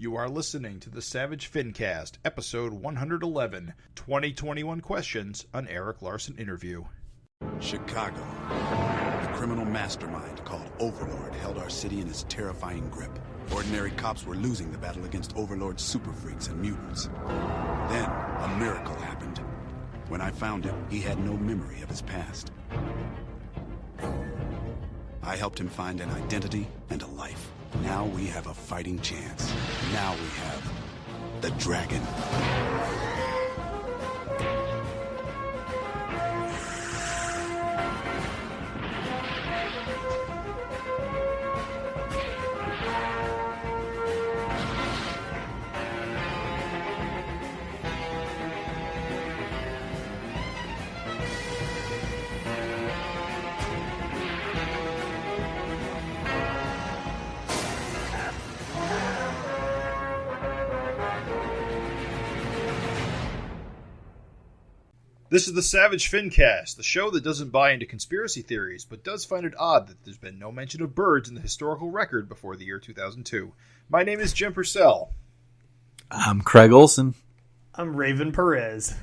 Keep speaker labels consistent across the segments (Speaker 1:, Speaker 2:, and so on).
Speaker 1: You are listening to the Savage FINcast, episode 111, 2021 questions, an Erik Larsen interview.
Speaker 2: Chicago. The criminal mastermind called Overlord held our city in his terrifying grip. Ordinary cops were losing the battle against Overlord's super freaks and mutants. Then, a miracle happened. When I found him, he had no memory of his past. I helped him find an identity and a life. Now we have a fighting chance. Now we have the dragon.
Speaker 1: This is the Savage FINcast, the show that doesn't buy into conspiracy theories, but does find it odd that there's been no mention of birds in the historical record before the year 2002. My name is Jim Purcell.
Speaker 3: I'm Craig Olson.
Speaker 4: I'm Raven Perez.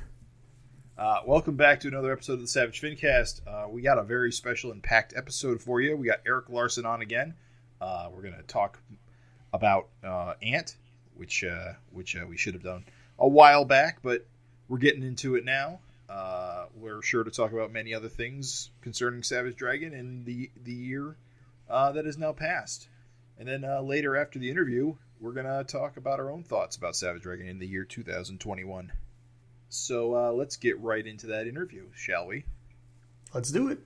Speaker 1: Welcome back to another episode of the Savage FINcast. We got a very special and packed episode for you. We got Erik Larsen on again. We're going to talk about Ant, which we should have done a while back, but we're getting into it now. We're sure to talk about many other things concerning Savage Dragon in the year that is now past. And then later after the interview, we're going to talk about our own thoughts about Savage Dragon in the year 2021. So let's get right into that interview, shall we?
Speaker 4: Let's do it.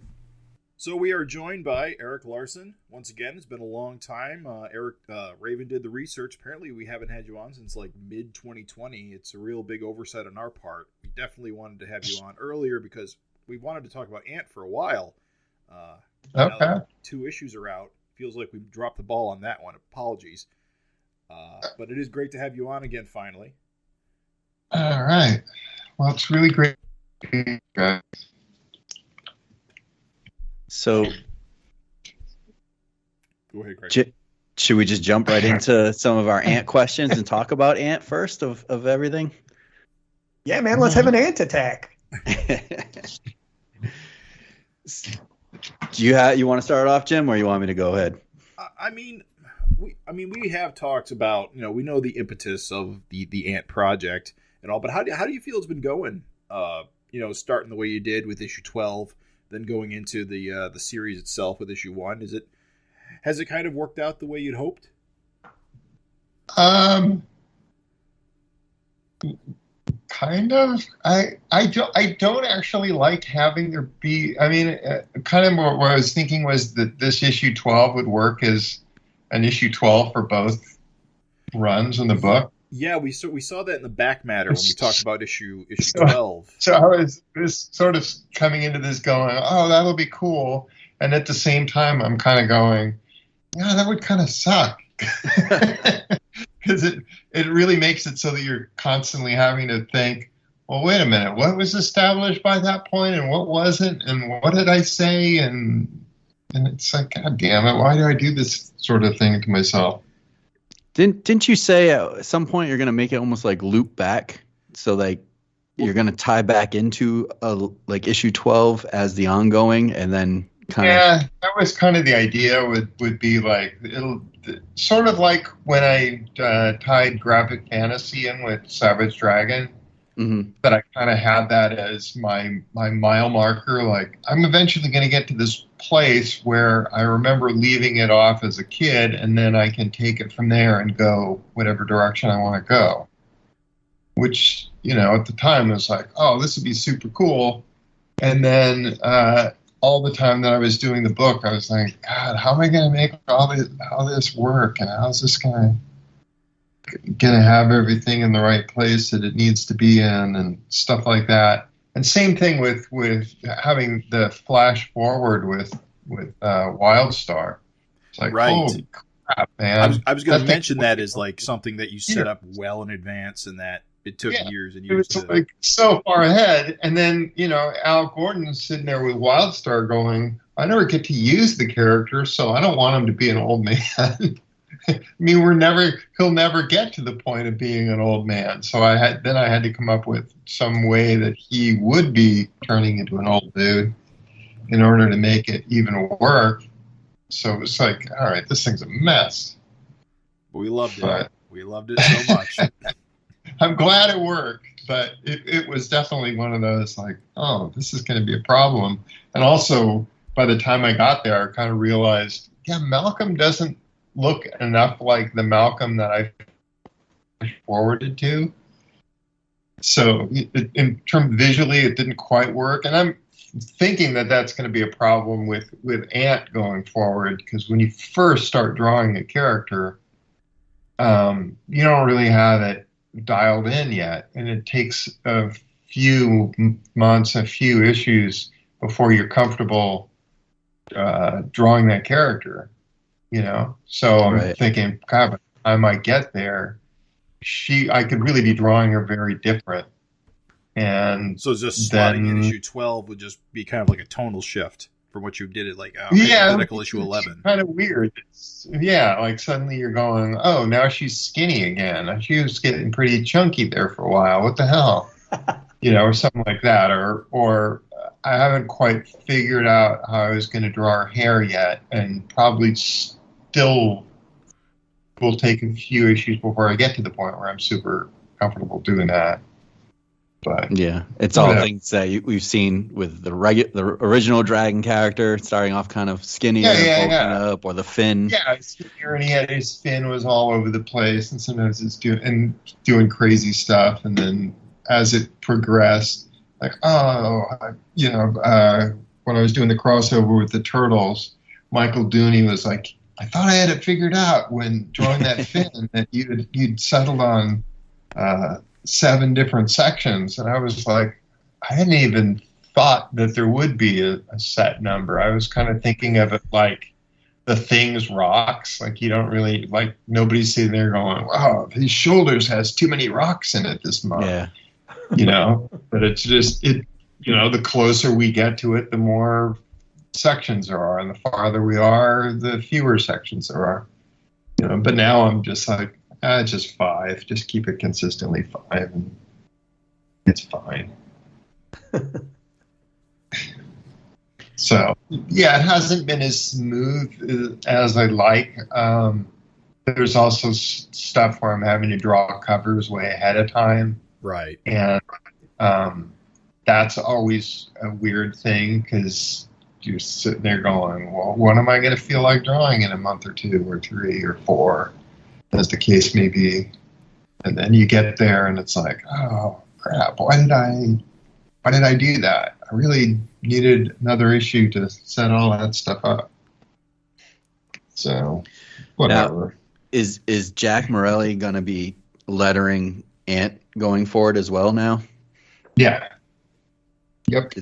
Speaker 1: So we are joined by Erik Larsen. Once again, it's been a long time. Raven did the research. Apparently, we haven't had you on since like mid-2020. It's a real big oversight on our part. We definitely wanted to have you on earlier because we wanted to talk about Ant for a while.
Speaker 5: Okay.
Speaker 1: Now 2 issues are out. Feels like we dropped the ball on that one. Apologies. But it is great to have you on again, finally.
Speaker 5: All right. Well, it's really great. Guys.
Speaker 3: So,
Speaker 1: Go ahead, Greg.
Speaker 3: Should we just jump right into some of our Ant questions and talk about Ant first of everything?
Speaker 4: Yeah, man, let's have an ant attack.
Speaker 3: Do you want to start off, Jim, or you want me to go ahead?
Speaker 1: We have talked about, we know the impetus of the Ant project and all, but how do you feel it's been going? Starting the way you did with issue 12. Then going into the series itself with issue 1, has it kind of worked out the way you'd hoped?
Speaker 5: Kind of. I don't actually like having there be. I mean, kind of what I was thinking was that this issue 12 would work as an issue 12 for both runs in the book.
Speaker 1: Yeah, we saw that in the back matter when we talked about issue 12.
Speaker 5: So I was sort of coming into this going, oh, that'll be cool. And at the same time, I'm kind of going, yeah, that would kind of suck. Because it really makes it so that you're constantly having to think, well, wait a minute, what was established by that point and what wasn't? And what did I say? And it's like, God damn it, why do I do this sort of thing to myself?
Speaker 3: Didn't you say at some point you're going to make it almost like loop back? So like you're going to tie back into like issue 12 as the ongoing and then kind of...
Speaker 5: Yeah, that was kind of the idea would be like, it'll sort of like when I tied Graphic Fantasy in with Savage Dragon, that I kind of had that as my mile marker. Like I'm eventually going to get to this place where I remember leaving it off as a kid, and then I can take it from there and go whatever direction I want to go. Which, at the time was like, oh, this would be super cool. And then all the time that I was doing the book, I was like, God, how am I going to make all this work? And how's this going to have everything in the right place that it needs to be in and stuff like that. And same thing with having the flash forward with Wildstar. It's like,
Speaker 1: right.
Speaker 5: Holy crap, man.
Speaker 1: I was going to mention that as like something that you set up well in advance and that it took years and years.
Speaker 5: It was like so far ahead. And then, Al Gordon's sitting there with Wildstar going, I never get to use the character, so I don't want him to be an old man. I mean, he'll never get to the point of being an old man. So I had to come up with some way that he would be turning into an old dude in order to make it even work. So it was like, all right, this thing's a mess.
Speaker 1: We loved it. We loved it so much.
Speaker 5: I'm glad it worked, but it was definitely one of those like, oh, this is going to be a problem. And also, by the time I got there, I kind of realized, yeah, Malcolm doesn't look enough like the Malcolm that I forwarded to. So in terms visually, it didn't quite work. And I'm thinking that that's going to be a problem with Ant going forward, because when you first start drawing a character, you don't really have it dialed in yet. And it takes a few months, a few issues before you're comfortable drawing that character, you know? So I'm thinking, God, by the time I get there, I could really be drawing her very different. And
Speaker 1: so just slotting in issue 12 would just be kind of like a tonal shift from what you did at like hypothetical issue 11.
Speaker 5: Kind of weird. Like suddenly you're going, oh, now she's skinny again. She was getting pretty chunky there for a while. What the hell? Or something like that. Or I haven't quite figured out how I was going to draw her hair yet, and probably still will take a few issues before I get to the point where I'm super comfortable doing that. But
Speaker 3: yeah, it's all things that we've seen with the original Dragon character starting off kind of skinnier and bulking up, or the fin.
Speaker 5: Yeah, skinnier, and his fin was all over the place, and sometimes it's doing crazy stuff, and then as it progressed, like when I was doing the crossover with the Turtles, Michael Dooney was like, I thought I had it figured out when drawing that fin that you'd settled on 7 different sections. And I was like, I hadn't even thought that there would be a set number. I was kind of thinking of it like the Thing's rocks. Like you don't really, like nobody's sitting there going, wow, his shoulders has too many rocks in it this month.
Speaker 3: Yeah.
Speaker 5: But it's just, the closer we get to it, the more sections there are, and the farther we are, the fewer sections there are. But now I'm just like, just 5. Just keep it consistently 5, and it's fine. So yeah, it hasn't been as smooth as I like. There's also stuff where I'm having to draw covers way ahead of time.
Speaker 1: Right.
Speaker 5: And that's always a weird thing, because you're sitting there going, well, what am I going to feel like drawing in a month or 2 or 3 or 4, as the case may be. And then you get there and it's like, oh crap, why did I do that? I really needed another issue to set all that stuff up. So whatever.
Speaker 3: Now, is Jack Morelli going to be lettering Ant going forward as well now?
Speaker 5: Yeah. Yep.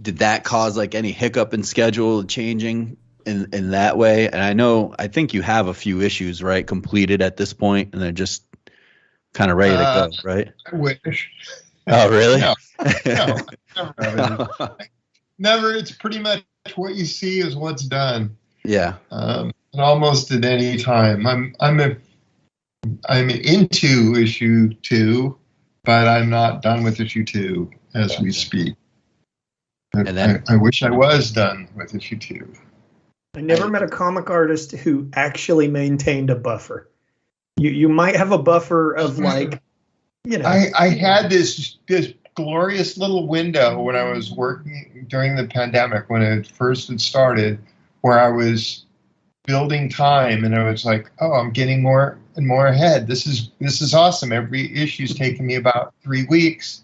Speaker 3: Did that cause like any hiccup in schedule changing in that way? And I think you have a few issues, right, completed at this point, and they're just kind of ready to go, right?
Speaker 5: I wish.
Speaker 3: Oh, really?
Speaker 5: No, never. It's pretty much what you see is what's done.
Speaker 3: Yeah.
Speaker 5: And almost at any time, I'm into issue 2, but I'm not done with issue 2 as we speak. And then I wish I was done with issue 2.
Speaker 4: I never met a comic artist who actually maintained a buffer. You might have a buffer of like,
Speaker 5: I had this glorious little window when I was working during the pandemic, when it first had started, where I was building time, and I was like, oh, I'm getting more and more ahead. This is awesome. Every issue's taking me about 3 weeks,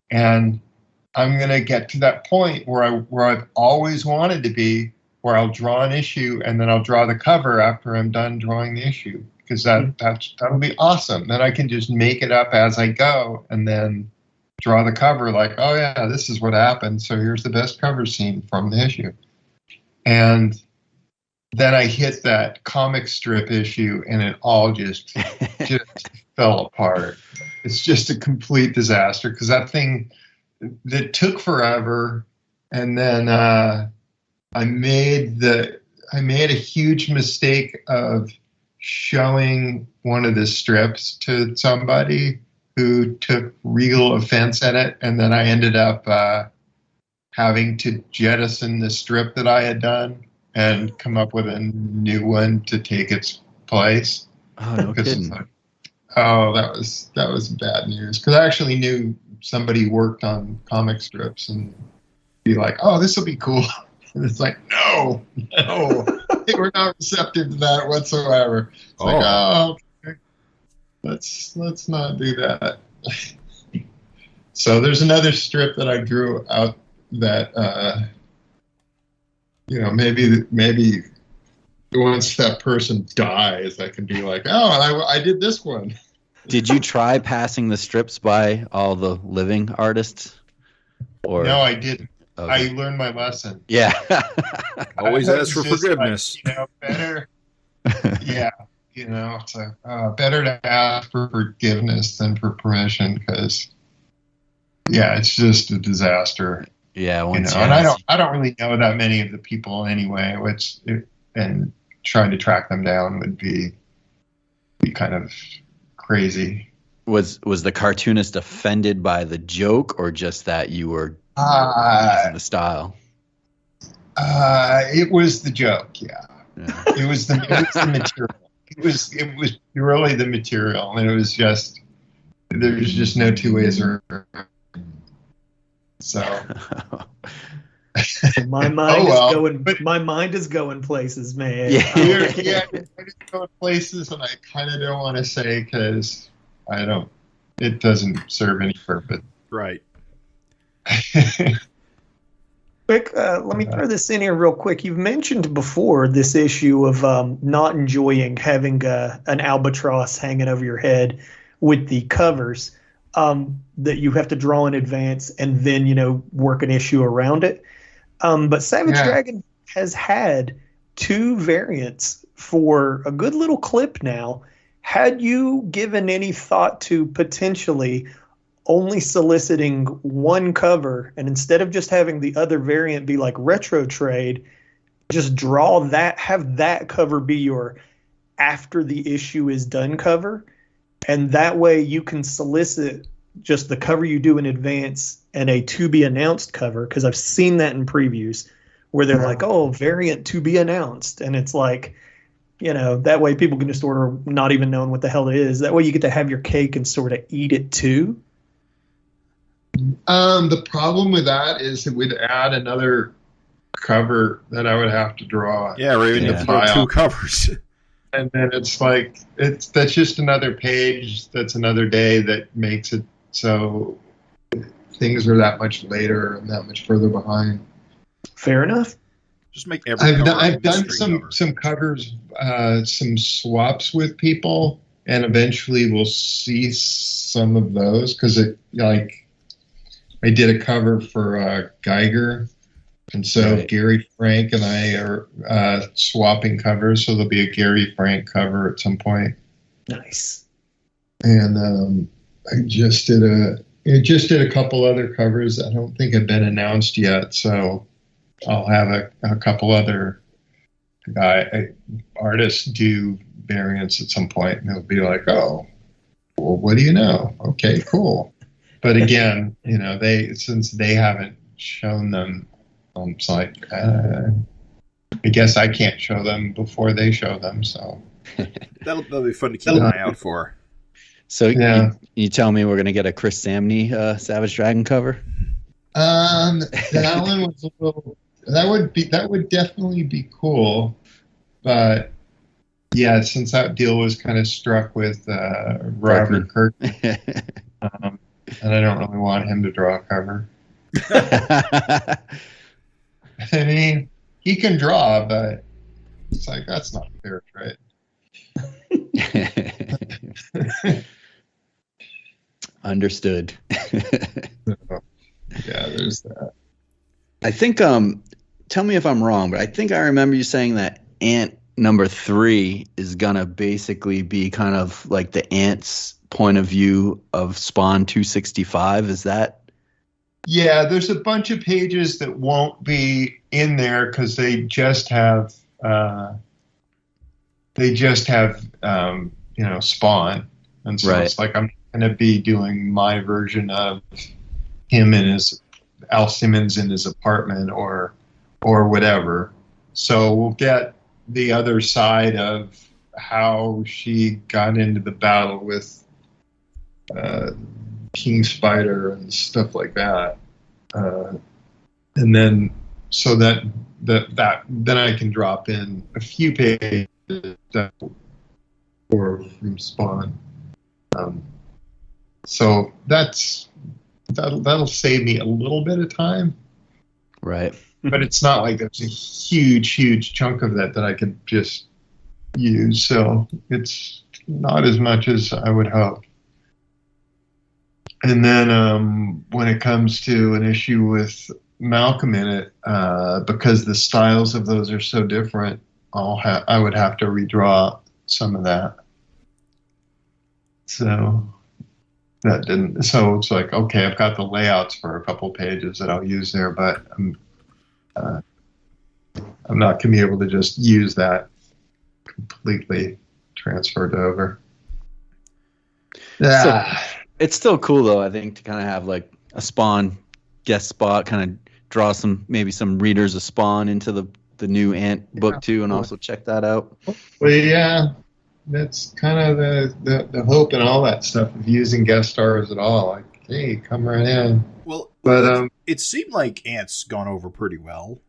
Speaker 5: and I'm going to get to that point where I've always wanted to be, where I'll draw an issue and then I'll draw the cover after I'm done drawing the issue, because that'll be awesome. Then I can just make it up as I go and then draw the cover like, oh yeah, this is what happened, so here's the best cover scene from the issue. And then I hit that comic strip issue and it all just fell apart. It's just a complete disaster, because that thing that took forever, and then I made a huge mistake of showing one of the strips to somebody who took real offense at it, and then I ended up having to jettison the strip that I had done and come up with a new one to take its place.
Speaker 3: Oh, no kidding.
Speaker 5: That was bad news, because I actually knew somebody worked on comic strips and be like, oh, this will be cool. And it's like, no, they were not receptive to that whatsoever. It's like, okay, let's not do that. So there's another strip that I drew out that, maybe once that person dies, I can be like, I did this one.
Speaker 3: Did you try passing the strips by all the living artists? Or
Speaker 5: no, I didn't.
Speaker 3: Okay.
Speaker 5: I learned my lesson.
Speaker 3: Yeah.
Speaker 1: Always ask for forgiveness.
Speaker 5: Better. Yeah. Better to ask for forgiveness than for permission, because, it's just a disaster.
Speaker 3: Yeah.
Speaker 5: And I don't really know that many of the people anyway, and trying to track them down would be kind of crazy.
Speaker 3: Was the cartoonist offended by the joke, or just that you were using the style?
Speaker 5: It was the joke, yeah. It was the material. It was purely the material, and it was just, there's just no two ways around. So
Speaker 4: my mind is going places, man.
Speaker 5: Yeah, it's going places, and I kind of don't want to say, because it doesn't serve any purpose.
Speaker 1: Right.
Speaker 4: Quick, let me throw this in here real quick. You've mentioned before this issue of not enjoying having an albatross hanging over your head with the covers, that you have to draw in advance and then, work an issue around it. But Savage Dragon has had 2 variants for a good little clip now. Had you given any thought to potentially only soliciting one cover, and instead of just having the other variant be like retro trade, just draw that, have that cover be your after the issue is done cover, and that way you can solicit just the cover you do in advance and a to be announced cover, because I've seen that in previews where they're like, oh, variant to be announced, and it's like, that way people can just order not even knowing what the hell it is. That way you get to have your cake and sort of eat it too.
Speaker 5: The problem with that is it would add another cover that I would have to draw.
Speaker 1: Yeah, we're even to 2 covers.
Speaker 5: And then it's like, that's just another page, that's another day that makes it so things are that much later and that much further behind.
Speaker 4: Fair enough.
Speaker 1: Just make every
Speaker 5: I've done some covers, some swaps with people, and eventually we'll see some of those, because I did a cover for Geiger, and so Gary Frank and I are swapping covers, so there'll be a Gary Frank cover at some point.
Speaker 4: Nice.
Speaker 5: And I just did a couple other covers that I don't think have been announced yet, so I'll have a couple other artists do variants at some point, and they'll be like, oh, well, what do you know? Okay, cool. But again, since they haven't shown them, it's like, I guess I can't show them before they show them. So
Speaker 1: that'll be fun to keep an eye out for.
Speaker 3: So you tell me we're gonna get a Chris Samney Savage Dragon cover?
Speaker 5: That one was a little. That would definitely be cool, but yeah, since that deal was kind of struck with Robert Kirk. And I don't really want him to draw a cover. I mean, he can draw, but it's like, that's not fair, right?
Speaker 3: Understood.
Speaker 5: Yeah, there's that.
Speaker 3: I think, tell me if I'm wrong, but I think I remember you saying that Ant number 3 is going to basically be kind of like the Ant's point of view of Spawn 265. Is that?
Speaker 5: Yeah, there's a bunch of pages that won't be in there because they just have they just have Spawn, and so it's like I'm going to be doing my version of him in his Al Simmons in his apartment or whatever. So we'll get the other side of how she got into the battle with King Spider and stuff like that, and then so that then I can drop in a few pages from Spawn. So that'll save me a little bit of time,
Speaker 3: right?
Speaker 5: But it's not like there's a huge chunk of that I could just use. So it's not as much as I would hope. And then when it comes to an issue with Malcolm in it, because the styles of those are so different, I would have to redraw some of that. So that didn't. So it's like, okay, I've got the layouts for a couple pages that I'll use there, but I'm not going to be able to just use that completely transferred over.
Speaker 3: So, it's still cool though, I think, to kind of have like a Spawn guest spot, kind of draw some readers of Spawn into the new Ant book too, and also check that out.
Speaker 5: Well, yeah, that's kind of the hope and all that stuff of using guest stars at all. Like, hey, come right in.
Speaker 1: Well,
Speaker 5: but
Speaker 1: it seemed like Ant's gone over pretty well.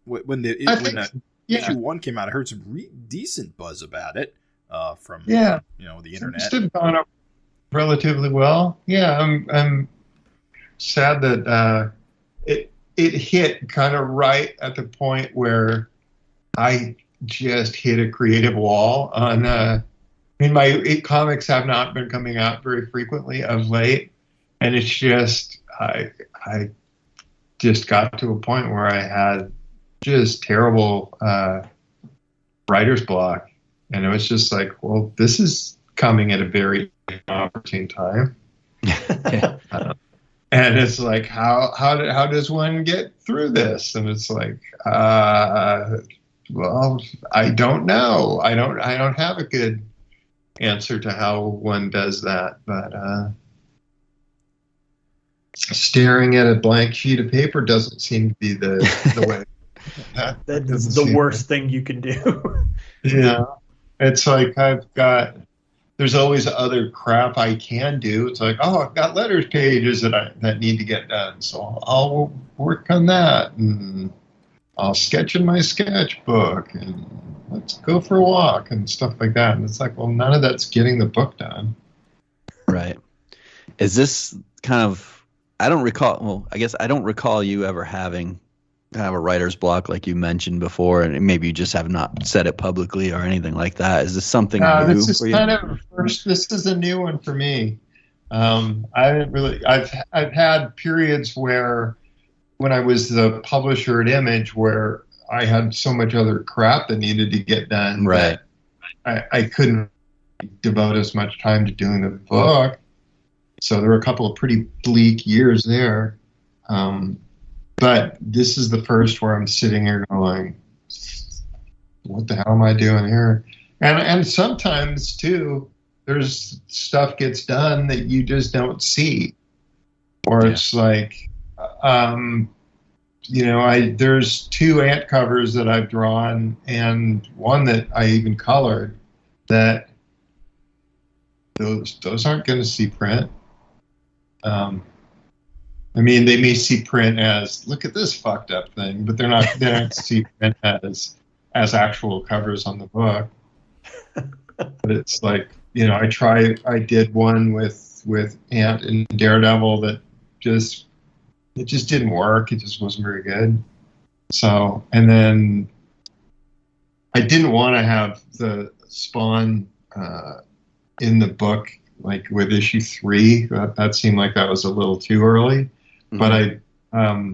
Speaker 1: When issue 1 came out, I heard some decent buzz about it from the internet.
Speaker 5: It's still gone over relatively well. Yeah, I'm sad that it hit kind of right at the point where I just hit a creative wall on. My comics have not been coming out very frequently of late, and it's just I just got to a point where I had just terrible writer's block, and it was just like, well, this is coming at a very opportune time. And it's like, how does one get through this? And it's like, well, I don't know. I don't have a good answer to how one does that. But staring at a blank sheet of paper doesn't seem to be the way.
Speaker 4: That is the worst thing you can do.
Speaker 5: Yeah, it's like there's always other crap I can do. It's like, oh, I've got letters pages that need to get done, so I'll work on that, and I'll sketch in my sketchbook, and let's go for a walk and stuff like that. And it's like, well, none of that's getting the book done.
Speaker 3: Right. Is this kind of? I don't recall. Well, I guess I don't recall you ever having have a writer's block like you mentioned before, and maybe you just have not said it publicly or anything like that. Is this something new
Speaker 5: this is
Speaker 3: for you?
Speaker 5: Kind of this is a new one for me. I've had periods where when I was the publisher at Image where I had so much other crap that needed to get done,
Speaker 3: right?
Speaker 5: I couldn't devote as much time to doing the book. So there were a couple of pretty bleak years there. But this is the first where I'm sitting here going, what the hell am I doing here? And sometimes, too, there's stuff gets done that you just don't see. Or it's like, there's 2 Ant covers that I've drawn and one that I even colored that those aren't going to see print. I mean, they may see print as, look at this fucked up thing, but they don't see print as actual covers on the book. But it's like, I did one with Ant and Daredevil that just didn't work. It just wasn't very good. So, and then I didn't want to have the Spawn in the book, like with issue 3. That seemed like that was a little too early. Mm-hmm.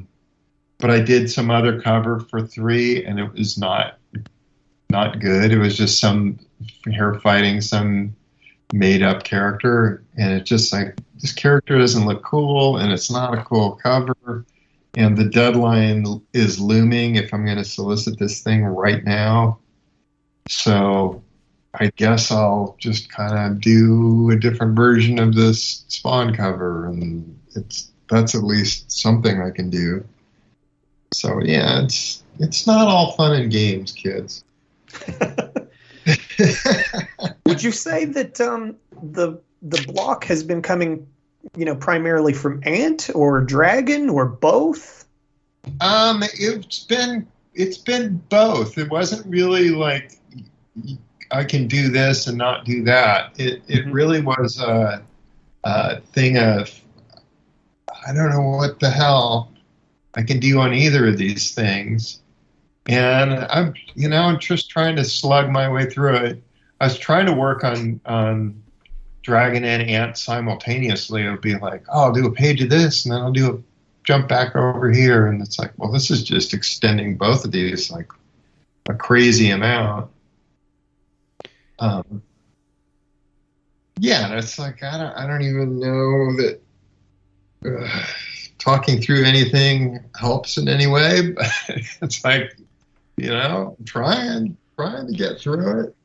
Speaker 5: But I did some other cover for 3, and it was not good. It was just some hair fighting some made up character, and it's just like, this character doesn't look cool, and it's not a cool cover, and the deadline is looming if I'm going to solicit this thing right now. So I guess I'll just kind of do a different version of this Spawn cover, and that's at least something I can do. So yeah, it's not all fun and games, kids.
Speaker 4: Would you say that the block has been coming, primarily from Ant or Dragon or both?
Speaker 5: It's been both. It wasn't really like I can do this and not do that. It really was a thing of I don't know what the hell I can do on either of these things, and I'm just trying to slug my way through it. I was trying to work on Dragon and Ant simultaneously. It would be like, oh, I'll do a page of this, and then I'll do a jump back over here, and it's like, well, this is just extending both of these like a crazy amount. Yeah, and it's like I don't even know that talking through anything helps in any way. But it's like, trying to get through it.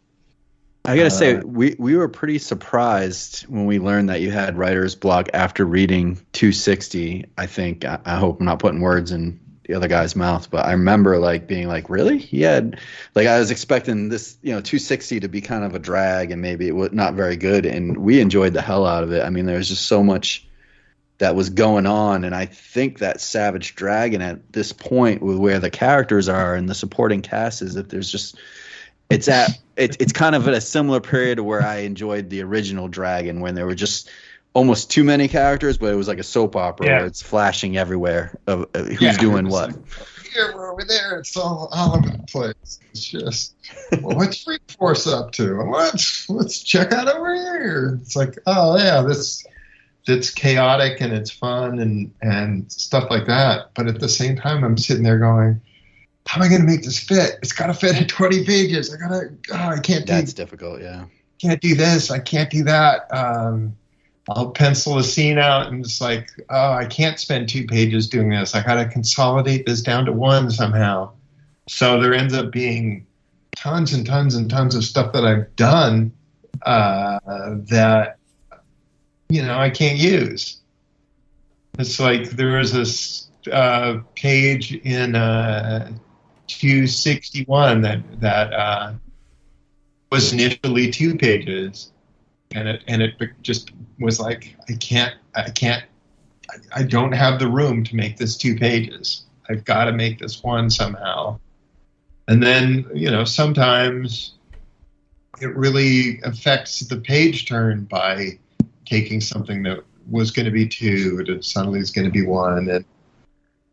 Speaker 3: I gotta say, we were pretty surprised when we learned that you had writer's block after reading 260. I think I hope I'm not putting words in the other guy's mouth, but I remember being like, really? He had I was expecting this 260 to be kind of a drag and maybe it was not very good, and we enjoyed the hell out of it. I mean, there was just so much that was going on, and I think that Savage Dragon at this point with where the characters are and the supporting cast is that there's just it's kind of at a similar period where I enjoyed the original Dragon when there were just almost too many characters, but it was like a soap opera where it's flashing everywhere of who's doing what.
Speaker 5: Like, here, we're over there. It's all over the place. It's just, well, what's Freak Force up to? Let's check out over here. It's like, oh yeah, it's chaotic and it's fun and stuff like that. But at the same time, I'm sitting there going, how am I going to make this fit? It's got to fit in 20 pages. I can't do.
Speaker 3: That's difficult, yeah.
Speaker 5: Can't do this. I can't do that. I'll pencil a scene out and it's like, oh, I can't spend 2 pages doing this. I got to consolidate this down to 1 somehow. So there ends up being tons and tons and tons of stuff that I've done that, I can't use. It's like there was this page in 261 that was initially 2 pages. And it just was like, I don't have the room to make this 2 pages. I've got to make this 1 somehow. And then, sometimes it really affects the page turn by taking something that was going to be 2 to suddenly it's going to be 1.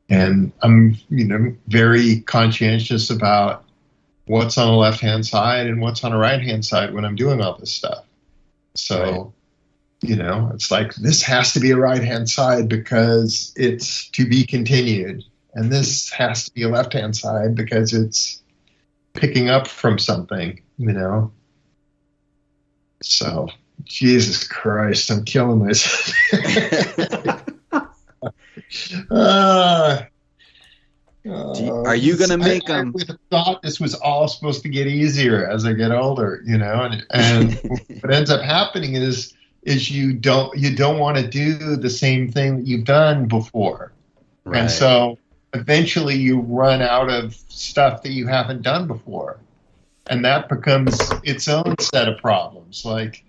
Speaker 5: And I'm, very conscientious about what's on the left-hand side and what's on the right-hand side when I'm doing all this stuff. So, it's like this has to be a right-hand side because it's to be continued. And this has to be a left-hand side because it's picking up from something, So, Jesus Christ, I'm killing myself.
Speaker 3: Are you going to make them?
Speaker 5: I would have thought this was all supposed to get easier as I get older, and what ends up happening is you don't want to do the same thing that you've done before. Right. And so eventually you run out of stuff that you haven't done before. And that becomes its own set of problems. Like,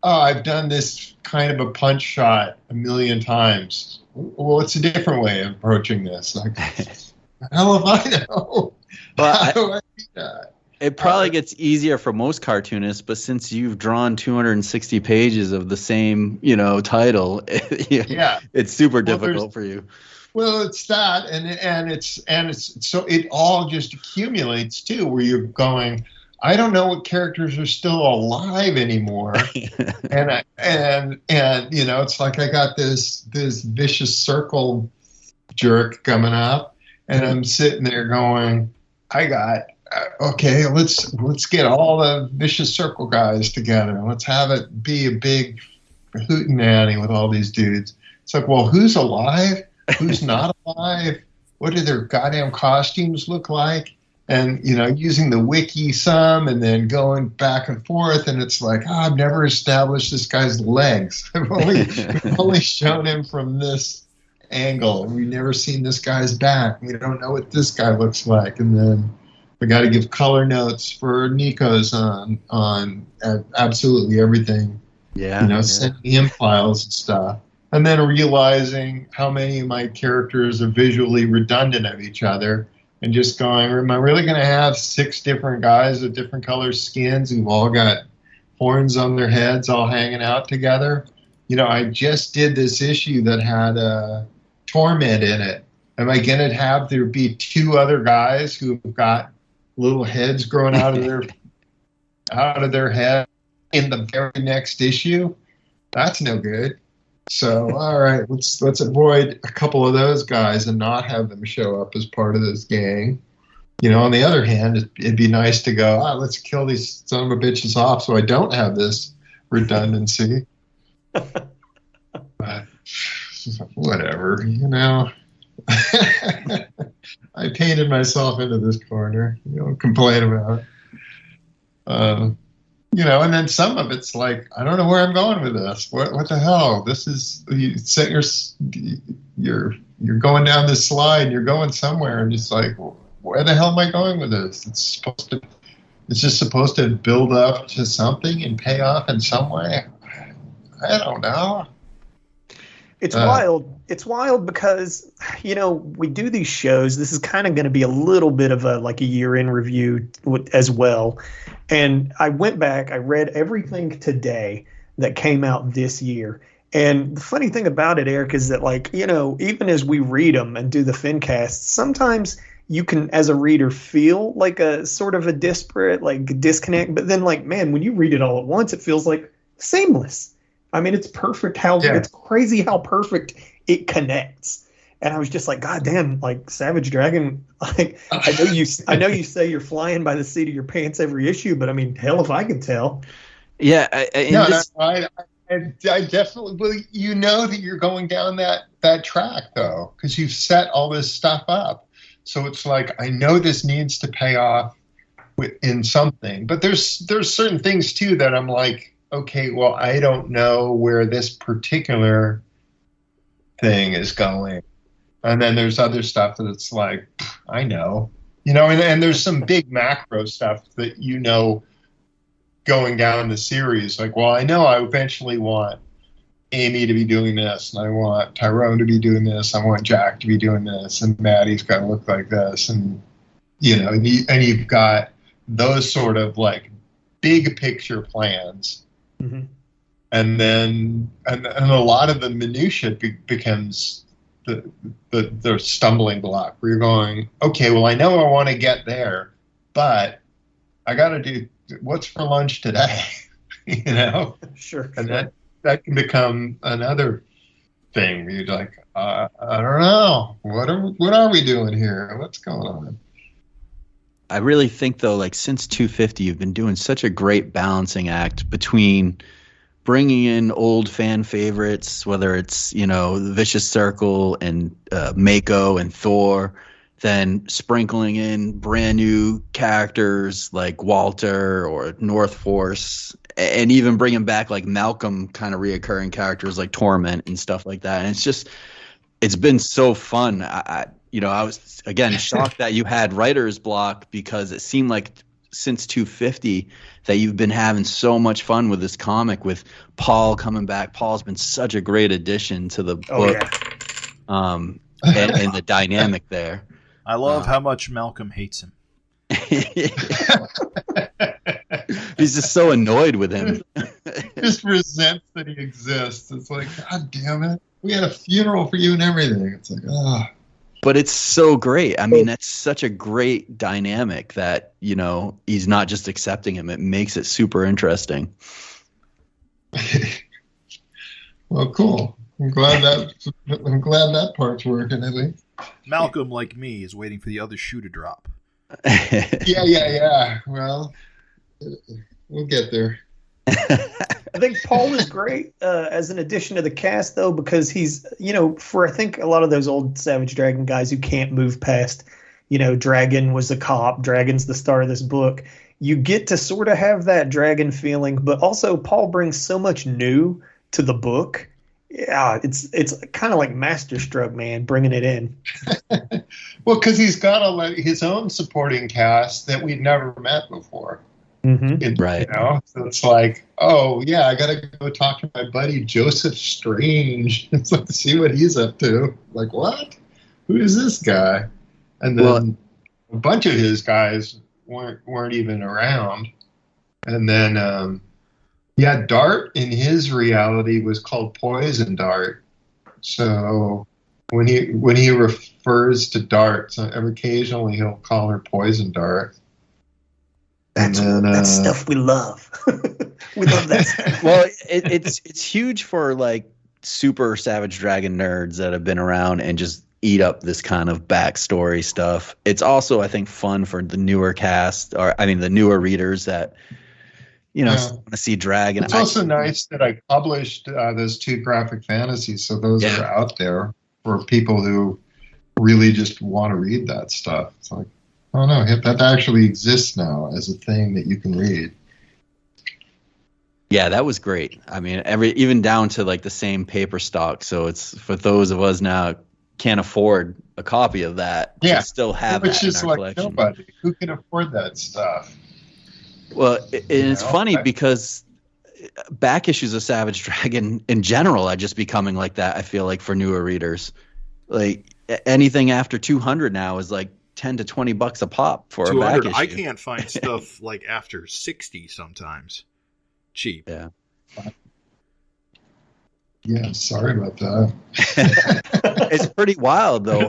Speaker 5: oh, I've done this kind of a punch shot 1,000,000 times. Well, it's a different way of approaching this. Like, hell if I know.
Speaker 3: Well,
Speaker 5: How do I do that?
Speaker 3: It probably gets easier for most cartoonists, but since you've drawn 260 pages of the same, title, it's super difficult for you.
Speaker 5: Well, it's that, and it's so it all just accumulates too, where you're going, I don't know what characters are still alive anymore, and it's like I got this vicious circle jerk coming up, and I'm sitting there going, okay, let's get all the vicious circle guys together. Let's have it be a big hootenanny with all these dudes. It's like, well, who's alive? Who's not alive? What do their goddamn costumes look like? and using the wiki some, and then going back and forth, and it's like, I've never established this guy's legs. I've only shown him from this angle. We've never seen this guy's back. We don't know what this guy looks like. And then we got to give color notes for Nico's on absolutely everything.
Speaker 3: Yeah.
Speaker 5: Sending him files and stuff. And then realizing how many of my characters are visually redundant of each other, and just going, am I really going to have 6 different guys with different color skins who've all got horns on their heads all hanging out together? I just did this issue that had Torment in it. Am I going to have there be 2 other guys who've got little heads growing out of their head in the very next issue? That's no good. So, all right, let's avoid a couple of those guys and not have them show up as part of this gang. On the other hand, it'd be nice to go, let's kill these son of a bitches off so I don't have this redundancy. But whatever, I painted myself into this corner. Complain about it. And then some of it's like, I don't know where I'm going with this. What the hell? This is, you're going down this slide and you're going somewhere, and it's like, where the hell am I going with this? It's just supposed to build up to something and pay off in some way. I don't know.
Speaker 4: It's wild. It's wild because, we do these shows. This is kind of going to be a little bit of a year in review as well. And I went back, I read everything today that came out this year. And the funny thing about it, Eric, is that even as we read them and do the FINcast, sometimes you can, as a reader, feel like a sort of a disparate, disconnect. But then man, when you read it all at once, it feels like seamless. I mean, it's perfect it's crazy how perfect it connects. And I was just like, God damn, Savage Dragon, I know you say you're flying by the seat of your pants every issue, but I mean, hell if I can tell.
Speaker 3: Yeah.
Speaker 5: I definitely, well, that you're going down that track though, because you've set all this stuff up. So it's like, I know this needs to pay off in something, but there's certain things too that I'm like, okay, well, I don't know where this particular thing is going. And then there's other stuff that it's like, I know, and there's some big macro stuff that, going down the series. Like, well, I know I eventually want Amy to be doing this, and I want Tyrone to be doing this. I want Jack to be doing this, and Maddie's got to look like this. And, and you've got those sort of big picture plans.
Speaker 4: Mm-hmm.
Speaker 5: And then, and a lot of the minutia becomes the stumbling block where you're going, okay, well, I know I want to get there, but I got to do what's for lunch today,
Speaker 4: Sure.
Speaker 5: And that can become another thing. You're like, I don't know, what are we doing here? What's going on?
Speaker 3: I really think though, since 250, you've been doing such a great balancing act between bringing in old fan favorites, whether it's, the Vicious Circle and Mako and Thor, then sprinkling in brand new characters like Walter or North Force, and even bringing back Malcolm kind of reoccurring characters like Torment and stuff like that. And it's been so fun. I was, again, shocked that you had writer's block, because it seemed like since 250 that you've been having so much fun with this comic, with Paul coming back. Paul's been such a great addition to the book. And the dynamic there.
Speaker 1: I love how much Malcolm hates him.
Speaker 3: He's just so annoyed with him.
Speaker 5: Just resents that he exists. It's like, God damn it. We had a funeral for you and everything. It's like,
Speaker 3: But it's so great. I mean, that's such a great dynamic that, he's not just accepting him. It makes it super interesting.
Speaker 5: Well, cool. I'm glad that part's working, at least.
Speaker 1: Malcolm, like me, is waiting for the other shoe to drop.
Speaker 5: Yeah. Well, we'll get there.
Speaker 4: I think Paul is great as an addition to the cast, though, because he's, for I think a lot of those old Savage Dragon guys who can't move past, Dragon was a cop. Dragon's the star of this book. You get to sort of have that Dragon feeling, but also Paul brings so much new to the book. Yeah, it's kind of like Masterstroke, man, bringing it in.
Speaker 5: Well, because he's got his own supporting cast that we'd never met before.
Speaker 4: Mm-hmm.
Speaker 3: Right.
Speaker 5: So it's like, oh, yeah, I got to go talk to my buddy Joseph Strange. It's like to see what he's up to. Like, what? Who is this guy? And then a bunch of his guys weren't even around. And then, Dart in his reality was called Poison Dart. So when he refers to Dart, so occasionally he'll call her Poison Dart.
Speaker 4: That's stuff we love. We love that stuff.
Speaker 3: Well, it's huge for like super Savage Dragon nerds that have been around and just eat up this kind of backstory stuff. It's also, I think, fun for the newer cast, the newer readers that want to see Dragon.
Speaker 5: It's also nice that I published those 2 graphic fantasies, so those are out there for people who really just want to read that stuff. It's like, oh no, that actually exists now as a thing that you can read.
Speaker 3: Yeah, that was great. I mean, even down to like the same paper stock. So it's for those of us now can't afford a copy of that.
Speaker 5: Yeah,
Speaker 3: to still have that in our collection.
Speaker 5: Nobody who can afford that stuff.
Speaker 3: Well, it's funny because back issues of Savage Dragon in general are just becoming like that. I feel like for newer readers, like anything after 200 now is like $10 to $20 a pop for a back issue.
Speaker 1: I can't find stuff like after 60 sometimes cheap.
Speaker 3: Yeah.
Speaker 5: Yeah, sorry about that.
Speaker 3: It's pretty wild though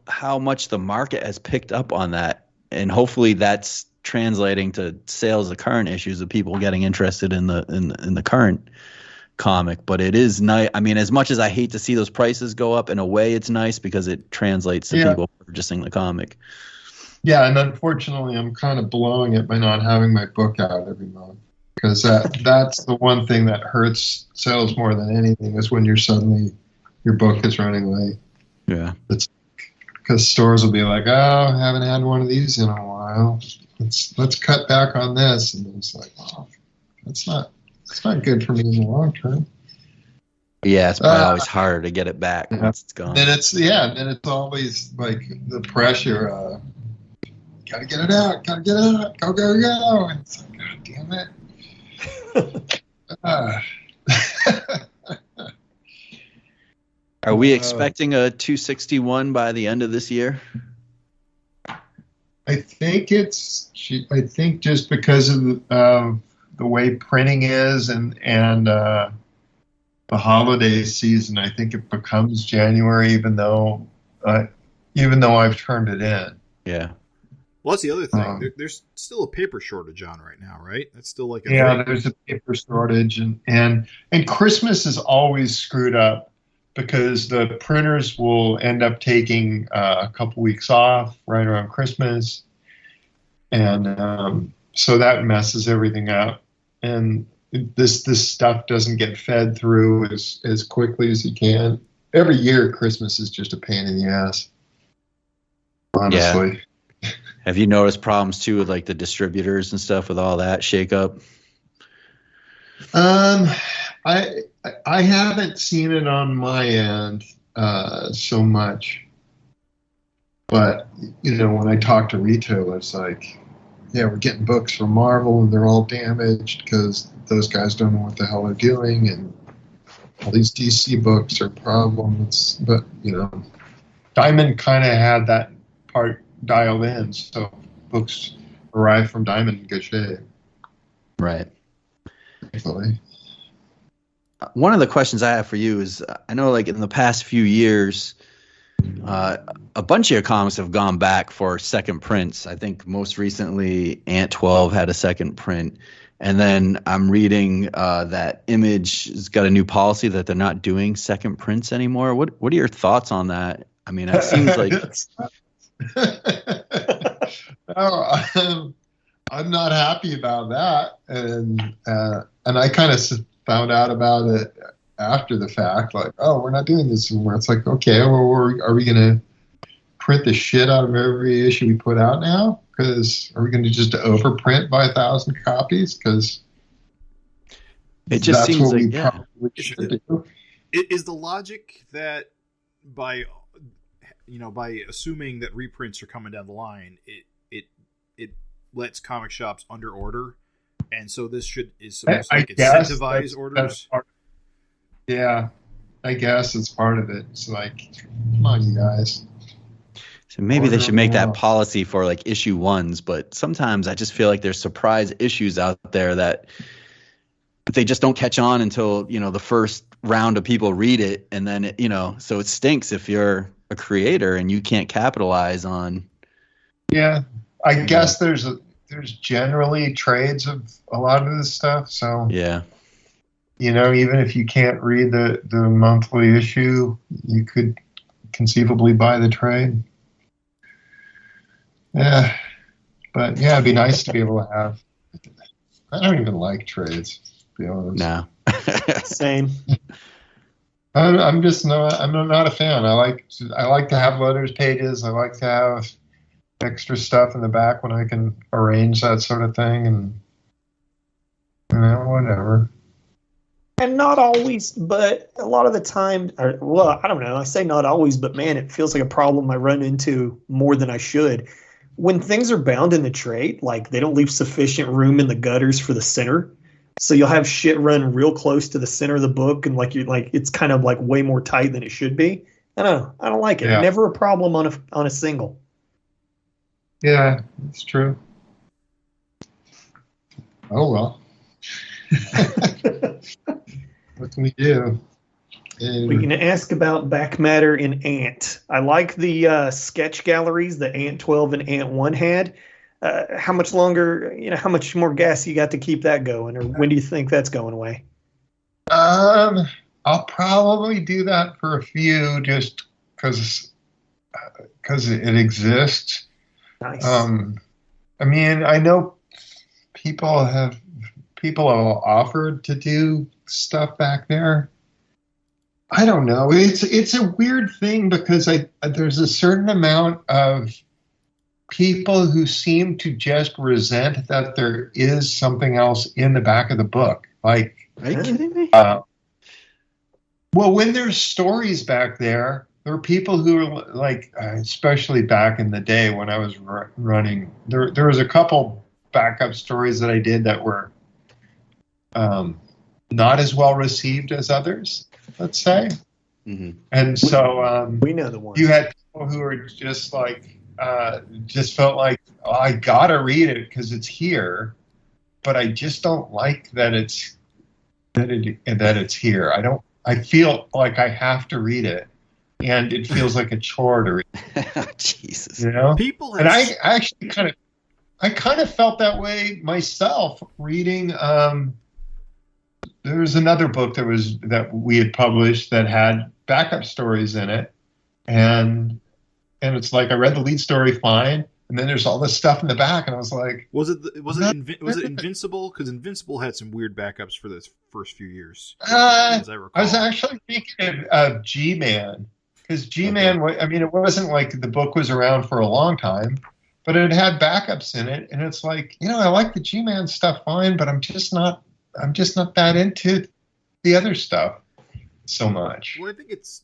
Speaker 3: how much the market has picked up on that, and hopefully that's translating to sales of current issues of people getting interested in the current comic. But it is nice. I mean, as much as I hate to see those prices go up, in a way it's nice because it translates to people purchasing the comic.
Speaker 5: Yeah, and unfortunately I'm kind of blowing it by not having my book out every month, because that's the one thing that hurts sales more than anything, is when your book is running late. Yeah. It's because stores will be like, oh, I haven't had one of these in a while. Let's cut back on this, and it's like, oh, that's not good for me in the long term.
Speaker 3: Yeah, it's probably always harder to get it back once it's gone.
Speaker 5: Then it's always like the pressure. Gotta get it out. Go. And it's like, God damn it.
Speaker 3: Are we expecting a 261 by the end of this year?
Speaker 5: I think just because of the way printing is and the holiday season, I think it becomes January, even though I've turned it in.
Speaker 3: Yeah.
Speaker 1: Well, that's the other thing. There's still a paper shortage on right now, right? That's still like
Speaker 5: there's a paper shortage, and Christmas is always screwed up because the printers will end up taking a couple weeks off right around Christmas, and so that messes everything up. And this stuff doesn't get fed through as quickly as you can. Every year, Christmas is just a pain in the ass. Honestly.
Speaker 3: Yeah. Have you noticed problems too with like the distributors and stuff with all that shake up?
Speaker 5: I haven't seen it on my end so much, but when I talk to retailers, like, yeah, we're getting books from Marvel and they're all damaged because those guys don't know what the hell they're doing, and all these DC books are problems. But Diamond kind of had that part dialed in, so books arrive from Diamond in good shape.
Speaker 3: Right.
Speaker 5: Thankfully.
Speaker 3: One of the questions I have for you is, I know like in the past few years, a bunch of your comics have gone back for second prints. I think most recently Ant 12 had a second print. And then I'm reading that Image has got a new policy that they're not doing second prints anymore. What are your thoughts on that? I mean, it seems like...
Speaker 5: I'm not happy about that, and I kind of found out about it after the fact, like, oh, we're not doing this anymore. It's like, okay, well, are we gonna print the shit out of every issue we put out now? Because are we going to just overprint by 1,000 copies? Because
Speaker 3: it just seems like
Speaker 5: probably should do.
Speaker 1: Is the logic that by assuming that reprints are coming down the line, it lets comic shops under order, and so this is supposed to incentivize orders?
Speaker 5: Yeah, I guess it's part of it. It's like, come on, you guys.
Speaker 3: So maybe they should make that policy for like issue ones, but sometimes I just feel like there's surprise issues out there that they just don't catch on until, the first round of people read it. And then, so it stinks if you're a creator and you can't capitalize on.
Speaker 5: Yeah, I guess there's generally trades of a lot of this stuff. So
Speaker 3: yeah,
Speaker 5: even if you can't read the monthly issue, you could conceivably buy the trade. Yeah, but yeah, it'd be nice to be able to have. I don't even like trades, to be honest.
Speaker 3: No,
Speaker 4: same.
Speaker 5: I'm not a fan. I like to have letters pages. I like to have extra stuff in the back when I can arrange that sort of thing, and whatever.
Speaker 4: And not always, but a lot of the time, I don't know. I say not always, but man, it feels like a problem I run into more than I should. When things are bound in the trade, like they don't leave sufficient room in the gutters for the center. So you'll have shit run real close to the center of the book, and it's kind of like way more tight than it should be. I don't like it.
Speaker 5: Yeah.
Speaker 4: Never a problem on a single.
Speaker 5: Yeah, it's true. Oh well. What can we do?
Speaker 4: We can ask about back matter in Ant. I like the sketch galleries that Ant 12 and Ant 1 had. How much longer, how much more gas you got to keep that going, or when do you think that's going away?
Speaker 5: I'll probably do that for a few, just because it exists.
Speaker 4: Nice.
Speaker 5: I mean, I know people have offered to do stuff back there. I don't know. It's a weird thing because there's a certain amount of people who seem to just resent that there is something else in the back of the book. Like,
Speaker 3: are you kidding me?
Speaker 5: Well, when there's stories back there are people who are like, especially back in the day when I was running, there was a couple backup stories that I did that were not as well received as others, let's say.
Speaker 3: Mm-hmm.
Speaker 5: And so
Speaker 4: we know the ones.
Speaker 5: You had people who were just like, just felt like, oh, I gotta read it because it's here, but I just don't like that it's here. I feel like I have to read it, and it feels like a chore to read.
Speaker 3: Jesus,
Speaker 1: people,
Speaker 5: and I actually kind of felt that way myself reading. There was another book that we had published that had backup stories in it, and it's like I read the lead story fine, and then there's all this stuff in the back, and I was like,
Speaker 1: was it Invincible? Because Invincible had some weird backups for the first few years, as I recall.
Speaker 5: I was actually thinking of G-Man, because G-Man, okay. I mean, it wasn't like the book was around for a long time, but it had backups in it, and it's like, I like the G-Man stuff fine, but I'm just not that into the other stuff so much.
Speaker 1: Well, I think it's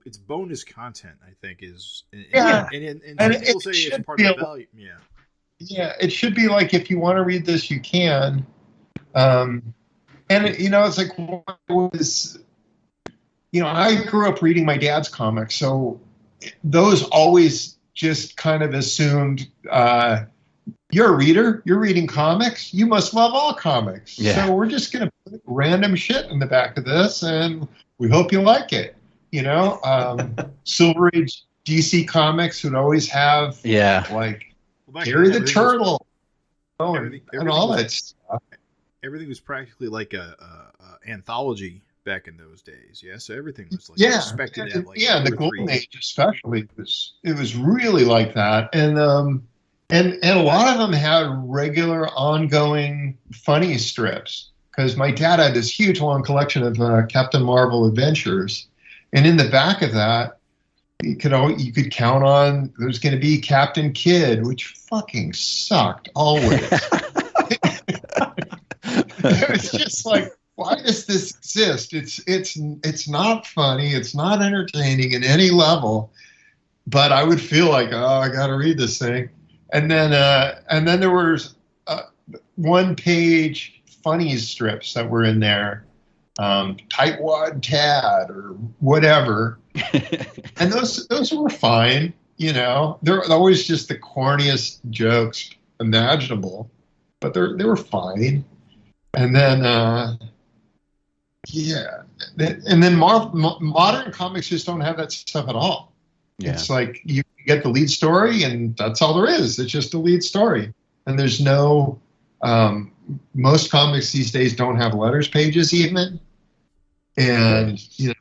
Speaker 1: it's bonus content. I think is and people say it's part of the value.
Speaker 5: Yeah, it should be like if you want to read this, you can. And it's like I grew up reading my dad's comics, so those always just kind of assumed. You're a reader. You're reading comics. You must love all comics.
Speaker 3: Yeah.
Speaker 5: So we're just going to put random shit in the back of this, and we hope you like it. Silver Age DC Comics would always have, like, Gary the Turtle, and all that stuff.
Speaker 1: Everything was practically like a anthology back in those days. Yeah, so everything was like expected to have like
Speaker 5: the Golden Age especially was really like that, and a lot of them had regular, ongoing, funny strips. Because my dad had this huge, long collection of Captain Marvel adventures, and in the back of that, you could count on there's going to be Captain Kidd, which fucking sucked always. It was just like, why does this exist? It's not funny. It's not entertaining in any level. But I would feel like, oh, I got to read this thing. And then there was 1-page funnies strips that were in there, Tightwad Tad or whatever, and those were fine. You know, they're always just the corniest jokes imaginable, but they were fine. And then modern comics just don't have that stuff at all. Yeah. It's like you get the lead story, and that's all there is. It's just a lead story, and there's no. Most comics these days don't have letters pages even, and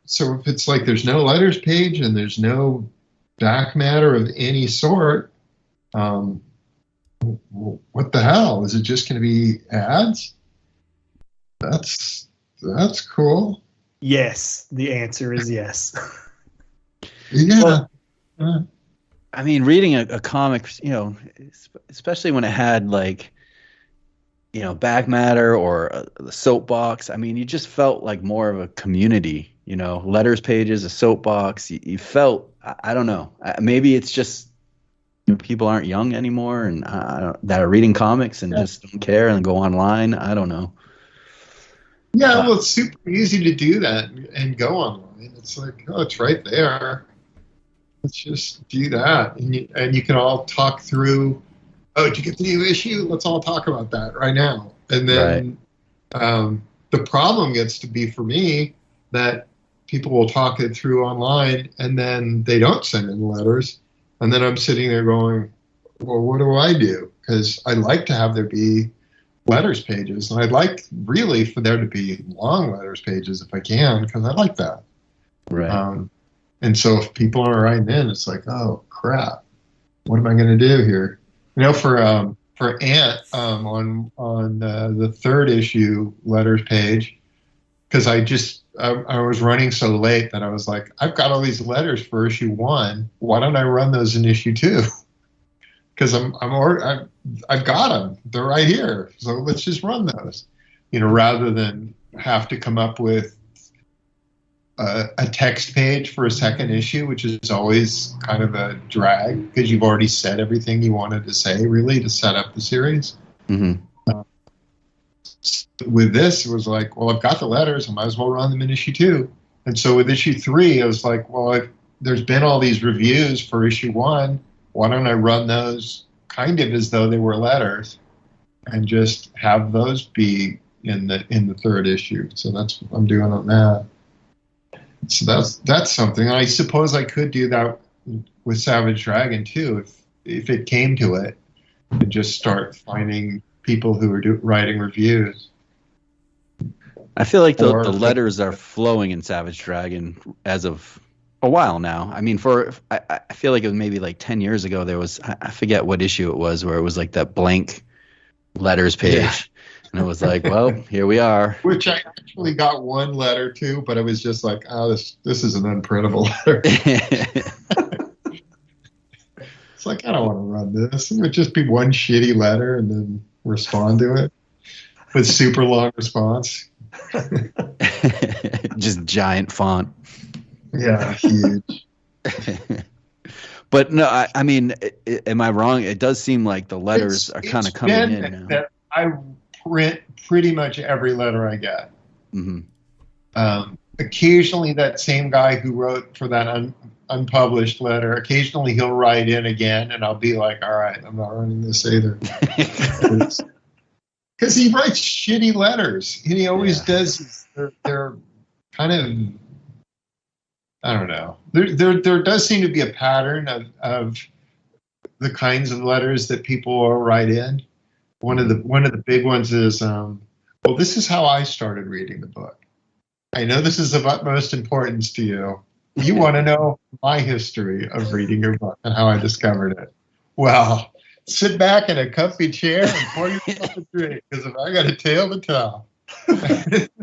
Speaker 5: so if it's like there's no letters page and there's no back matter of any sort, what the hell is it? Just going to be ads? That's cool.
Speaker 4: Yes, the answer is yes.
Speaker 5: Yeah.
Speaker 3: I mean, reading a comic, especially when it had like, back matter or the soapbox. I mean, you just felt like more of a community. Letters pages, a soapbox. You felt, I don't know. Maybe it's just people aren't young anymore and that are reading comics and just don't care and go online. I don't know.
Speaker 5: Yeah, well, it's super easy to do that and go online. It's like, oh, it's right there. Let's just do that, and you can all talk through. Oh, did you get the new issue? Let's all talk about that right now. And then the problem gets to be for me that people will talk it through online, and then they don't send in letters, and then I'm sitting there going, well, what do I do? Because I like to have there be letters pages, and I'd like really for there to be long letters pages if I can, because I like that.
Speaker 3: Right.
Speaker 5: And so if people aren't writing in, it's like, oh crap, what am I going to do here? For Ant on the 3rd issue letters page, because I was running so late that I was like, I've got all these letters for issue 1. Why don't I run those in issue 2? Because I've got them. They're right here. So let's just run those, rather than have to come up with a text page for a 2nd issue, which is always kind of a drag because you've already said everything you wanted to say, really, to set up the series.
Speaker 3: Mm-hmm.
Speaker 5: With this, it was like, well, I've got the letters. I might as well run them in issue 2. And so with issue 3, I was like, well, there's been all these reviews for issue 1. Why don't I run those kind of as though they were letters and just have those be in the 3rd issue? So that's what I'm doing on that. So that's something. I suppose I could do that with Savage Dragon too, if it came to it, and just start finding people who are writing reviews.
Speaker 3: I feel like the letters are flowing in Savage Dragon as of a while now. I mean, I feel like it was maybe like 10 years ago. There was, I forget what issue it was, where it was like that blank letters page. Yeah. And it was like, well, here we are.
Speaker 5: Which I actually got one letter to, but it was just like, oh, this is an unprintable letter. It's like, I don't want to run this. It would just be one shitty letter and then respond to it with super long response.
Speaker 3: Just giant font.
Speaker 5: Yeah, huge.
Speaker 3: But no, I mean, am I wrong? It does seem like the letters are kind of coming in now.
Speaker 5: I print pretty much every letter I get.
Speaker 3: Mm-hmm.
Speaker 5: Occasionally, that same guy who wrote for that unpublished letter, occasionally he'll write in again, and I'll be like, all right, I'm not running this either. Because he writes shitty letters, and he always does. They're kind of, I don't know. There does seem to be a pattern of the kinds of letters that people write in. One of the big ones is, well, this is how I started reading the book. I know this is of utmost importance to you. You want to know my history of reading your book and how I discovered it. Well, sit back in a comfy chair and pour yourself a drink, because if I got a tale to tell.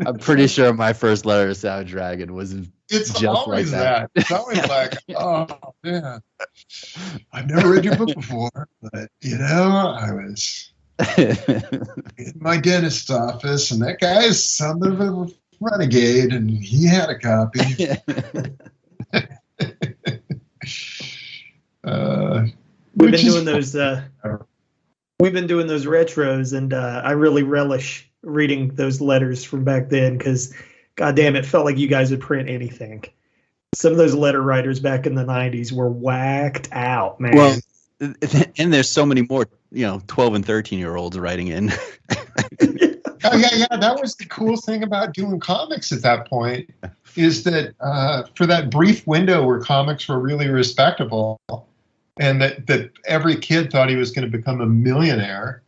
Speaker 3: I'm pretty sure my first letter to Savage Dragon was
Speaker 5: It's
Speaker 3: just
Speaker 5: always
Speaker 3: like that.
Speaker 5: It's always like, oh man, I've never read your book before, but I was in my dentist's office, and that guy's something of a renegade, and he had a copy.
Speaker 4: We've been doing those. We've been doing those retros, and I really relish reading those letters from back then because, goddamn, it felt like you guys would print anything. Some of those letter writers back in the '90s were whacked out, man.
Speaker 3: Well, and there's so many more, 12 and 13-year-olds writing in.
Speaker 5: Oh yeah. That was the cool thing about doing comics at that point, is that for that brief window where comics were really respectable, and that every kid thought he was going to become a millionaire.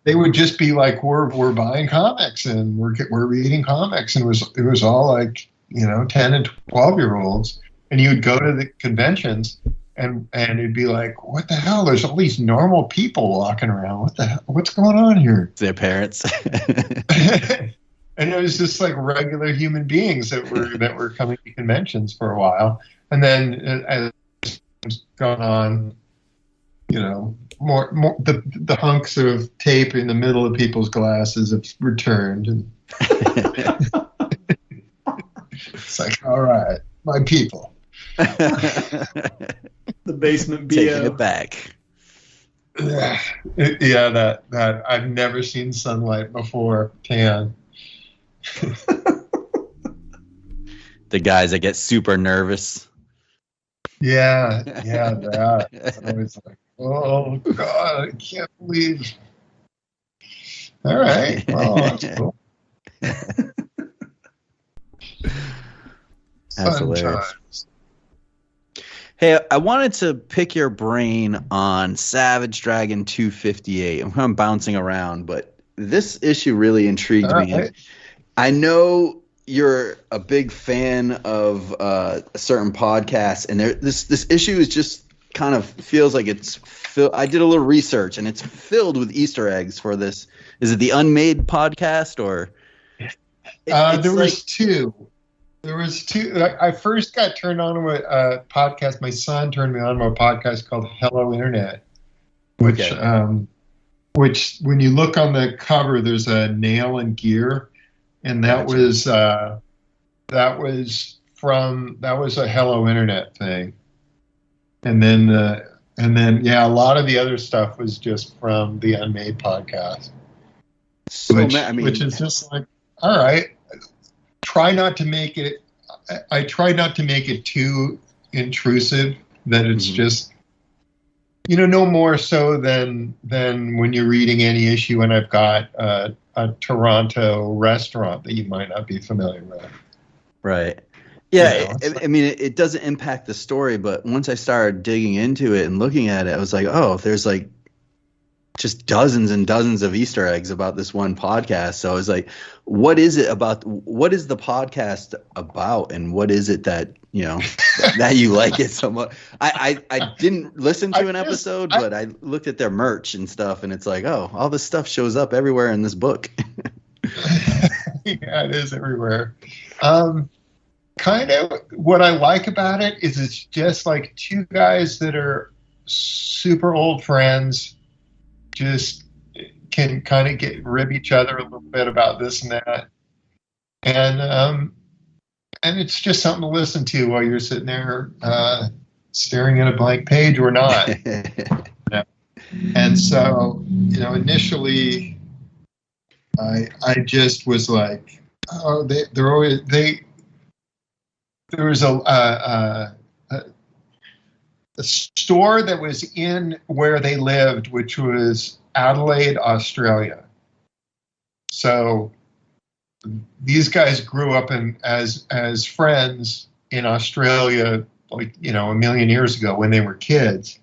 Speaker 5: They would just be like, we're buying comics and we're reading comics, and it was all like 10 and 12-year-olds, and you would go to the conventions and it'd be like, what the hell? There's all these normal people walking around. What the hell? What's going on here?
Speaker 3: Their parents.
Speaker 5: And it was just like regular human beings that were coming to conventions for a while, and then as it's gone on, more the hunks of tape in the middle of people's glasses have returned, and it's like, all right, my people.
Speaker 4: The basement BO.
Speaker 3: Taking it back.
Speaker 5: Yeah, that I've never seen sunlight before. Tan.
Speaker 3: The guys that get super nervous.
Speaker 5: Yeah, that. I was like, oh God, I can't believe. All right, well, that's cool.
Speaker 3: That's hilarious. Hey, I wanted to pick your brain on Savage Dragon 258. I'm kind of bouncing around, but this issue really intrigued me.
Speaker 5: Right.
Speaker 3: I know you're a big fan of a certain podcast, and this issue is just kind of feels like it's I did a little research, and it's filled with Easter eggs for this. Is it the Unmade podcast, or?
Speaker 5: There was two. There was two. I first got turned on to a podcast. My son turned me on to a podcast called Hello Internet, which when you look on the cover, there's a nail and gear, and that was a Hello Internet thing, and then a lot of the other stuff was just from the Unmade podcast, which is just like, all right. I try not to make it too intrusive, that it's just, no more so than when you're reading any issue and I've got a Toronto restaurant that you might not be familiar with.
Speaker 3: Right. Yeah. It doesn't impact the story, but once I started digging into it and looking at it, I was like, oh, there's like just dozens and dozens of Easter eggs about this one podcast. So I was like, what is the podcast about, and what is it that that you like it so much? I didn't listen to an episode, but I looked at their merch and stuff, and it's like, oh, all this stuff shows up everywhere in this book.
Speaker 5: Yeah, it is everywhere. Kind of what I like about it is it's just like two guys that are super old friends, just can kind of rib each other a little bit about this and that, and it's just something to listen to while you're sitting there staring at a blank page or not. Yeah. And so, initially, I just was like, oh, there was a store that was in where they lived, which was Adelaide, Australia. So these guys grew up as friends in Australia, like, a million years ago when they were kids.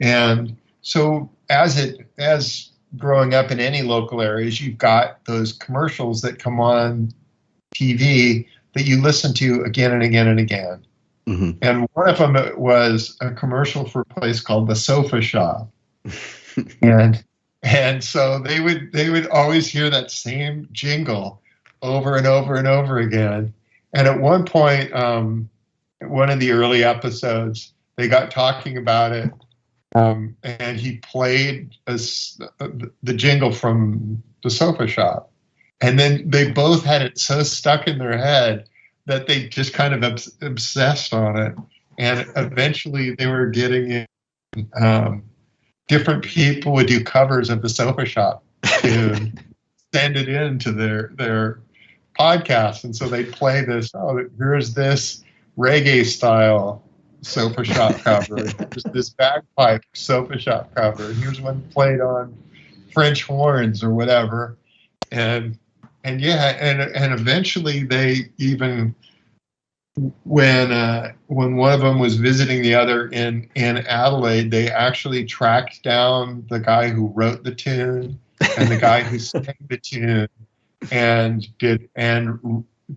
Speaker 5: And so as growing up in any local areas, you've got those commercials that come on TV that you listen to again and again and again. Mm-hmm. And one of them was a commercial for a place called the Sofa Shop. And And so they would always hear that same jingle over and over and over again. And at one point, one of the early episodes, they got talking about it, and he played the jingle from the Sofa Shop. And then they both had it so stuck in their head that they just kind of obsessed on it. And eventually they were getting in, different people would do covers of the Sofa Shop to send it into their podcast. And so they play this, here's this reggae style Sofa Shop cover, here's this bagpipe Sofa Shop cover, here's one played on French horns or whatever. And eventually they even, when one of them was visiting the other in Adelaide, they actually tracked down the guy who wrote the tune and the guy who sang the tune, and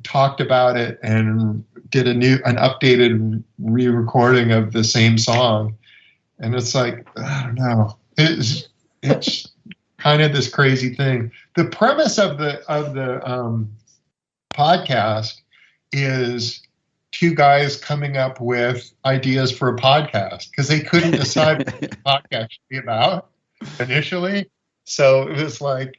Speaker 5: talked about it and did an updated re-recording of the same song. And it's like, I don't know, it's kind of this crazy thing. The premise of the podcast is two guys coming up with ideas for a podcast, because they couldn't decide what the podcast should be about initially. So it was like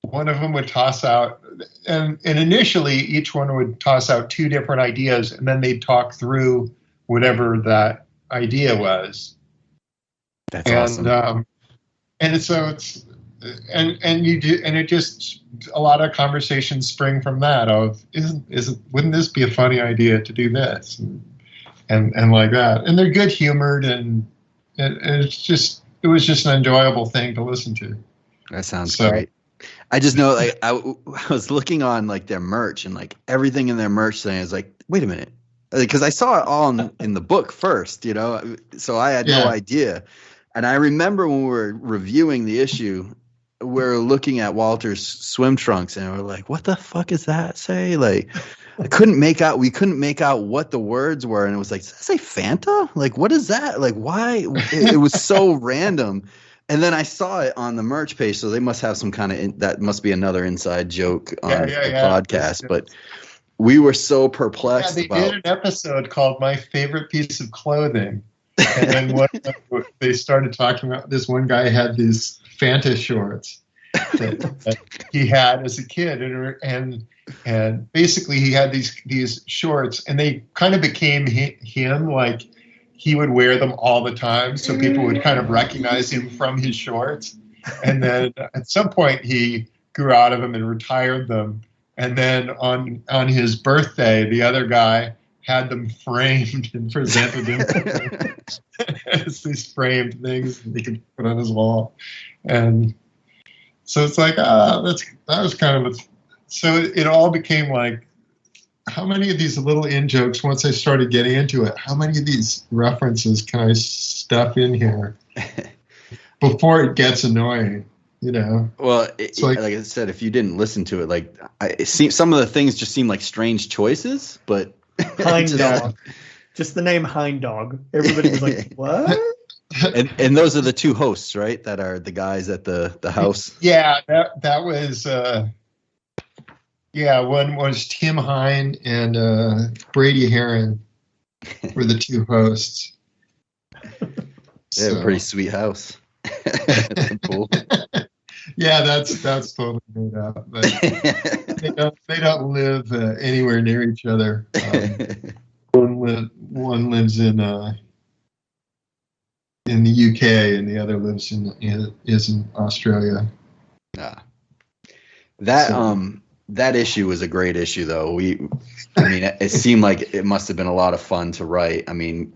Speaker 5: one of them would toss out, and initially each one would toss out two different ideas, and then they'd talk through whatever that idea was.
Speaker 3: That's awesome.
Speaker 5: And so it's it just, a lot of conversations spring from that of wouldn't this be a funny idea to do this and like that, and they're good humored, and it was just an enjoyable thing to listen to.
Speaker 3: That sounds great. I just know, like, I was looking on like their merch, and like everything in their merch thing is like, wait a minute, because I saw it all in the book first, so I had no idea. And I remember when we were reviewing the issue, we're looking at Walter's swim trunks, and we're like, what the fuck is that say? Like, we couldn't make out what the words were. And it was like, does that say Fanta? Like, what is that? Like, why? It was so random. And then I saw it on the merch page. So they must have some kind of, that must be another inside joke on the podcast. But we were so perplexed.
Speaker 5: Yeah, they did an episode called My Favorite Piece of Clothing. And then they started talking about, this one guy had these Fanta shorts that he had as a kid, and basically he had these shorts, and they kind of became him. Like, he would wear them all the time, so people would kind of recognize him from his shorts. And then at some point he grew out of them and retired them. And then on his birthday, the other guy had them framed and presented them as these framed things that he could put on his wall. And so it's like, that was kind of so it all became like, how many of these little in-jokes, once I started getting into it, how many of these references can I stuff in here before it gets annoying,
Speaker 3: Well, like I said, if you didn't listen to it, like, it seems some of the things just seem like strange choices, but
Speaker 4: Hind Dog. Just the name Hind Dog. Everybody was like, what?
Speaker 3: And those are the two hosts, right? That are the guys at the house.
Speaker 5: Yeah, that was one was Tim Hine and Brady Heron were the two hosts.
Speaker 3: They have a pretty sweet house. Cool.
Speaker 5: Yeah, that's totally made up. But they don't live anywhere near each other. One lives in the UK, and the other lives in Australia.
Speaker 3: That issue was a great issue, though. It seemed like it must have been a lot of fun to write. I mean,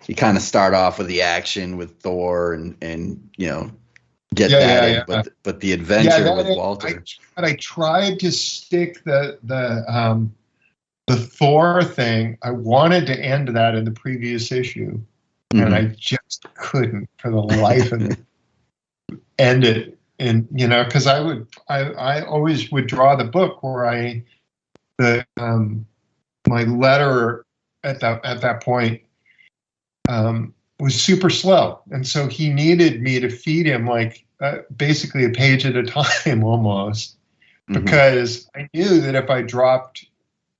Speaker 3: you kind of start off with the action with Thor and get but the adventure with Walter.
Speaker 5: I tried to stick the Thor thing. I wanted to end that in the previous issue, and I just couldn't, for the life of me, end it. And because I always would draw the book where my letterer at that point was super slow, and so he needed me to feed him like basically a page at a time almost, because I knew that if I dropped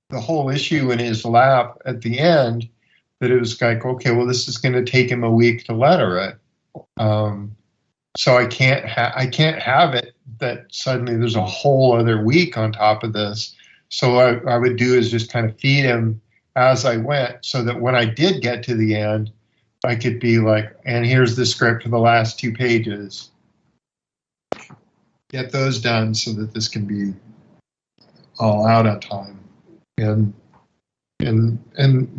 Speaker 5: the whole issue in his lap at the end, that it was like, okay, well, this is going to take him a week to letter it. So I can't have it that suddenly there's a whole other week on top of this. So what I would do is just kind of feed him as I went, so that when I did get to the end, I could be like, and here's the script for the last 2 pages. Get those done so that this can be all out on time. And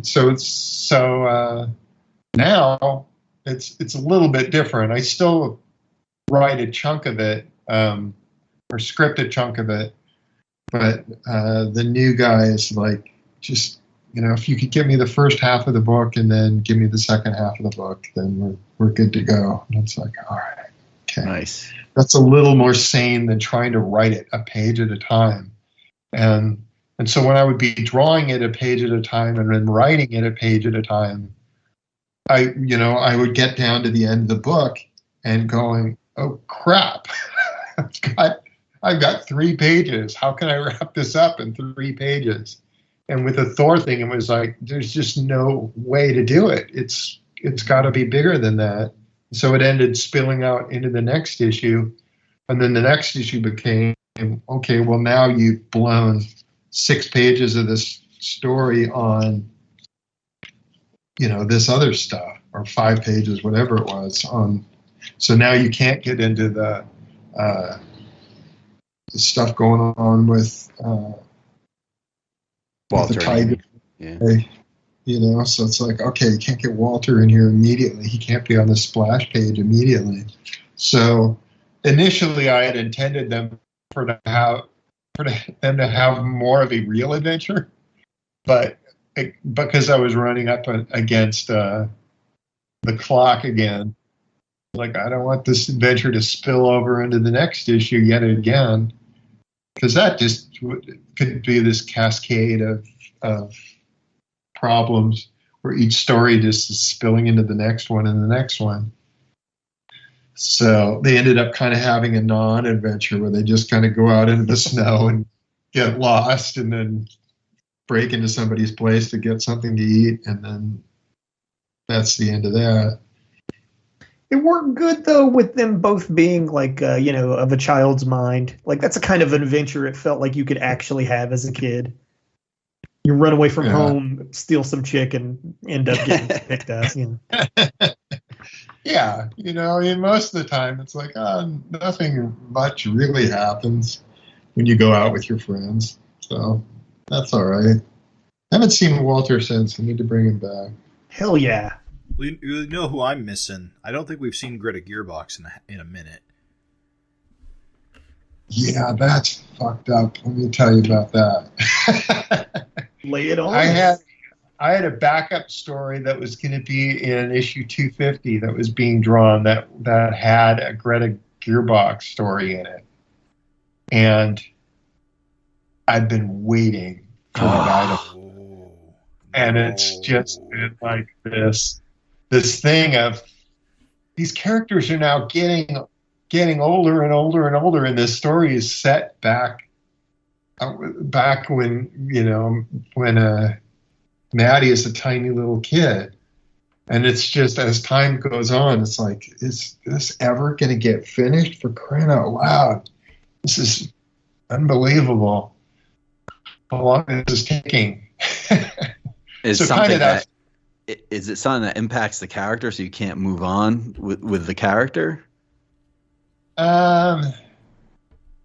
Speaker 5: so now it's a little bit different. I still write a chunk of it, or script a chunk of it, but the new guy is like, just, if you could give me the first half of the book and then give me the second half of the book, then we're good to go. And it's like, all right, okay,
Speaker 3: nice.
Speaker 5: That's a little more sane than trying to write it a page at a time. And so when I would be drawing it a page at a time and then writing it a page at a time, I would get down to the end of the book and going, oh crap, I've got 3 pages. How can I wrap this up in 3 pages? And with the Thor thing, it was like, there's just no way to do it. It's got to be bigger than that. So it ended spilling out into the next issue. And then the next issue became, okay, well, now you've blown 6 pages of this story on, this other stuff, or 5 pages, whatever it was. So now you can't get into the stuff going on with
Speaker 3: Walter.
Speaker 5: The tiger.
Speaker 3: Yeah.
Speaker 5: So it's like, okay, you can't get Walter in here immediately. He can't be on the splash page immediately. So initially I had intended them to have more of a real adventure, but because I was running up against the clock again, like, I don't want this adventure to spill over into the next issue yet again, because that just could be this cascade of problems where each story just is spilling into the next one and the next one. So they ended up kind of having a non-adventure where they just kind of go out into the snow and get lost and then break into somebody's place to get something to eat, and then that's the end of that.
Speaker 4: It worked good, though, with them both being, like, of a child's mind. Like, that's a kind of adventure it felt like you could actually have as a kid. You run away from home, steal some chick, and end up getting picked up.
Speaker 5: Yeah, most of the time it's like, nothing much really happens when you go out with your friends. So that's all right. I haven't seen Walter since. I need to bring him back.
Speaker 4: Hell yeah.
Speaker 1: Well, you know who I'm missing? I don't think we've seen Greta Gearbox in a minute.
Speaker 5: Yeah, that's fucked up. Let me tell you about that.
Speaker 4: Lay it on.
Speaker 5: I had a backup story that was going to be in issue 250 that was being drawn that had a Greta Gearbox story in it. And I've been waiting for the guy to... And it's just been like this thing of these characters are now getting older and older and older, and this story is set back when Maddie is a tiny little kid. And it's just, as time goes on, it's like, is this ever going to get finished? For crying out loud, this is unbelievable how long this is taking.
Speaker 3: Is it something that impacts the character so you can't move on with the character?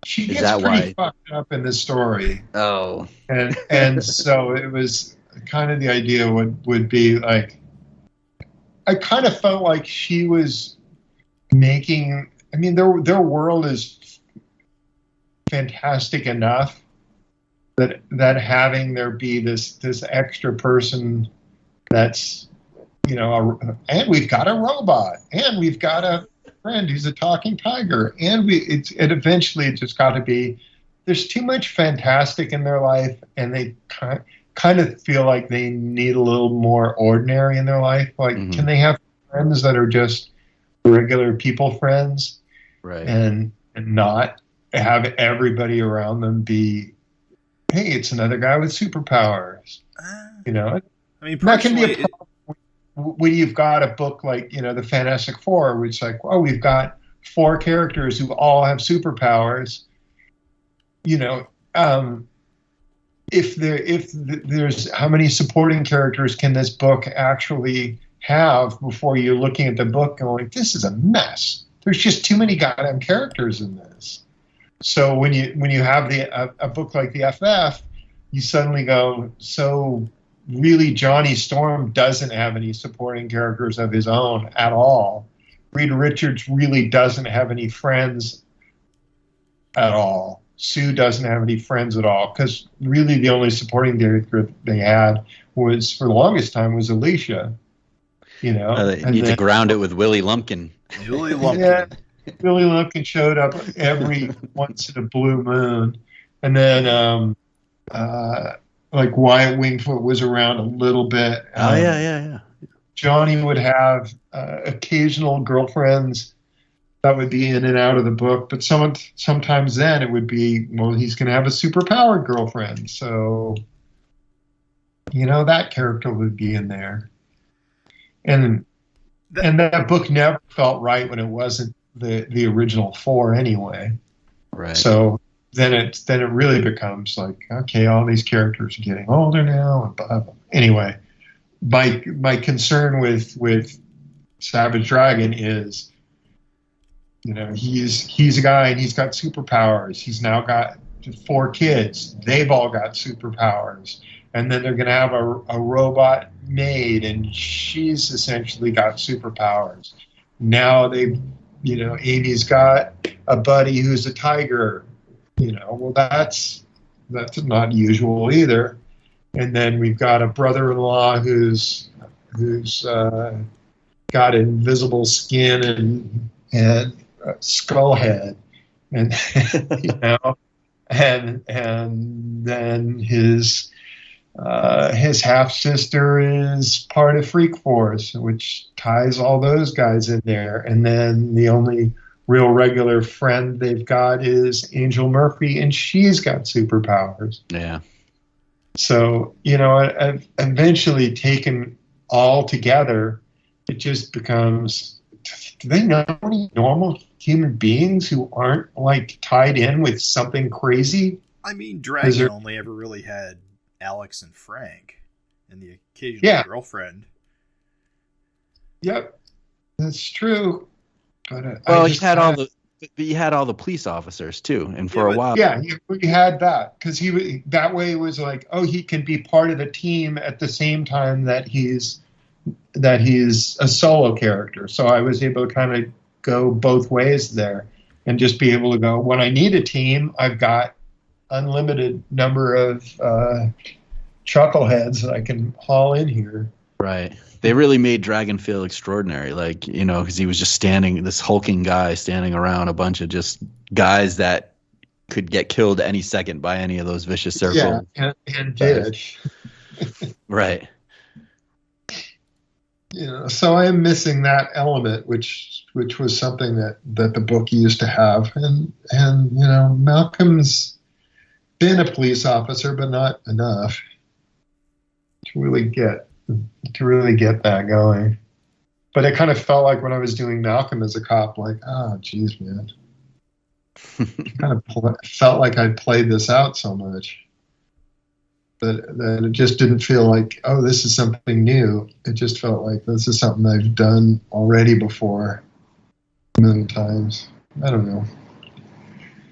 Speaker 5: She gets pretty fucked up in this story.
Speaker 3: Oh.
Speaker 5: And so it was kind of, the idea would be like, I kind of felt like she was making, their world is fantastic enough that having there be this extra person that's, and we've got a robot, and we've got a friend who's a talking tiger, and it eventually just got to be, there's too much fantastic in their life, and they kind of feel like they need a little more ordinary in their life. Like, can they have friends that are just regular people friends?
Speaker 3: Right.
Speaker 5: and not have everybody around them be, hey, it's another guy with superpowers. You know,
Speaker 1: I mean,
Speaker 5: that can be a problem when you've got a book like, you know, the Fantastic Four, which is like, oh, we've got 4 characters who all have superpowers. You know, if there's how many supporting characters can this book actually have before you're looking at the book going, this is a mess. There's just too many goddamn characters in this. So when you have a book like the FF, you suddenly go, so really Johnny Storm doesn't have any supporting characters of his own at all. Reed Richards really doesn't have any friends at all. Sue doesn't have any friends at all, because really the only supporting character they had was, for the longest time, was Alicia. You know,
Speaker 3: They need to ground it with Willie Lumpkin.
Speaker 1: Willie Lumpkin.
Speaker 5: Yeah, Willie Lumpkin showed up every once in a blue moon, and then like Wyatt Wingfoot was around a little bit.
Speaker 3: Yeah.
Speaker 5: Johnny would have occasional girlfriends that would be in and out of the book, but sometimes then it would be, well, he's going to have a superpowered girlfriend, so you know that character would be in there. And that book never felt right when it wasn't the original 4 anyway.
Speaker 3: Right.
Speaker 5: So then it really becomes like, okay, all these characters are getting older now. And blah, blah. Anyway, my concern with Savage Dragon is, you know, he's a guy and he's got superpowers. He's now got 4 kids. They've all got superpowers. And then they're going to have a robot maid, and she's essentially got superpowers. Now Amy's got a buddy who's a tiger. You know, well, that's not usual either. And then we've got a brother-in-law who's got invisible skin and skull head, and you know, and then his half sister is part of Freak Force, which ties all those guys in there. And then the only real regular friend they've got is Angel Murphy, and she's got superpowers.
Speaker 3: Yeah.
Speaker 5: So, you know, eventually taken all together, it just becomes, do they know any normal human beings who aren't like tied in with something crazy?
Speaker 1: I mean, Dragon only ever really had Alex and Frank, and the occasional girlfriend.
Speaker 5: Yep, that's true. But
Speaker 3: well, he had all the police officers too, and for a while,
Speaker 5: he had that because that way it was like, oh, he can be part of the team at the same time that he's a solo character. So I was able to kind of go both ways there, and just be able to go, when I need a team, I've got unlimited number of chuckleheads that I can haul in here.
Speaker 3: Right. They really made Dragon feel extraordinary, like, you know, because he was just this hulking guy standing around a bunch of just guys that could get killed any second by any of those vicious circles.
Speaker 5: Yeah, and did.
Speaker 3: Right.
Speaker 5: You know, so I am missing that element, which was something that the book used to have, and you know, Malcolm's been a police officer, but not enough to really get that going. But it kind of felt like when I was doing Malcolm as a cop, like, oh, geez, man, kind of felt like I played this out so much that it just didn't feel like, oh, this is something new. It just felt like this is something I've done already before a million times. I don't know.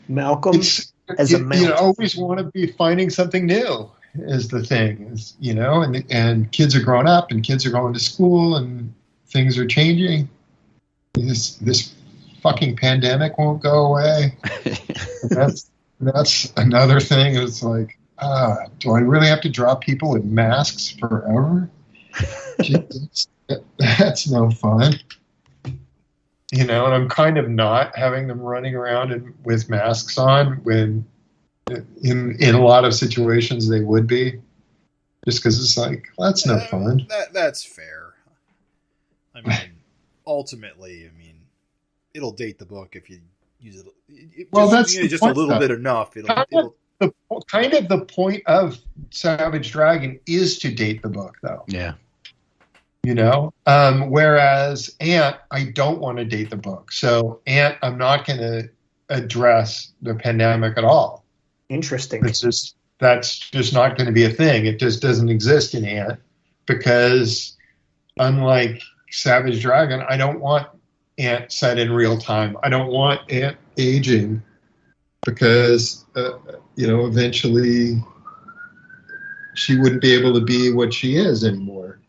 Speaker 4: Malcolm,
Speaker 5: you always want to be finding something new is the thing, you know, and kids are growing up and kids are going to school and things are changing. This fucking pandemic won't go away. That's another thing. It's like, do I really have to draw people with masks forever? Jeez, that's no fun. You know, and I'm kind of not having them running around with masks on when in a lot of situations they would be, just because it's like, well, that's no fun.
Speaker 1: That's fair. I mean, ultimately, it'll date the book if you use it.
Speaker 5: That's
Speaker 1: just a little bit enough.
Speaker 5: Kind of the point of Savage Dragon is to date the book, though.
Speaker 3: Yeah.
Speaker 5: Whereas Ant, I don't want to date the book. So Ant, I'm not going to address the pandemic at all.
Speaker 4: Interesting.
Speaker 5: That's just not going to be a thing. It just doesn't exist in Ant because unlike Savage Dragon, I don't want Ant set in real time. I don't want Ant aging because, eventually she wouldn't be able to be what she is anymore.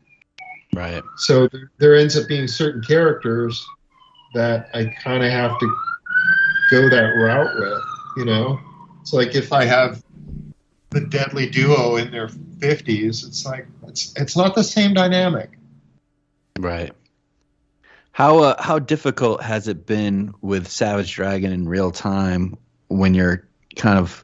Speaker 3: Right.
Speaker 5: So there ends up being certain characters that I kind of have to go that route with, It's like if I have the Deadly Duo in their 50s, it's like it's not the same dynamic.
Speaker 3: Right. How difficult has it been with Savage Dragon in real time when you're kind of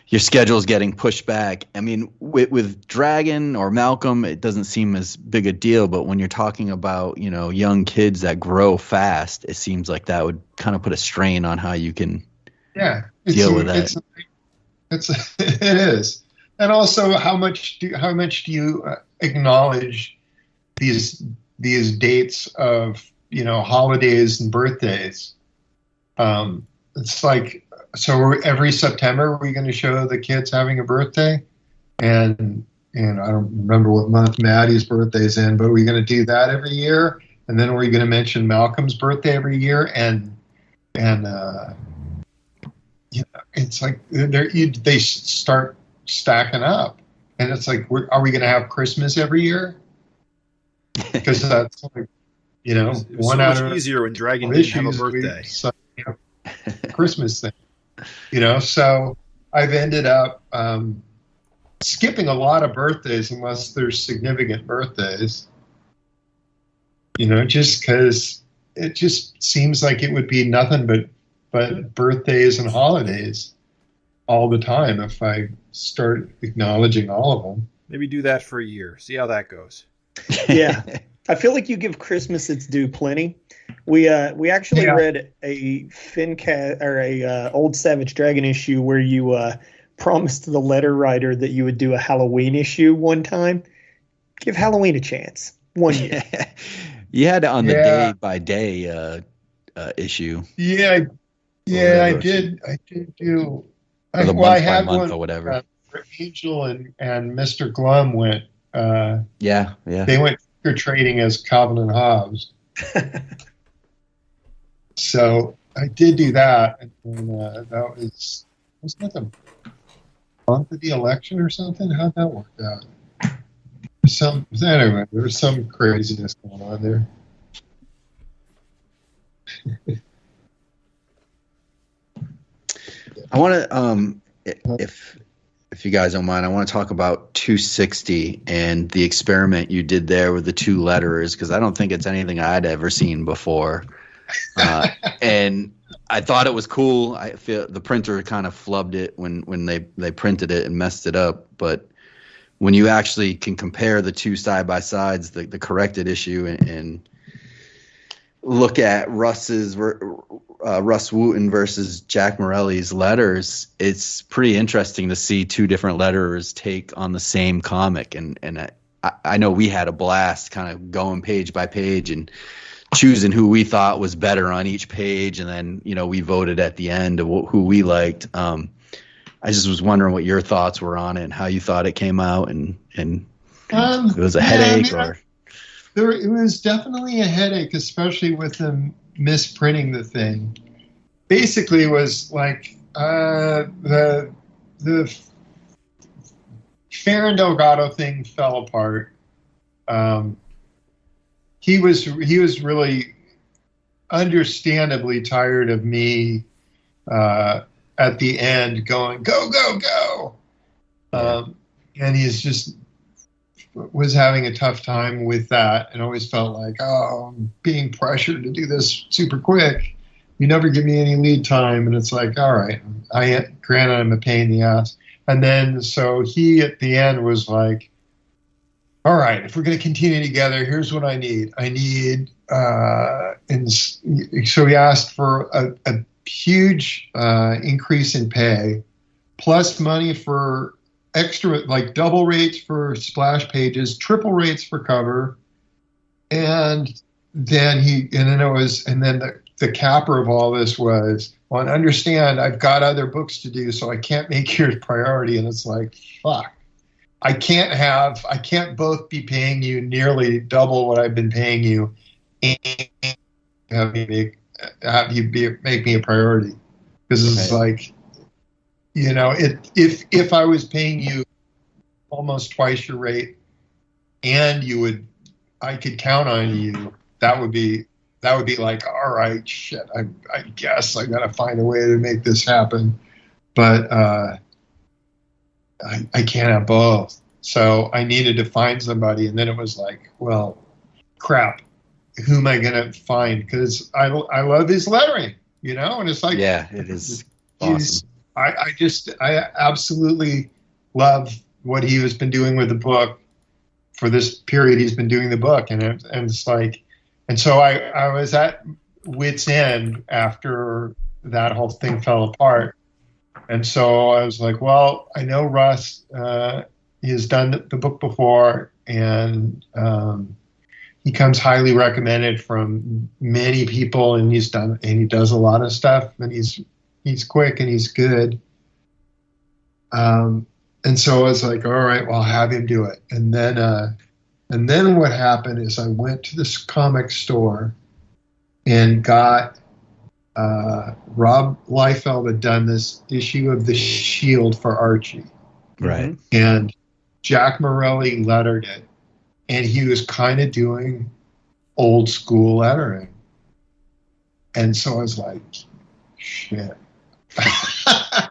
Speaker 3: your schedule's getting pushed back? I mean, with Dragon or Malcolm, it doesn't seem as big a deal, but when you're talking about, young kids that grow fast, it seems like that would kind of put a strain on how you can deal with that.
Speaker 5: It is. And also how much do you acknowledge these dates of, holidays and birthdays? It's like, so every September, are we going to show the kids having a birthday? And I don't remember what month Maddie's birthday's in, but are we going to do that every year? And then are we going to mention Malcolm's birthday every year? And it's like they start stacking up. And it's like, are we going to have Christmas every year? Because that's like,
Speaker 1: it was
Speaker 5: one
Speaker 1: so
Speaker 5: out
Speaker 1: much
Speaker 5: of
Speaker 1: easier when Dragon didn't have a birthday.
Speaker 5: Christmas thing, so I've ended up skipping a lot of birthdays unless there's significant birthdays, just because it just seems like it would be nothing but birthdays and holidays all the time if I start acknowledging all of them.
Speaker 1: Maybe do that for a year. See how that goes.
Speaker 4: Yeah. I feel like you give Christmas its due plenty. We actually read a FINcast or a old Savage Dragon issue where you promised the letter writer that you would do a Halloween issue one time. Give Halloween a chance. 1 year.
Speaker 3: You had it on the day by day issue.
Speaker 5: I did. I did do.
Speaker 3: I had one or whatever.
Speaker 5: Angel and Mr. Glum went. They went trading as Calvin and Hobbes. So I did do that, and that wasn't that the month of the election or something? How'd that work out? Anyway, there was some craziness going on there.
Speaker 3: I want to, if you guys don't mind, I want to talk about 260 and the experiment you did there with the two letterers, because I don't think it's anything I'd ever seen before. And I thought it was cool. I feel the printer kind of flubbed it when they printed it and messed it up. But when you actually can compare the two side by sides, the corrected issue, and look at Russ Wooten versus Jack Morelli's letters, it's pretty interesting to see two different letterers take on the same comic. And I know we had a blast kind of going page by page and choosing who we thought was better on each page. And then, we voted at the end of who we liked. I just was wondering what your thoughts were on it and how you thought it came out, and it was a headache
Speaker 5: it was definitely a headache, especially with them misprinting the thing. Basically, it was like the Farron Delgado thing fell apart. He was really understandably tired of me at the end going, go, go, go. And he's just was having a tough time with that, and always felt like, I'm being pressured to do this super quick. You never give me any lead time. And it's like, all right, granted, I'm a pain in the ass. And then, so he at the end was like, all right, if we're going to continue together, here's what I need. And so he asked for a huge increase in pay, plus money for extra, like double rates for splash pages, triple rates for cover, and then the capper of all this was, well, and understand I've got other books to do, so I can't make yours priority. And it's like, fuck, I can't both be paying you nearly double what I've been paying you and have you make me a priority. Because it's like, if I was paying you almost twice your rate and I could count on you, that would be like, all right, shit, I guess I got to find a way to make this happen. But I can't have both. So I needed to find somebody. And then it was like, well, crap, who am I going to find? Because I love his lettering, and it's like,
Speaker 3: yeah, it is awesome.
Speaker 5: I absolutely love what he has been doing with the book for this period. He's been doing the book, and it's like, and so I was at wit's end after that whole thing fell apart. And so I was like, well, I know Russ, he has done the book before, and he comes highly recommended from many people, and he does a lot of stuff, and he's quick and he's good. And so I was like, all right, well, I'll have him do it. And then what happened is I went to this comic store and got Rob Liefeld had done this issue of The Shield for Archie.
Speaker 3: Right.
Speaker 5: And Jack Morelli lettered it. And he was kind of doing old school lettering. And so I was like, shit. I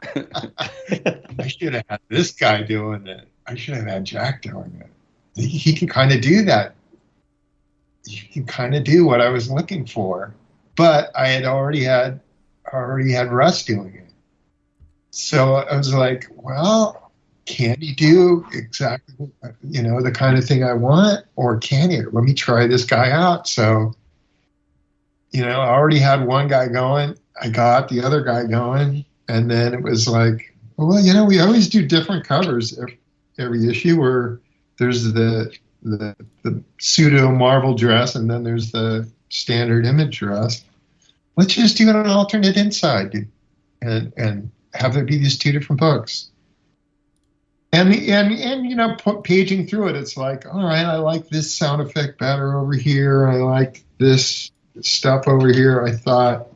Speaker 5: should have had this guy doing it. I should have had Jack doing it. He can kind of do that. He can kind of do what I was looking for. But I had already had Russ doing it. So I was like, well, can he do exactly, the kind of thing I want? Or can he? Let me try this guy out. So, I already had one guy going. I got the other guy going. And then it was like, well, we always do different covers every issue, where there's the pseudo Marvel dress, and then there's the standard Image dress. Let's just do an alternate inside, dude, and have there be these two different books. And paging through it, it's like, all right, I like this sound effect better over here. I like this stuff over here. I thought,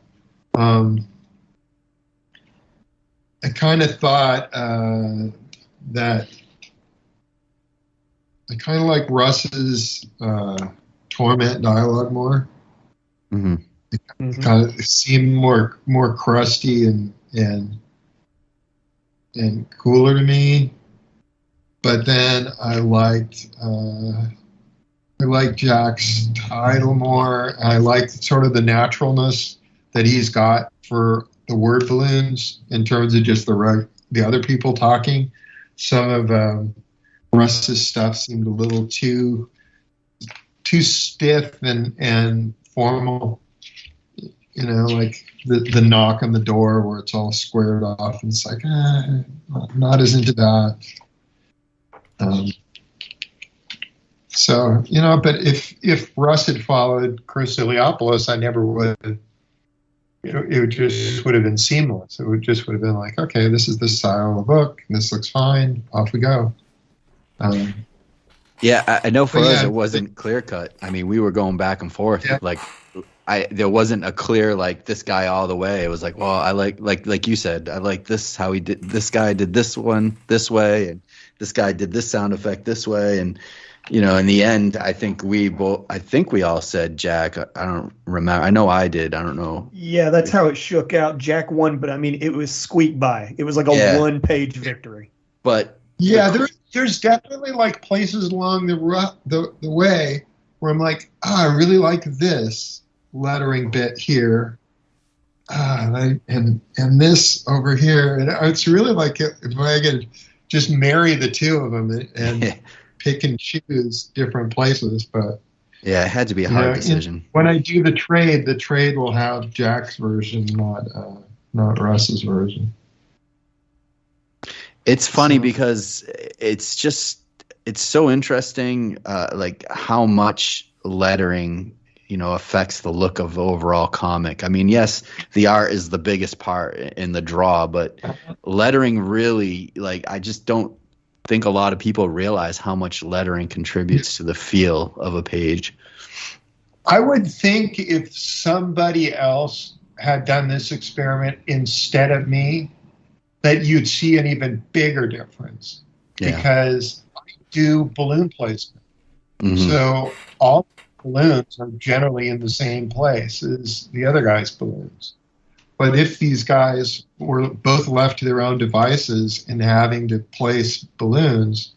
Speaker 5: I kind of thought that I kind of like Russ's torment dialogue more.
Speaker 3: Mm-hmm.
Speaker 5: It kind of seemed more crusty and cooler to me. But then I liked Jack's title more. I liked sort of the naturalness that he's got for the word balloons in terms of just the other people talking. Some of Russ's stuff seemed a little too stiff and formal. Like the knock on the door where it's all squared off, and it's like, not as into that. So, but if Russ had followed Chris Iliopoulos, I never would. It just would have been seamless. It would have been like, okay, this is the style of the book, and this looks fine. Off we go.
Speaker 3: Yeah, I know for us it wasn't clear cut. I mean, we were going back and forth. Yeah. Like, there wasn't a clear like this guy all the way. It was like, well, I like you said, I like this how he did. This guy did this one this way, and this guy did this sound effect this way, and in the end, I think we all said Jack. I don't remember. I know I did. I don't know.
Speaker 4: Yeah, that's how it shook out. Jack won, but I mean, it was squeak by. It was like a one-page victory.
Speaker 3: But
Speaker 5: yeah, there's definitely like places along the way where I'm like, I really like this lettering bit here, and this over here, and it's really like if I could just marry the two of them and pick and choose different places. But
Speaker 3: yeah, it had to be a hard decision.
Speaker 5: When I do the trade will have Jack's version, not Russ's version.
Speaker 3: It's funny because it's so interesting, like how much lettering, affects the look of the overall comic. I mean, yes, the art is the biggest part in the draw, but lettering really, like, I just don't think a lot of people realize how much lettering contributes to the feel of a page.
Speaker 5: I would think if somebody else had done this experiment instead of me, that you'd see an even bigger difference, because I do balloon placement. Mm-hmm. So all balloons are generally in the same place as the other guy's balloons. But if these guys were both left to their own devices and having to place balloons,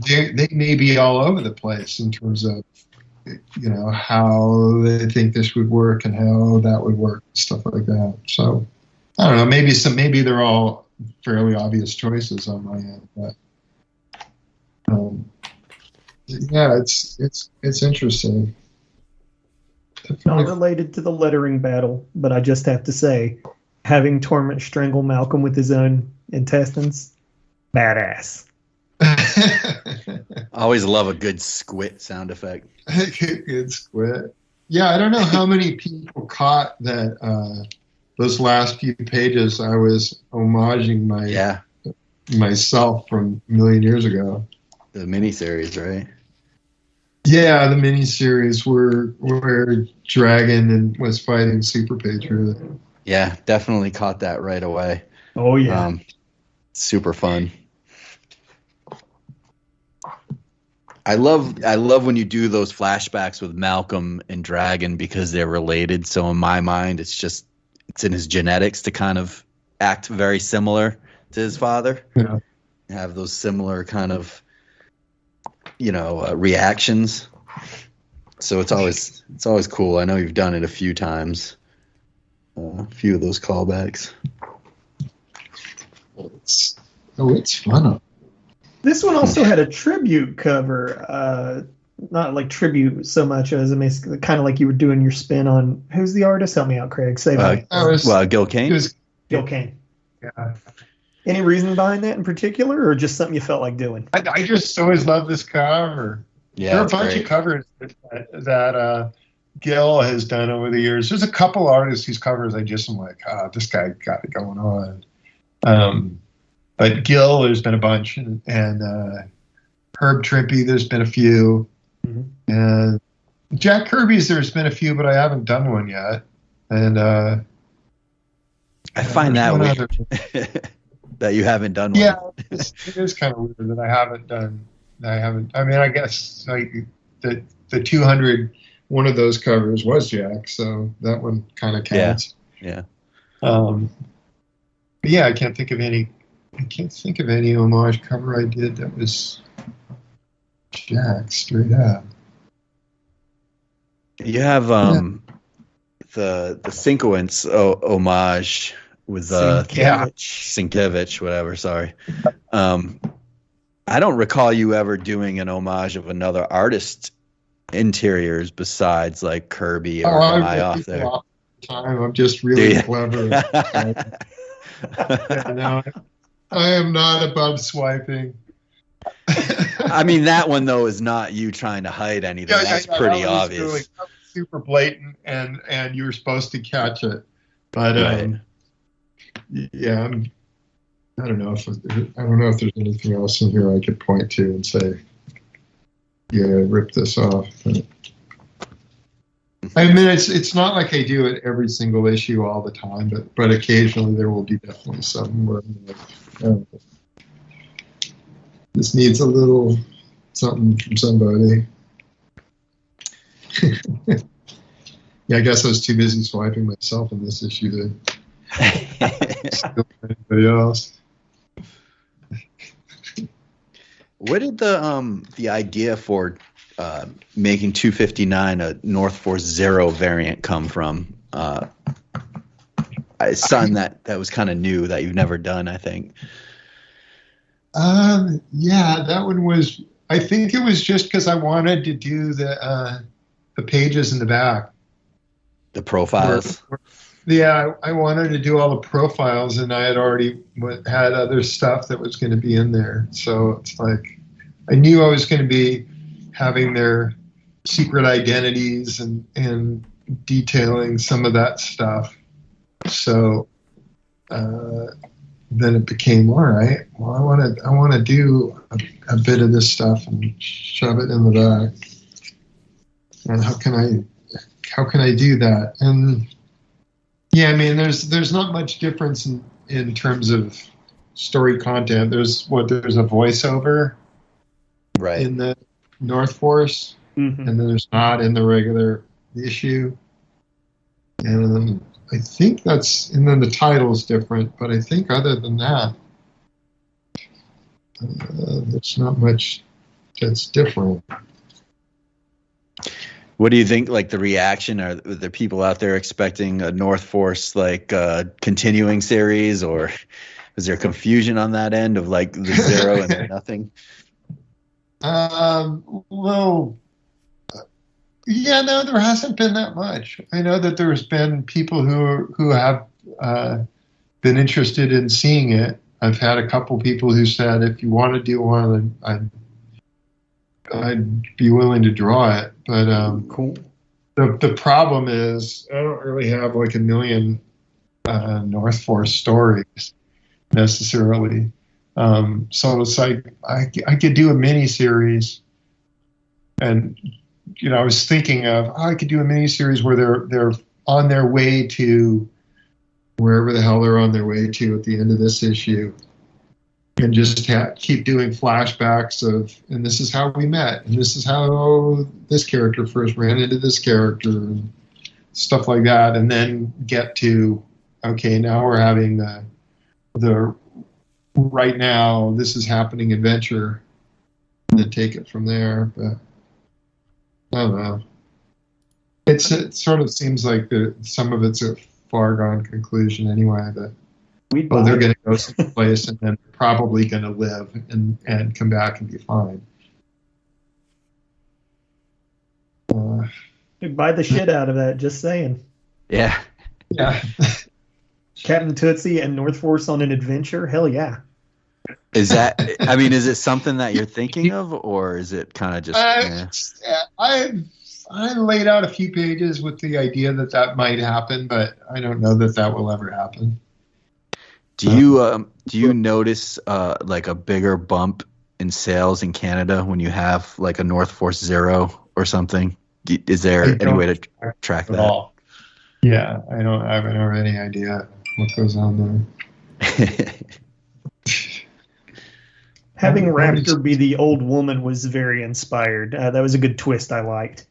Speaker 5: they may be all over the place in terms of, how they think this would work and how that would work, stuff like that. So I don't know. Maybe they're all fairly obvious choices on my end, but yeah, it's interesting.
Speaker 4: Not related to the lettering battle, but I just have to say, having Torment strangle Malcolm with his own intestines, badass.
Speaker 3: I always love a good squit sound effect.
Speaker 5: Good squit. Yeah, I don't know how many people caught that. Those last few pages, I was homaging myself from a million years ago.
Speaker 3: The miniseries, right?
Speaker 5: Yeah, the miniseries where Dragon was fighting Super Patriot.
Speaker 3: Yeah, definitely caught that right away.
Speaker 4: Oh yeah,
Speaker 3: super fun. I love when you do those flashbacks with Malcolm and Dragon because they're related. So in my mind, it's in his genetics to kind of act very similar to his father.
Speaker 5: Yeah.
Speaker 3: Have those similar kind of, reactions. So it's always cool. I know you've done it a few times. A few of those callbacks.
Speaker 5: It's fun.
Speaker 4: This one also had a tribute cover. Not like tribute so much as kind of like you were doing your spin on who's the artist? Help me out, Craig. Say
Speaker 3: Gil Kane.
Speaker 4: Gil Kane.
Speaker 5: Yeah.
Speaker 4: Any reason behind that in particular, or just something you felt like doing?
Speaker 5: I just always love this cover.
Speaker 3: Yeah,
Speaker 5: there are a bunch of covers that Gil has done over the years. There's a couple artists whose covers I just am like, this guy got it going on. But Gil, there's been a bunch, and Herb Trimpe, there's been a few.
Speaker 4: Mm-hmm.
Speaker 5: And Jack Kirby's, there's been a few, but I haven't done one yet. And
Speaker 3: I find that weird that you haven't done one.
Speaker 5: Yeah, it is kind of weird that I haven't done. I mean, I guess the 200, one of those covers was Jack, so that one kind of counts.
Speaker 3: Yeah.
Speaker 5: But yeah, I can't think of any homage cover I did that was Jack straight up.
Speaker 3: You have the Sienkiewicz homage with Sienkiewicz, whatever. Sorry, I don't recall you ever doing an homage of another artist interiors besides like Kirby or am I off there?
Speaker 5: I'm just really clever. No, I am not above swiping.
Speaker 3: I mean, that one though is not you trying to hide anything. That's pretty obvious.
Speaker 5: Really super blatant, and you were supposed to catch it, but yeah, I don't know if there's anything else in here I could point to and say, yeah, rip this off. But, I mean, it's not like I do it every single issue all the time, but occasionally there will be definitely some where I'm like, this needs a little something from somebody. Yeah, I guess I was too busy swiping myself in this issue to steal anybody else.
Speaker 3: Where did the idea for making 259 a North Force Zero variant come from? Something that was kind of new that you've never done, I think.
Speaker 5: Yeah, that one was. I think it was just because I wanted to do the pages in the back,
Speaker 3: the profiles.
Speaker 5: Yeah, I wanted to do all the profiles, and I had already had other stuff that was going to be in there. So it's like I knew I was going to be having their secret identities and detailing some of that stuff. So then it became, all right, well, I want to do a bit of this stuff and shove it in the bag. And how can I do that? And yeah, I mean, there's not much difference in terms of story content. There's a voiceover in the North Force, and then there's not in the regular issue. And I think and then the title's different, but I think other than that, there's not much that's different.
Speaker 3: What do you think, like, the reaction? Are there people out there expecting a North Force, like, continuing series, or is there confusion on that end of, like, the zero and nothing?
Speaker 5: Well, yeah, no, there hasn't been that much. I know that there's been people who have been interested in seeing it. I've had a couple people who said, if you want to do one, I'd be willing to draw it. But
Speaker 4: cool.
Speaker 5: The problem is I don't really have like a million North Force stories necessarily. So it's like I could do a mini series, and I was thinking of I could do a mini series where they're on their way to wherever the hell they're on their way to at the end of this issue, and just keep doing flashbacks of, and this is how we met, and this is how this character first ran into this character, and stuff like that, and then get to, okay, now we're having the right now this is happening adventure, and then take it from there. But I don't know. It sort of seems like some of it's a far gone conclusion anyway. That they're going to go someplace and then probably going to live and come back and be fine.
Speaker 4: Dude, buy the shit out of that. Just saying.
Speaker 3: Yeah.
Speaker 5: Yeah.
Speaker 4: Captain Tootsie and North Force on an adventure? Hell yeah.
Speaker 3: Is it something that you're thinking of, or is it kind of just...
Speaker 5: I laid out a few pages with the idea that might happen, but I don't know that will ever happen.
Speaker 3: Do you notice like a bigger bump in sales in Canada when you have like a North Force Zero or something? Is there any way to track that?
Speaker 5: All. Yeah, I haven't any idea what goes on there.
Speaker 4: Having Raptor be the old woman was very inspired. That was a good twist I liked.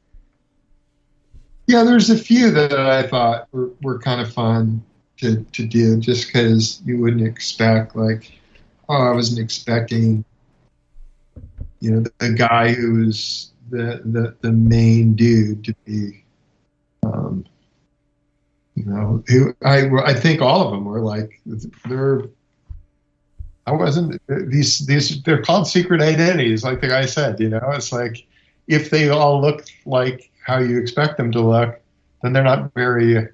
Speaker 5: Yeah, there's a few that I thought were kind of fun to do, just because you wouldn't expect, like, I wasn't expecting, the guy who was the main dude to be, who I think all of them were like, they're called secret identities, like the guy said, it's like, if they all look like how you expect them to look, then they're not very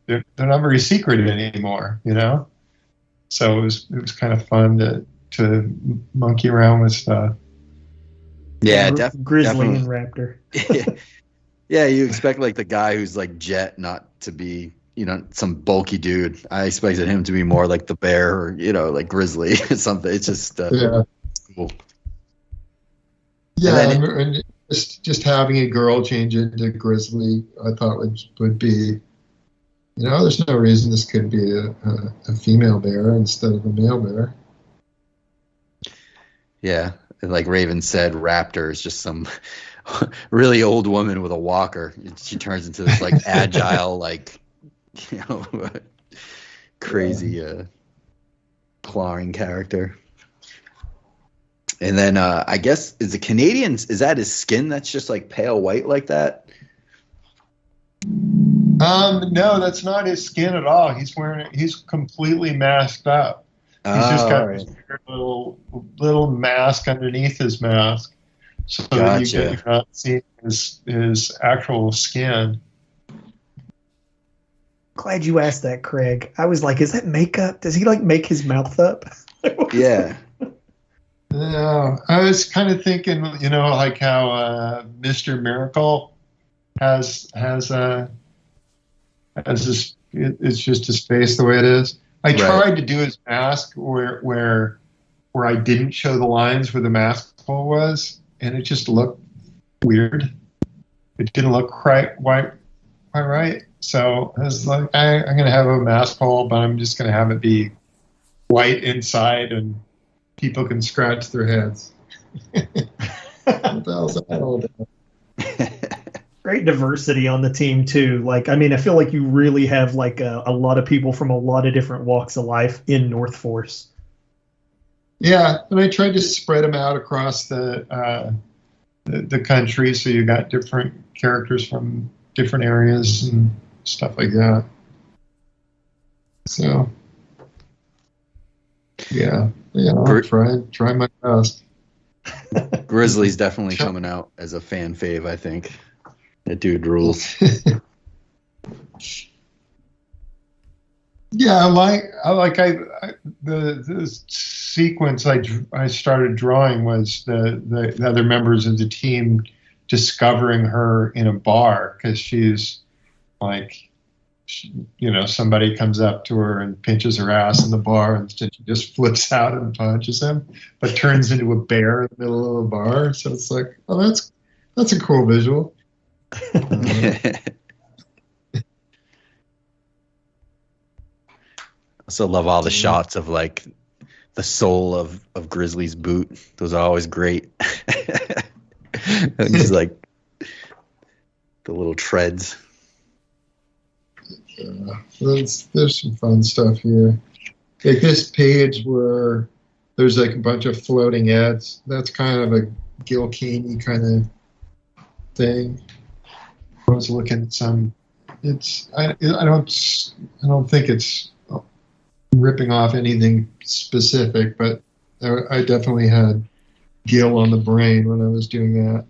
Speaker 5: they're not very secret anymore, So it was kind of fun to monkey around with stuff.
Speaker 3: Yeah,
Speaker 4: Grizzly
Speaker 3: definitely.
Speaker 4: and Raptor.
Speaker 3: Yeah, you expect like the guy who's like Jet not to be, some bulky dude. I expected him to be more like the bear or, like Grizzly or something. It's just cool.
Speaker 5: Yeah, and just having a girl change into Grizzly, I thought would be, there's no reason this couldn't be a female bear instead of a male bear.
Speaker 3: Yeah, and like Raven said, Raptor is just some really old woman with a walker. She turns into this like agile, like, crazy clawing character. And then I guess is that his skin that's just like pale white like that?
Speaker 5: No, that's not his skin at all. He's completely masked up. He's just got this little mask underneath his mask, so that you're not seeing his actual skin.
Speaker 4: glad you asked that, Craig. I was like, is that makeup? Does he like make his mouth up?
Speaker 3: Yeah.
Speaker 5: No, I was kind of thinking, like how Mr. Miracle has this. It's just his face the way it is. I tried to do his mask where I didn't show the lines where the mask hole was, and it just looked weird. It didn't look quite right. So I was like, I'm going to have a mask hole, but I'm just going to have it be white inside, and people can scratch their heads. What the hell's that all about?
Speaker 4: Great diversity on the team too. Like, I mean, I feel like you really have like a lot of people from a lot of different walks of life in North Force.
Speaker 5: Yeah, and I tried to spread them out across the country, so you got different characters from different areas and stuff like that. So, yeah, I'll try my best.
Speaker 3: Grizzly's definitely coming out as a fan fave, I think. That dude rules.
Speaker 5: Yeah, the sequence I started drawing was the other members of the team discovering her in a bar because she's like, somebody comes up to her and pinches her ass in the bar, and she just flips out and punches him, but turns into a bear in the middle of a bar. So it's like, oh, that's a cool visual.
Speaker 3: Also love all the shots of like the sole of Grizzly's boot. Those are always great. Just like the little treads.
Speaker 5: There's some fun stuff here. Like this page where there's like a bunch of floating ads. That's kind of a Gil Kane-y kind of thing. I was looking at some. I don't think it's ripping off anything specific, but I definitely had Gil on the brain when I was doing that,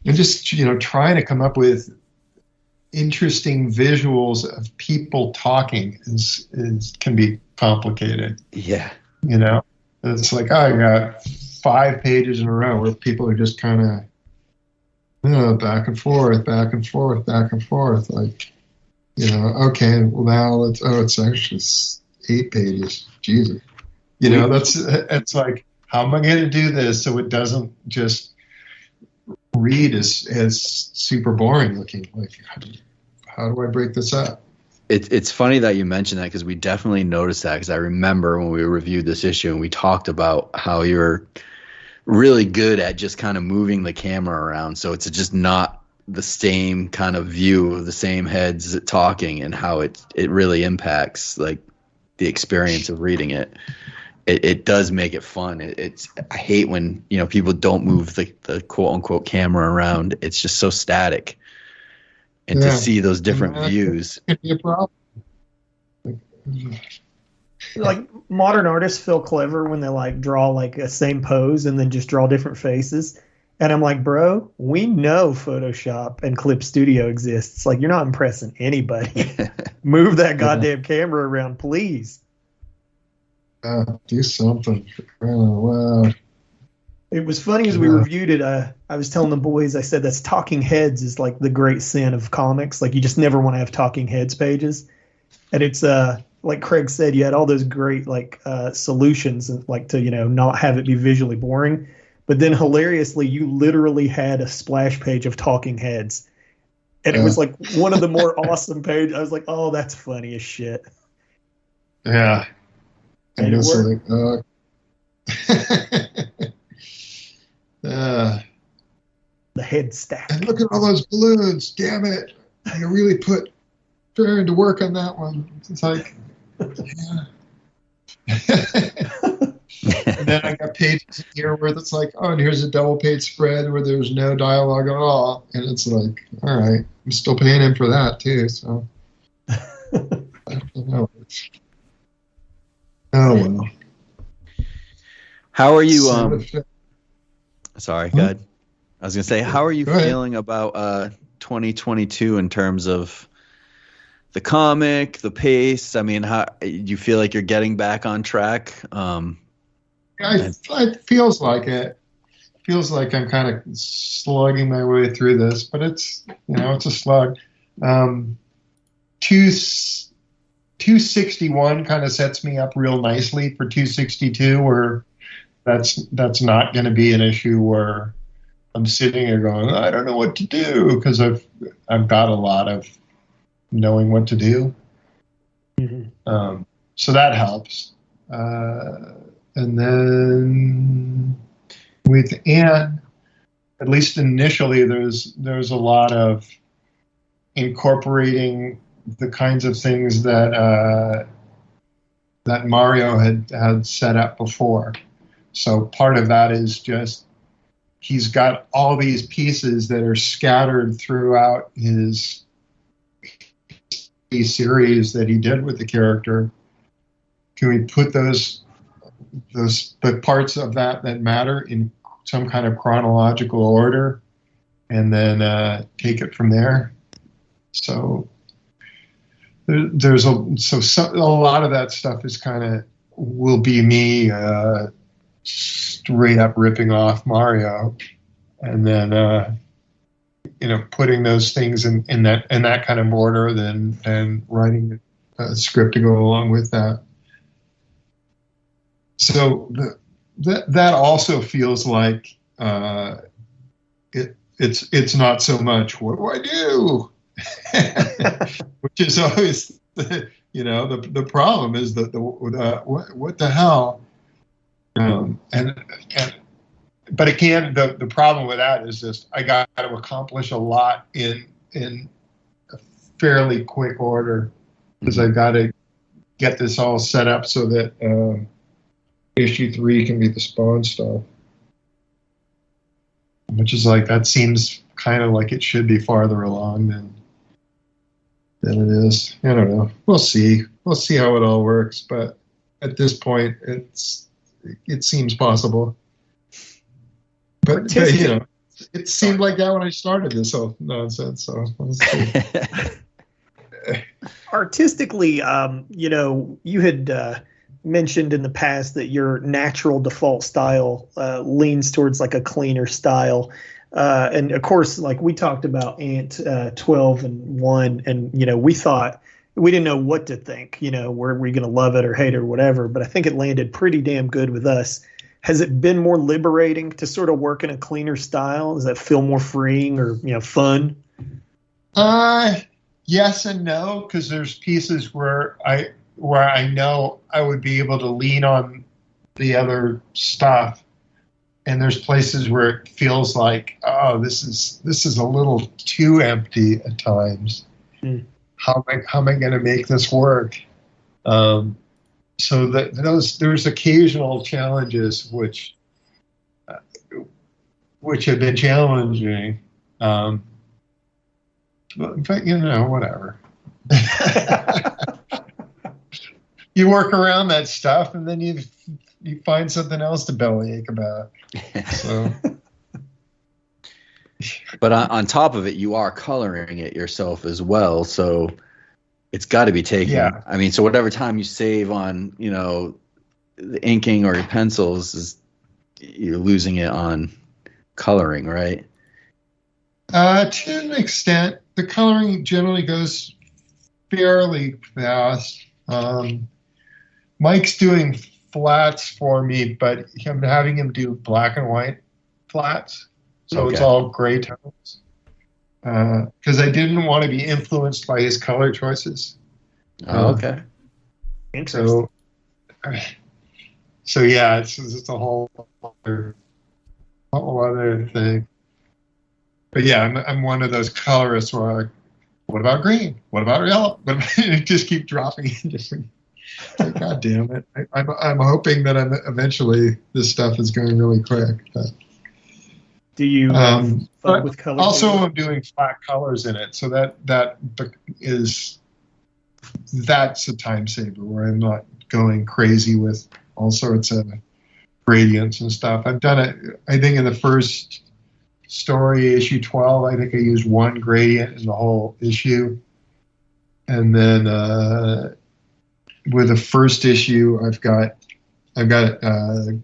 Speaker 5: and just trying to come up with interesting visuals of people talking can be complicated.
Speaker 3: Yeah,
Speaker 5: it's like I got 5 pages in a row where people are just kind of. Back and forth. Like, okay, well now it's actually 8 pages. Jesus. It's like, how am I going to do this so it doesn't just read as super boring looking? Like, how do I break this up?
Speaker 3: It's funny that you mentioned that because we definitely noticed that because I remember when we reviewed this issue and we talked about how you're really good at just kind of moving the camera around, so it's just not the same kind of view of the same heads talking, and how it really impacts like the experience of reading it. It does make it fun. I hate when people don't move the quote unquote camera around. It's just so static, and to see those different views.
Speaker 5: It can be a problem.
Speaker 4: Like modern artists feel clever when they like draw like a same pose and then just draw different faces. And I'm like, bro, we know Photoshop and Clip Studio exists. Like, you're not impressing anybody. Move that goddamn camera around, please.
Speaker 5: Do something. Wow.
Speaker 4: It was funny as we reviewed it. I was telling the boys, I said that's talking heads is like the great sin of comics. Like, you just never want to have talking heads pages. And it's like Craig said, you had all those great like solutions and like to not have it be visually boring, but then hilariously you literally had a splash page of talking heads, and it was like one of the more awesome pages. I was like, oh, that's funny as shit.
Speaker 5: Yeah,
Speaker 4: and it worked. The head stack.
Speaker 5: And look at all those balloons! Damn it! You really put Farron to work on that one. It's like. Yeah. And then I got pages here where it's like, oh, and here's a double page spread where there's no dialogue at all, and it's like, all right, I'm still paying him for that too. So, I don't know. Oh well.
Speaker 3: How are you? Sorry, go ahead. I was gonna say, how are you feeling about 2022 in terms of the comic, the pace? I mean, how you feel like you're getting back on track?
Speaker 5: It feels like it. Feels like I'm kind of slugging my way through this, but it's it's a slug. 261 kind of sets me up real nicely for 262, where that's not going to be an issue where I'm sitting here going, I don't know what to do, because I've got a lot of knowing what to do. Mm-hmm. So that helps. And then with Anne, at least initially, there's a lot of incorporating the kinds of things that Mario had set up before. So part of that is just he's got all these pieces that are scattered throughout his series that he did with the character. Can we put the parts of that matter in some kind of chronological order, and then take it from there? So there's a lot of that stuff is will be me straight up ripping off Mario, and then putting those things in that kind of order, then writing a script to go along with that. So that also feels like it's not so much what do I do, which is always the problem is that what the hell, but again the problem with that is just I got to accomplish a lot in a fairly quick order, because I've got to get this all set up so that issue 3 can be the Spawn stuff, which is that seems kind of like it should be farther along than it is. I don't know. We'll see how it all works, but at this point it seems possible. But it seemed like that when I started this whole nonsense. So we'll see.
Speaker 4: Artistically, you had mentioned in the past that your natural default style leans towards a cleaner style, and of course, we talked about Ant 12 and 1, and we thought we didn't know what to think. Were we going to love it or hate it or whatever? But I think it landed pretty damn good with us. Has it been more liberating to sort of work in a cleaner style? Does that feel more freeing or fun?
Speaker 5: Yes and no, because there's pieces where I know I would be able to lean on the other stuff, and there's places where it feels like, oh, this is a little too empty at times. How am I going to make this work? So there's occasional challenges which have been challenging, but whatever. You work around that stuff, and then you find something else to bellyache about. So,
Speaker 3: but on top of it, you are coloring it yourself as well, so it's got to be taken.
Speaker 5: Yeah.
Speaker 3: I mean, so whatever time you save on the inking or your pencils you're losing it on coloring, right?
Speaker 5: To an extent, the coloring generally goes fairly fast. Mike's doing flats for me, but I'm having him do black and white flats, so okay. It's all gray tones. Because I didn't want to be influenced by his color choices.
Speaker 3: Oh, okay.
Speaker 4: Interesting.
Speaker 5: So yeah, it's a whole other thing. But yeah, I'm one of those colorists where what about green? What about yellow? Just keep dropping in different. God damn it! I'm hoping that eventually this stuff is going really quick. But.
Speaker 4: Do you fun with color?
Speaker 5: Also, I'm doing flat colors in it, so that's a time saver where I'm not going crazy with all sorts of gradients and stuff. I've done it. I think in the first story, issue 12, I think I used one gradient in the whole issue. and then with the first issue, I've got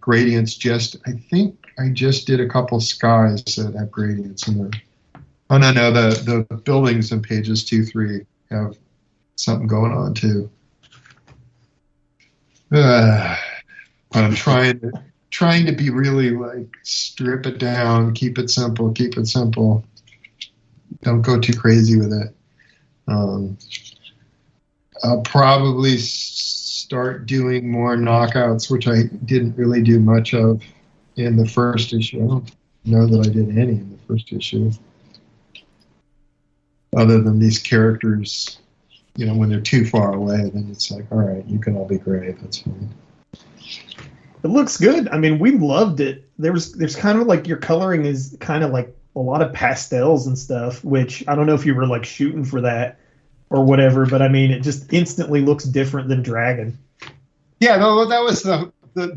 Speaker 5: gradients. I think I just did a couple skies that have gradients in there. Oh no, the buildings in pages 2, 3 have something going on too. But I'm trying to be really like strip it down, keep it simple. Don't go too crazy with it. I'll probably start doing more knockouts, which I didn't really do much of in the first issue. I don't know that I did any in the first issue, other than these characters. When they're too far away, then it's like, all right, you can all be great. That's fine.
Speaker 4: It looks good. I mean, we loved it. There's kind of like your coloring is kind of like a lot of pastels and stuff, which I don't know if you were like shooting for that or whatever, but I mean, it just instantly looks different than Dragon.
Speaker 5: Yeah, no, that was the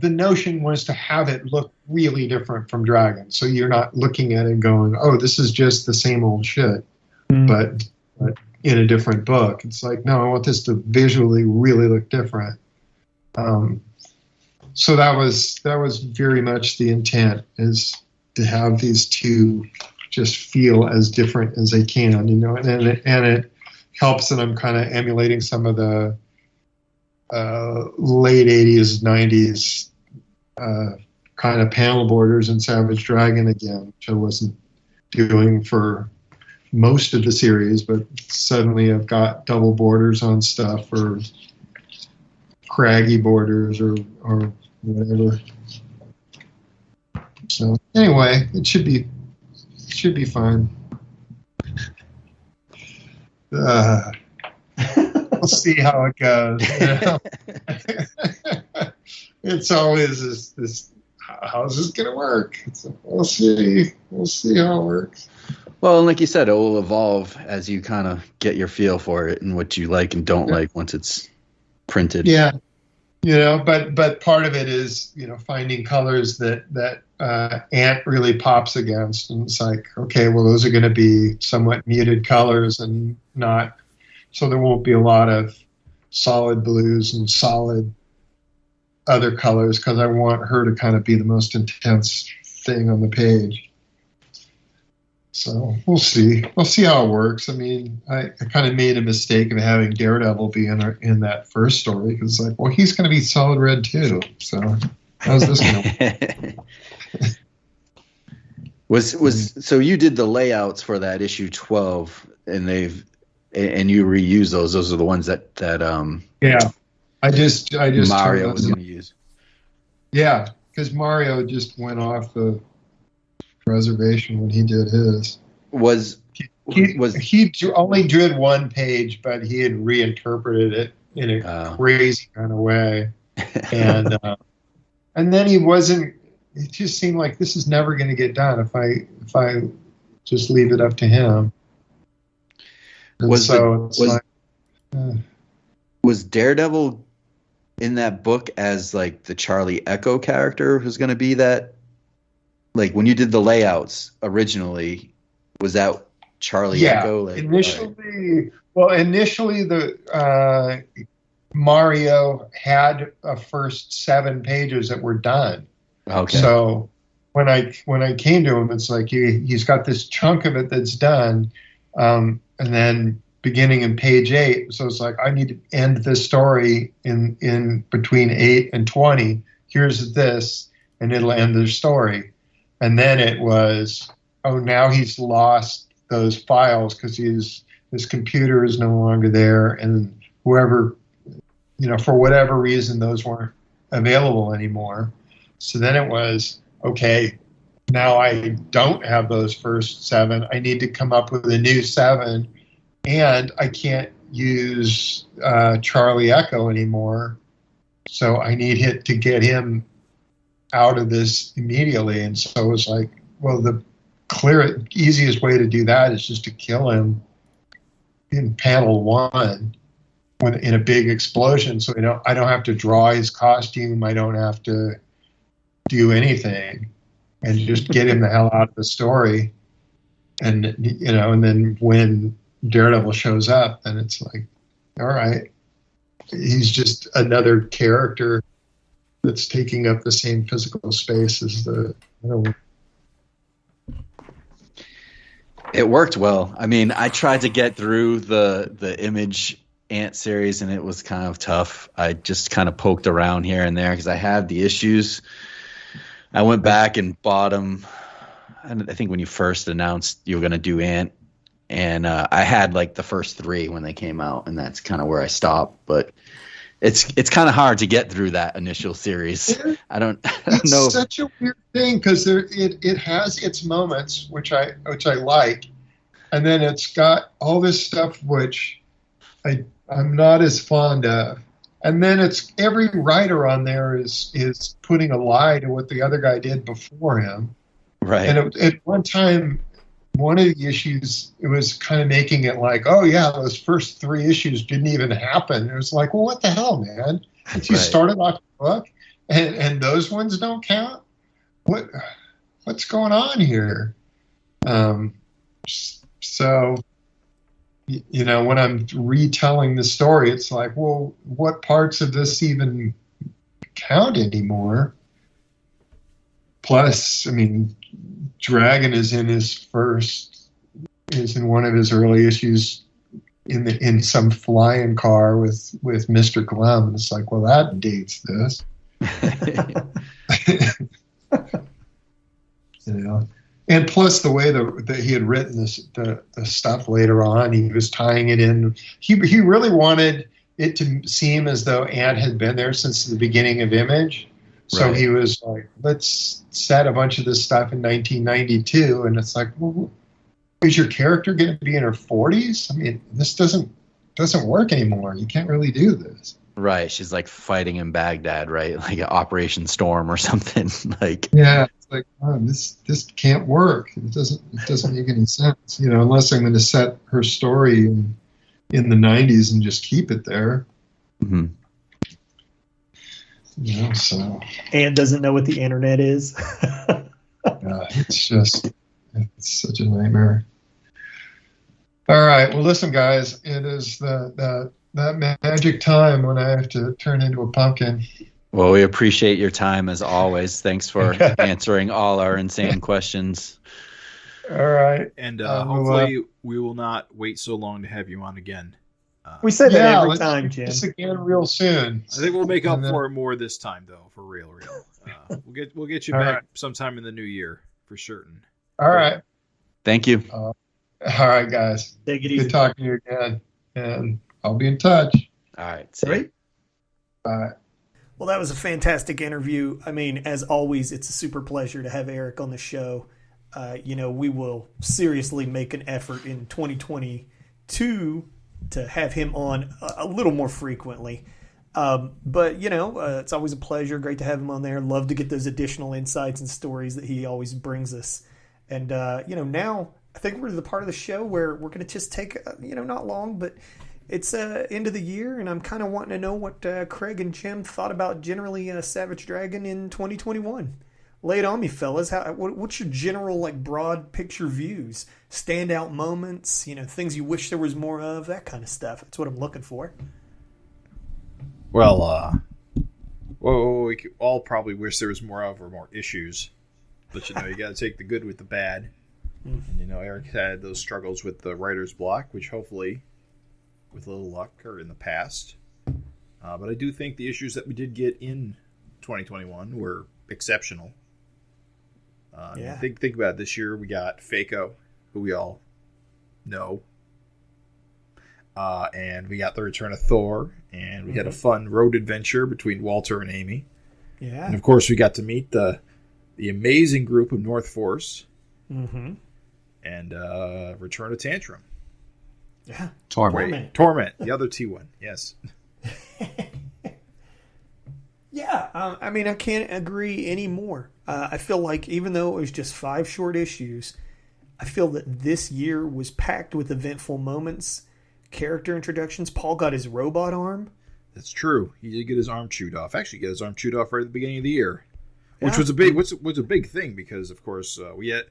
Speaker 5: notion, was to have it look really different from Dragon. So you're not looking at it going, oh, this is just the same old shit, but in a different book. It's like, no, I want this to visually really look different. So that was very much the intent, is to have these two just feel as different as they can, and it helps that I'm kind of emulating some of the late 80s, 90s kind of panel borders in Savage Dragon again, which I wasn't doing for most of the series, but suddenly I've got double borders on stuff, or craggy borders, or whatever. So anyway, it should be fine. We'll see how it goes. It's always this. How's this gonna work? We'll see how it works.
Speaker 3: Well, like you said, it will evolve as you kind of get your feel for it and what you like and don't like once it's printed.
Speaker 5: Yeah, but part of it is finding colors that Ant really pops against, and it's like, okay, well, those are going to be somewhat muted colors and not, so there won't be a lot of solid blues and solid other colors, because I want her to kind of be the most intense thing on the page. So we'll see. We'll see how it works. I mean, I kind of made a mistake of having Daredevil be in that first story, because like, well, he's going to be solid red too. So how's this going to work?
Speaker 3: So you did the layouts for that issue 12, and you reuse those. Those are the ones that
Speaker 5: yeah. I just
Speaker 3: Mario was going to use.
Speaker 5: Yeah, because Mario just went off the reservation when he did his. He only drew one page, but he had reinterpreted it in a crazy kind of way, and then he wasn't. It just seemed like this is never going to get done if I just leave it up to him. And was
Speaker 3: Daredevil in that book as like the Charlie Echo character who's going to be that? Like when you did the layouts originally, was that Charlie Echo? Like,
Speaker 5: initially the Mario had a first 7 pages that were done.
Speaker 3: Okay.
Speaker 5: So when I came to him, it's like he's got this chunk of it that's done, and then beginning in page 8. So it's like, I need to end this story in between 8 and 20. Here's this, and it'll end the story. And then it was, oh, now he's lost those files because his computer is no longer there, and whoever, for whatever reason, those weren't available anymore. So then it was, okay, now I don't have those first 7. I need to come up with a new 7, and I can't use Charlie Echo anymore. So I need to get him out of this immediately. And so it was like, well, the easiest way to do that is just to kill him in panel 1 in a big explosion. So I don't have to draw his costume. I don't have to do anything, and just get him the hell out of the story. And and then when Daredevil shows up, then it's like, all right, he's just another character that's taking up the same physical space as the other one.
Speaker 3: It worked well. I mean, I tried to get through the Image Ant series, and it was kind of tough. I just kind of poked around here and there because I had the issues. I went back and bought them. I think when you first announced you were going to do Ant, and I had like the first 3 when they came out, and that's kind of where I stopped. But it's kind of hard to get through that initial series. I don't know.
Speaker 5: It's such a weird thing because it has its moments, which I like, and then it's got all this stuff which I'm not as fond of, and then it's every writer on there is putting a lie to what the other guy did before him.
Speaker 3: Right.
Speaker 5: And at one time, one of the issues, it was kind of making it like, oh yeah, those first 3 issues didn't even happen. It was like, well, what the hell, man? If you started off the book and those ones don't count, what's going on here? So, you know, when I'm retelling the story, it's like, well, what parts of this even count anymore? Plus, I mean, Dragon is in one of his early issues in some flying car with Mr. Glum. It's like, well, that dates this. You know, and plus the way that he had written the stuff later on, he was tying it in. He really wanted it to seem as though Ant had been there since the beginning of Image. So he was like, let's set a bunch of this stuff in 1992. And it's like, well, is your character going to be in her 40s? I mean, this doesn't work anymore. You can't really do this.
Speaker 3: Right. She's like fighting in Baghdad, right? Like Operation Storm or something. Like,
Speaker 5: yeah, it's like, oh, this can't work. It doesn't make any sense, you know, unless I'm going to set her story in the 90s and just keep it there.
Speaker 3: Mm-hmm.
Speaker 5: You know, so.
Speaker 4: And doesn't know what the internet is.
Speaker 5: It's such a nightmare. All right. Well, listen, guys, it is that magic time when I have to turn into a pumpkin.
Speaker 3: Well, we appreciate your time as always. Thanks for answering all our insane questions.
Speaker 5: All right.
Speaker 1: And hopefully we will not wait so long to have you on again.
Speaker 4: We say that every time, Jim.
Speaker 5: This again real soon.
Speaker 1: I think we'll make up for it more this time, though, for real. We'll get you back sometime in the new year for certain.
Speaker 5: All right.
Speaker 3: Thank you.
Speaker 5: All right, guys.
Speaker 4: Take it easy.
Speaker 5: Good talking to you again, and I'll be in touch.
Speaker 3: All right. See you.
Speaker 5: Bye.
Speaker 4: Well, that was a fantastic interview. I mean, as always, it's a super pleasure to have Erik on the show. You know, we will seriously make an effort in 2022 to have him on a little more frequently. But, you know, it's always a pleasure. Great to have him on there. Love to get those additional insights and stories that he always brings us. And, you know, now I think we're to the part of the show where we're going to just take, you know, not long, but it's end of the year, and I'm kind of wanting to know what Craig and Jim thought about generally Savage Dragon in 2021. Lay it on me, fellas. What's your general, like, broad picture views? Standout moments, you know, things you wish there was more of, that kind of stuff. That's what I'm looking for.
Speaker 1: Well, we all probably wish there was more of or more issues. But, you know, you got to take the good with the bad. And, you know, Erik had those struggles with the writer's block, which hopefully, with a little luck, are in the past. But I do think the issues that we did get in 2021 were exceptional.
Speaker 4: Yeah.
Speaker 1: Think about it. This year we got Faco, who we all know. And we got the return of Thor. And we had a fun road adventure between Walter and Amy.
Speaker 4: Yeah.
Speaker 1: And, of course, we got to meet the amazing group of North Force.
Speaker 4: Mm-hmm.
Speaker 1: And return of Tantrum.
Speaker 4: Yeah.
Speaker 1: Torment. The other T1. Yes.
Speaker 4: Yeah. I mean, I can't agree anymore. I feel like even though it was just 5 short issues, I feel that this year was packed with eventful moments, character introductions. Paul got his robot arm.
Speaker 1: That's true. He did get his arm chewed off. Actually, got his arm chewed off right at the beginning of the year, which was a big thing because, of course, we had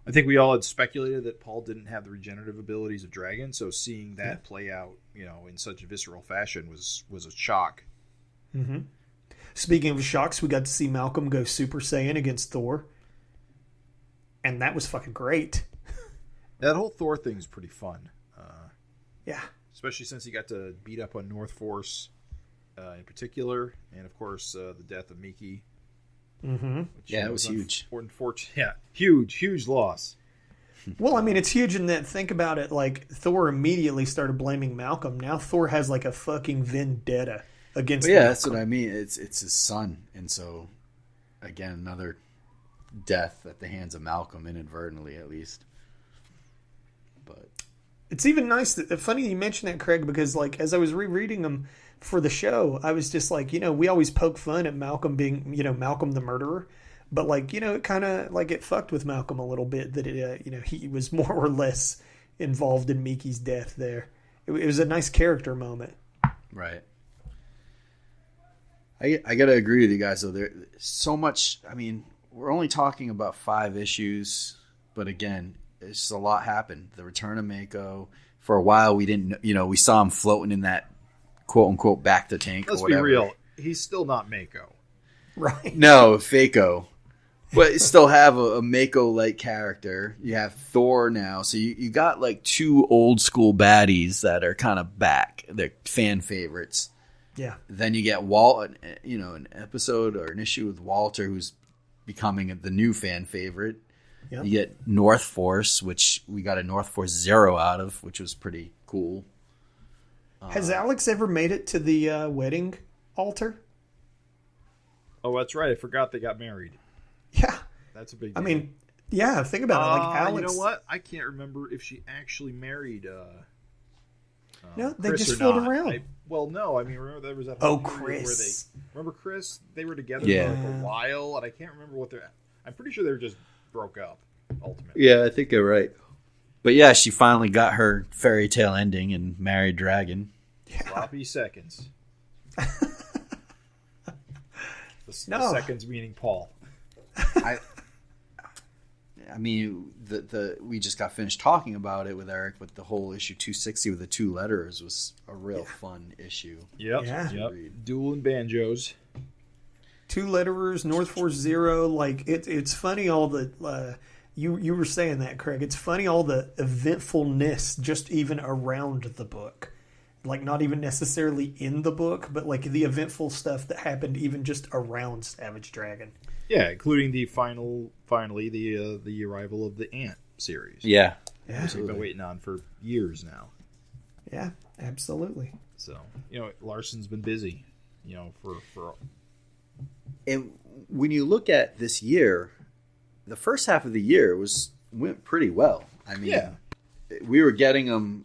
Speaker 1: I think we all had speculated that Paul didn't have the regenerative abilities of Dragon, so seeing that play out, in such a visceral fashion was a shock.
Speaker 4: Mm-hmm. Speaking of shocks, we got to see Malcolm go Super Saiyan against Thor, and that was fucking great.
Speaker 1: That whole Thor thing is pretty fun.
Speaker 4: Yeah.
Speaker 1: Especially since he got to beat up on North Force in particular, and of course the death of Miki.
Speaker 4: Mm-hmm.
Speaker 3: Yeah, it was huge.
Speaker 1: Huge loss.
Speaker 4: Well, I mean, it's huge in that, think about it, like, Thor immediately started blaming Malcolm. Now Thor has, like, a fucking vendetta against Malcolm.
Speaker 3: That's what I mean. It's his son. And so, again, another death at the hands of Malcolm, inadvertently, at least. But
Speaker 4: it's even nice funny you mentioned that, Craig, because, like, as I was rereading them for the show, I was just like, we always poke fun at Malcolm being, Malcolm the murderer. But, like, it kind of, like, it fucked with Malcolm a little bit that, he was more or less involved in Miki's death there. It was a nice character moment.
Speaker 3: Right. I got to agree with you guys, though. There's so much. I mean, we're only talking about 5 issues. But, again, it's just a lot happened. The return of Mako. For a while, we didn't, we saw him floating in that quote-unquote back to tank
Speaker 1: Let's
Speaker 3: or whatever.
Speaker 1: be real. He's still not Mako.
Speaker 4: Right.
Speaker 3: No, Fako. But you still have a Mako-like character. You have Thor now. So you got like 2 old school baddies that are kind of back. They're fan favorites.
Speaker 4: Yeah.
Speaker 3: Then you get an episode or an issue with Walter, who's becoming the new fan favorite. Yep. You get North Force, which we got a North Force Zero out of, which was pretty cool.
Speaker 4: Has Alex ever made it to the wedding altar?
Speaker 1: Oh, that's right. I forgot they got married.
Speaker 4: Yeah.
Speaker 1: That's a big deal.
Speaker 4: I mean, yeah, think about it. Like, Alex.
Speaker 1: You know what? I can't remember if she actually married
Speaker 4: no, they
Speaker 1: Chris
Speaker 4: just
Speaker 1: or
Speaker 4: float
Speaker 1: not.
Speaker 4: around.
Speaker 1: No. I mean, remember there was that
Speaker 4: whole
Speaker 1: period
Speaker 4: Chris.
Speaker 1: Remember Chris? They were together
Speaker 3: Yeah.
Speaker 1: for like a while, and I can't remember what they're... I'm pretty sure they were just broke up, ultimately.
Speaker 3: Yeah, I think you're right. But yeah, she finally got her fairy tale ending and married Dragon.
Speaker 4: Yeah.
Speaker 1: Sloppy seconds. The seconds meaning Paul.
Speaker 3: I mean, we just got finished talking about it with Eric, but the whole issue 260 with the 2 letters was a real fun issue.
Speaker 1: Yep. Duel and banjos.
Speaker 4: 2 letterers, North Force Zero. Like, it's funny all the you were saying that, Craig. It's funny all the eventfulness just even around the book. Like, not even necessarily in the book, but like the eventful stuff that happened even just around Savage Dragon.
Speaker 1: Yeah, including the finally the arrival of the Ant series.
Speaker 3: Yeah.
Speaker 1: Which we've been waiting on for years now.
Speaker 4: Yeah, absolutely.
Speaker 1: So, Larsen's been busy, for
Speaker 3: And when you look at this year, the first half of the year went pretty well. I mean, we were getting them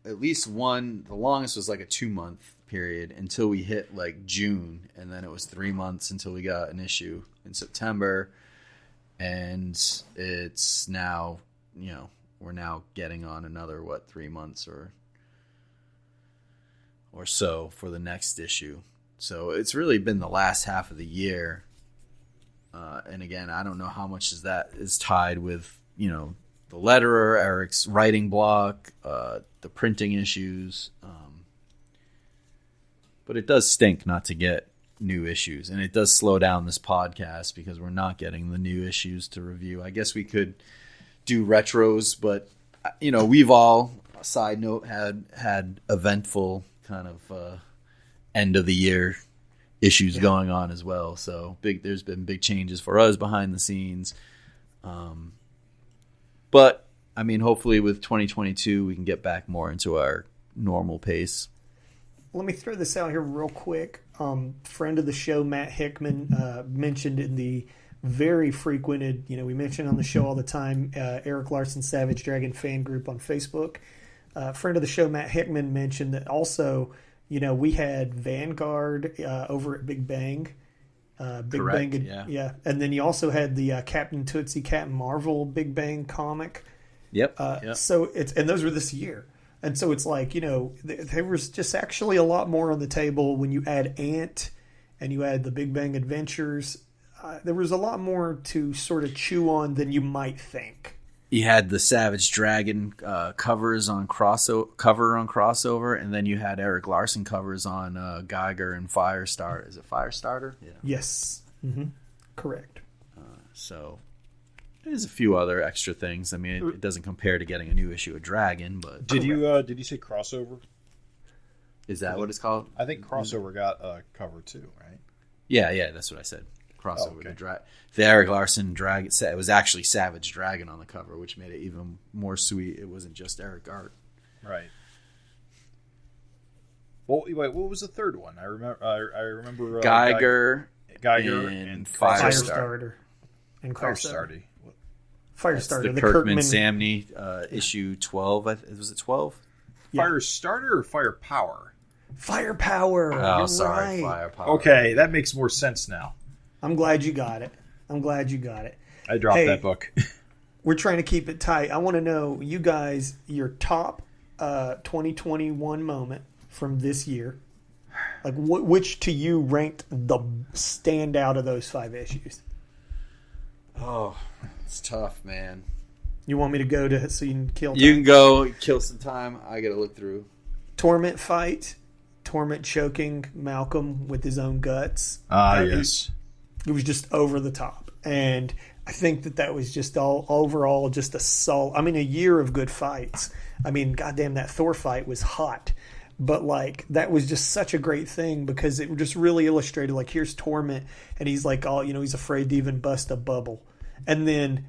Speaker 3: at least one. The longest was like a 2-month period until we hit like June, and then it was 3 months until we got an issue in September. And it's now, we're now getting on another 3 months or so for the next issue. So it's really been the last half of the year. And again, I don't know how much is tied with, the letterer, Eric's writing block, the printing issues. But it does stink not to get new issues. And it does slow down this podcast because we're not getting the new issues to review. I guess we could do retros, but, we've all, side note, had eventful kind of end of the year issues going on as well. So there's been big changes for us behind the scenes. But I mean, hopefully with 2022, we can get back more into our normal pace.
Speaker 4: Let me throw this out here real quick. Friend of the show, Matt Hickman, mentioned in the very frequented, we mention on the show all the time, Erik Larsen Savage Dragon fan group on Facebook. Friend of the show, Matt Hickman, mentioned that also, we had Vanguard over at Big Bang.
Speaker 3: Correct,
Speaker 4: Bang, yeah. And then you also had the Captain Tootsie, Captain Marvel Big Bang comic.
Speaker 3: Yep.
Speaker 4: So and those were this year. And so it's like, there was just actually a lot more on the table when you add Ant and you add the Big Bang Adventures. there was a lot more to sort of chew on than you might think.
Speaker 3: You had the Savage Dragon covers on crossover, and then you had Erik Larsen covers on Geiger and Firestarter. Is it Firestarter? Yeah.
Speaker 4: Yes. Mm-hmm. Correct.
Speaker 3: So there's a few other extra things. I mean, it doesn't compare to getting a new issue of Dragon, but
Speaker 1: did you say crossover?
Speaker 3: Is that what it's called?
Speaker 1: I think crossover got a cover too, right?
Speaker 3: Yeah, that's what I said. Crossover. The Erik Larsen Dragon. It was actually Savage Dragon on the cover, which made it even more sweet. It wasn't just Erik art.
Speaker 1: Right. Well, wait, what was the third one? I remember
Speaker 3: Geiger
Speaker 1: and
Speaker 4: Firestarter. And
Speaker 1: Firestarter.
Speaker 4: Firestarter.
Speaker 3: The Kirkman Samney issue 12. Was it 12?
Speaker 4: Yeah.
Speaker 1: Firestarter or Firepower?
Speaker 4: Firepower.
Speaker 3: Oh,
Speaker 4: You're
Speaker 3: sorry,
Speaker 4: right.
Speaker 3: Firepower.
Speaker 1: Okay, that makes more sense now.
Speaker 4: I'm glad you got it.
Speaker 1: I dropped that book.
Speaker 4: We're trying to keep it tight. I want to know, you guys, your top 2021 moment from this year. Like, which to you ranked the standout of those 5 issues?
Speaker 3: Oh, it's tough, man.
Speaker 4: You want me to go to so you can kill time?
Speaker 3: You can go kill some time. I got to look through.
Speaker 4: Torment fight. Torment choking Malcolm with his own guts.
Speaker 1: Yes.
Speaker 4: It was just over the top. And I think that was just overall just a year of good fights. I mean, goddamn, that Thor fight was hot. But, like, that was just such a great thing because it just really illustrated, like, here's Torment, and he's like, he's afraid to even bust a bubble. And then,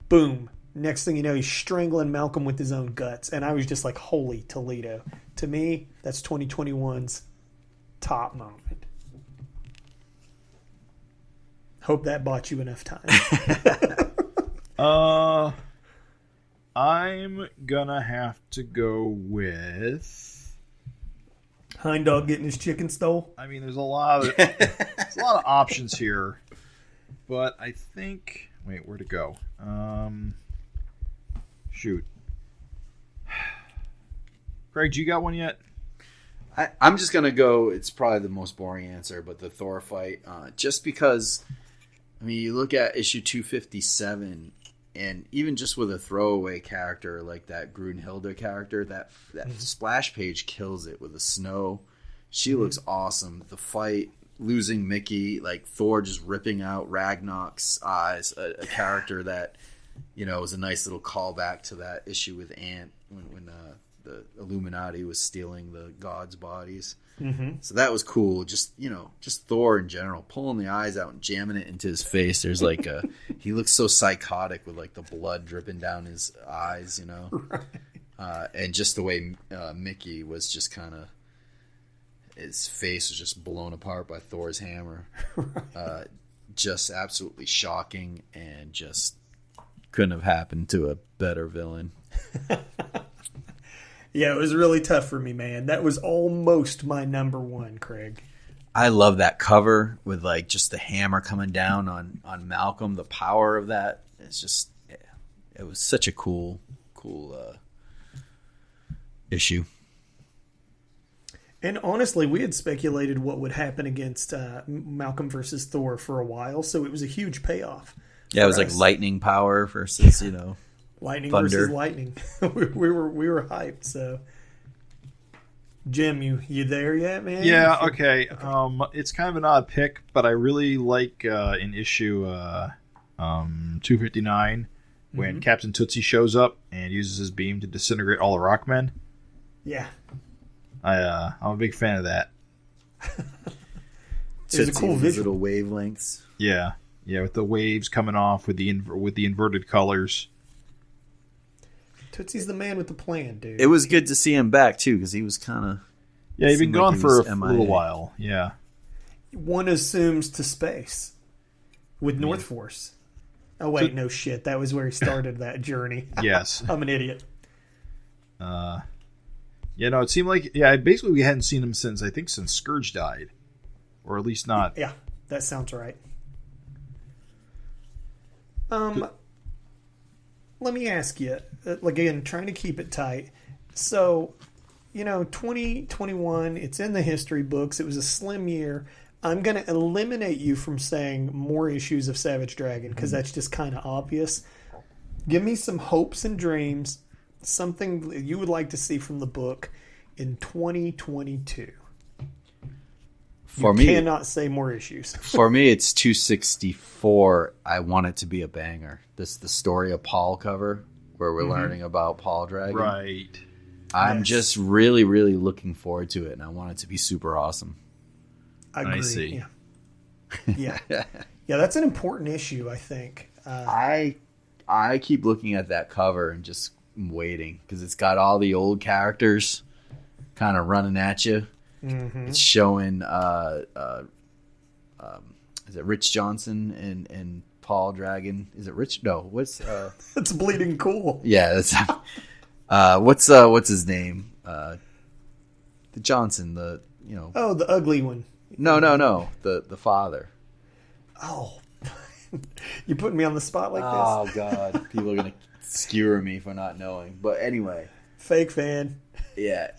Speaker 4: boom, next thing you know, he's strangling Malcolm with his own guts. And I was just like, holy Toledo. To me, that's 2021's top moment. Hope that bought you enough time.
Speaker 1: I'm gonna have to go with
Speaker 4: Hind Dog getting his chicken stole.
Speaker 1: I mean, there's a lot of options here, but I think where'd it go? Shoot, Craig, do you got one yet?
Speaker 3: I'm just gonna go. It's probably the most boring answer, but the Thor fight, just because. I mean, you look at issue 257, and even just with a throwaway character like that Grunhilde character, that splash page kills it with the snow. She looks awesome. The fight, losing Mickey, like Thor just ripping out Ragnarok's eyes, a character that, was a nice little callback to that issue with Ant when the Illuminati was stealing the gods' bodies. Mm-hmm. So that was cool. Just Thor in general, pulling the eyes out and jamming it into his face. There's like he looks so psychotic with like the blood dripping down his eyes, right. And just the way Mickey was just kind of, his face was just blown apart by Thor's hammer. Right. Just absolutely shocking, and just couldn't have happened to a better villain.
Speaker 4: Yeah, it was really tough for me, man. That was almost my number one, Craig.
Speaker 3: I love that cover with like just the hammer coming down on Malcolm. The power of that, it's just, it was such a cool issue.
Speaker 4: And honestly, we had speculated what would happen against Malcolm versus Thor for a while, so it was a huge payoff.
Speaker 3: Yeah, it was like lightning power versus
Speaker 4: lightning
Speaker 3: thunder.
Speaker 4: Versus lightning. we were hyped. So, Jim, you there yet, man?
Speaker 1: Yeah. Okay. It's kind of an odd pick, but I really like in issue 259 when Captain Tootsie shows up and uses his beam to disintegrate all the Rockmen.
Speaker 4: Yeah.
Speaker 1: I'm a big fan of that.
Speaker 4: It's a cool visual.
Speaker 3: Little wavelengths.
Speaker 1: Yeah, with the waves coming off with the inverted colors.
Speaker 4: Tootsie's the man with the plan, dude.
Speaker 3: It was good to see him back too, because he was kind of
Speaker 1: he'd been gone for a little while. Yeah,
Speaker 4: one assumes to space with North Force. Oh wait, no shit. That was where he started that journey.
Speaker 1: Yes,
Speaker 4: I'm an idiot.
Speaker 1: It seemed like basically we hadn't seen him since Scourge died, or at least not.
Speaker 4: Yeah, that sounds right. Let me ask you, again, trying to keep it tight. So, 2021, it's in the history books. It was a slim year. I'm going to eliminate you from saying more issues of Savage Dragon because that's just kind of obvious. Give me some hopes and dreams, something you would like to see from the book in 2022.
Speaker 3: For me,
Speaker 4: cannot say more issues.
Speaker 3: For me, it's 264. I want it to be a banger. This the story of Paul cover where we're learning about Paul Dragon.
Speaker 1: Right.
Speaker 3: I'm just really, really looking forward to it, and I want it to be super awesome.
Speaker 4: I agree.
Speaker 1: I see.
Speaker 4: Yeah. Yeah, that's an important issue, I think.
Speaker 3: I keep looking at that cover and just waiting because it's got all the old characters kind of running at you. Mm-hmm. It's showing is it Rich Johnson and Paul Dragon? Is it Rich? No, what's
Speaker 4: it's Bleeding Cool.
Speaker 3: Yeah, that's what's his name? The Johnson, the
Speaker 4: the ugly one.
Speaker 3: No, the father.
Speaker 4: Oh, you putting me on the spot like this?
Speaker 3: Oh God, people are gonna skewer me for not knowing. But anyway,
Speaker 4: fake fan.
Speaker 3: Yeah,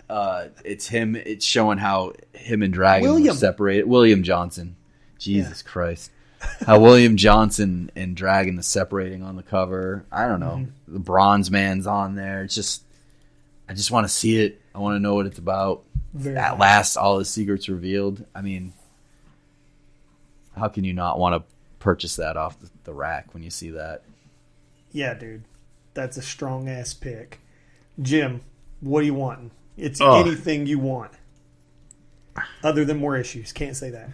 Speaker 3: it's him. It's showing how him and Dragon were separated. William Johnson. Jesus Christ. How William Johnson and Dragon is separating on the cover. I don't know. Mm-hmm. The Bronze Man's on there. It's just, I just want to see it. I want to know what it's about. At last, all his secrets revealed. I mean, how can you not want to purchase that off the rack when you see that?
Speaker 4: Yeah, dude. That's a strong-ass pick. Jim, what are you wanting? It's anything you want. Other than more issues. Can't say that.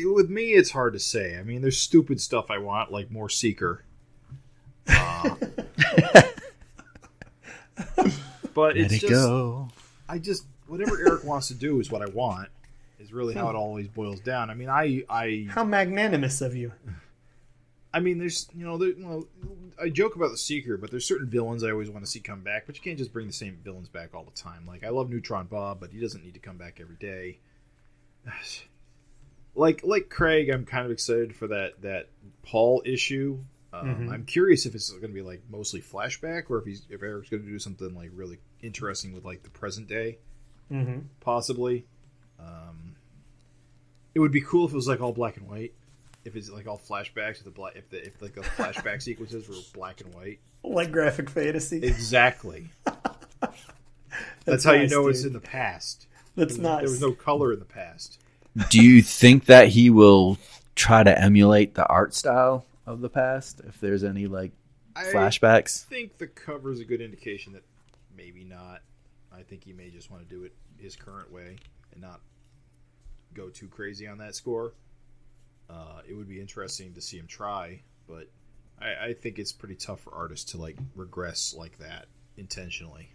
Speaker 1: With me, it's hard to say. I mean, there's stupid stuff I want, like more Seeker. But it's just... go. Whatever Erik wants to do is what I want. Is really how it always boils down. I mean, I
Speaker 4: how magnanimous of you.
Speaker 1: I mean, there's, I joke about the Seeker, but there's certain villains I always want to see come back, but you can't just bring the same villains back all the time. Like, I love Neutron Bob, but he doesn't need to come back every day. Like Craig, I'm kind of excited for that Paul issue. I'm curious if it's going to be like mostly flashback, or if Erik's going to do something like really interesting with like the present day, possibly. It would be cool if it was like all black and white. If it's like all flashbacks, if like the flashback sequences were black and white,
Speaker 4: like graphic fantasy.
Speaker 1: Exactly. That's how nice, you know dude. It's in the past.
Speaker 4: That's nice.
Speaker 1: There was no color in the past.
Speaker 3: Do you think that he will try to emulate the art style of the past? If there's any like flashbacks,
Speaker 1: I think the cover is a good indication that maybe not. I think he may just want to do it his current way and not go too crazy on that score. It would be interesting to see him try, but I think it's pretty tough for artists to like regress like that intentionally.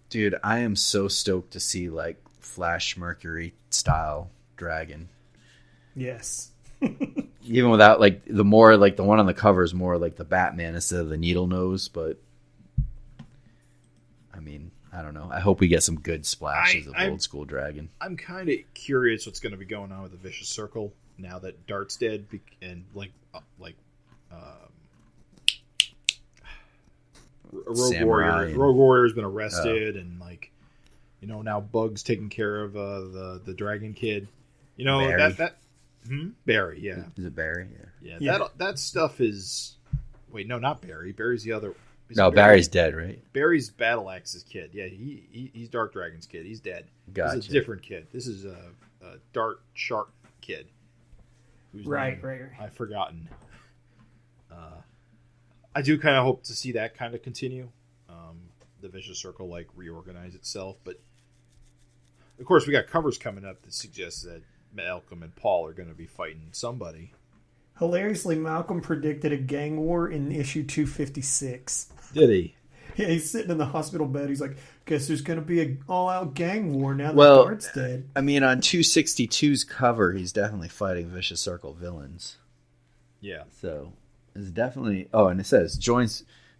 Speaker 3: Dude, I am so stoked to see like Flash Mercury style Dragon.
Speaker 4: Yes.
Speaker 3: Even without like the more like the one on the cover is more like the Batman instead of the needle nose, but I mean, I don't know. I hope we get some good splashes of old school Dragon.
Speaker 1: I'm kind of curious what's going to be going on with the Vicious Circle now that Dart's dead, and Rogue Warrior's been arrested, and like now Bug's taking care of the Dragon Kid.
Speaker 3: Barry.
Speaker 1: Barry, yeah.
Speaker 3: Is it Barry?
Speaker 1: Yeah. That stuff is. Wait, no, not Barry. Barry's the other.
Speaker 3: No, Barry's dead, right?
Speaker 1: Barry's Battle Axe's kid. Yeah, he's Dark Dragon's kid. He's dead.
Speaker 3: Gotcha.
Speaker 1: This is a different kid. This is a Dark Shark kid.
Speaker 4: Right.
Speaker 1: I've forgotten. I do kind of hope to see that kind of continue. The Vicious Circle like reorganize itself, but of course we got covers coming up that suggest that Malcolm and Paul are going to be fighting somebody.
Speaker 4: Hilariously, Malcolm predicted a gang war in issue 256.
Speaker 1: Did he?
Speaker 4: Yeah, he's sitting in the hospital bed. He's like, guess there's going to be an all-out gang war now that Dart's dead.
Speaker 3: I mean, on 262's cover, he's definitely fighting Vicious Circle villains.
Speaker 1: Yeah.
Speaker 3: So, it's definitely... Oh, and it says,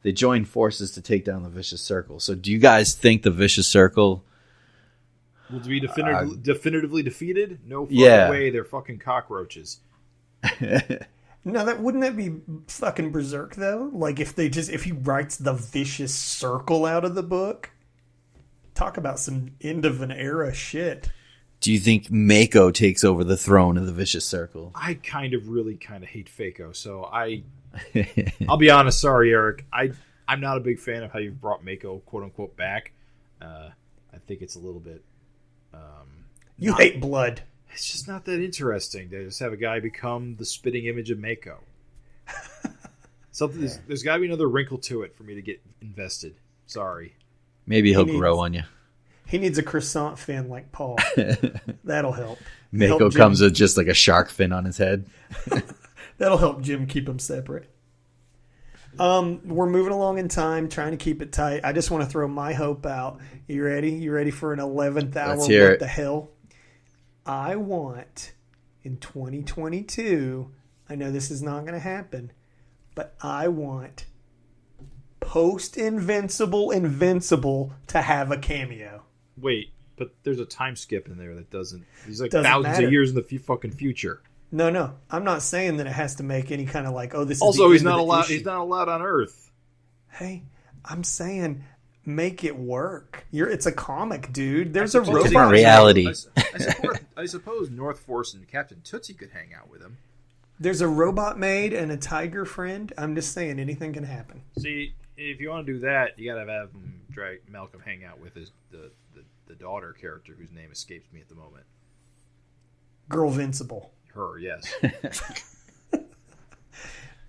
Speaker 3: they join forces to take down the Vicious Circle. So, do you guys think the Vicious Circle...
Speaker 1: will be definitively defeated? No fucking way, they're fucking cockroaches.
Speaker 4: No, wouldn't that be fucking berserk though? Like if he writes the Vicious Circle out of the book, talk about some end of an era shit.
Speaker 3: Do you think Mako takes over the throne of the Vicious Circle?
Speaker 1: I really hate Fako, so I'll be honest. Sorry, Eric. I'm not a big fan of how you've brought Mako, quote unquote, back. I think it's a little bit.
Speaker 4: You hate blood.
Speaker 1: It's just not that interesting to just have a guy become the spitting image of Mako. There's got to be another wrinkle to it for me to get invested. Sorry.
Speaker 3: Maybe he'll grow on you.
Speaker 4: He needs a croissant fin like Paul. That'll help.
Speaker 3: Mako comes with just like a shark fin on his head.
Speaker 4: That'll help Jim keep them separate. We're moving along in time, trying to keep it tight. I just want to throw my hope out. You ready? You ready for an 11th hour?
Speaker 3: Let's hear
Speaker 4: what
Speaker 3: it.
Speaker 4: The hell? I want in 2022. I know this is not going to happen, but I want Invincible to have a cameo.
Speaker 1: Wait, but there's a time skip in there that doesn't. There's like
Speaker 4: Doesn't
Speaker 1: thousands
Speaker 4: matter.
Speaker 1: of years in the fucking future.
Speaker 4: No. I'm not saying that it has to make any kind of like, oh, this is
Speaker 1: Also,
Speaker 4: the
Speaker 1: he's
Speaker 4: end of
Speaker 1: not
Speaker 4: the
Speaker 1: allowed.
Speaker 4: issue.
Speaker 1: He's not allowed on Earth.
Speaker 4: Hey, I'm saying make it work. It's a comic, dude. There's
Speaker 1: I
Speaker 4: a
Speaker 1: suppose-
Speaker 4: robot.
Speaker 3: reality.
Speaker 1: I suppose North Force and Captain Tootsie could hang out with him.
Speaker 4: There's a robot maid and a tiger friend. I'm just saying anything can happen.
Speaker 1: See, if you want to do that, you gotta have him drag Malcolm hang out with the daughter character whose name escapes me at the moment.
Speaker 4: Girl Vincible.
Speaker 1: Her, yes.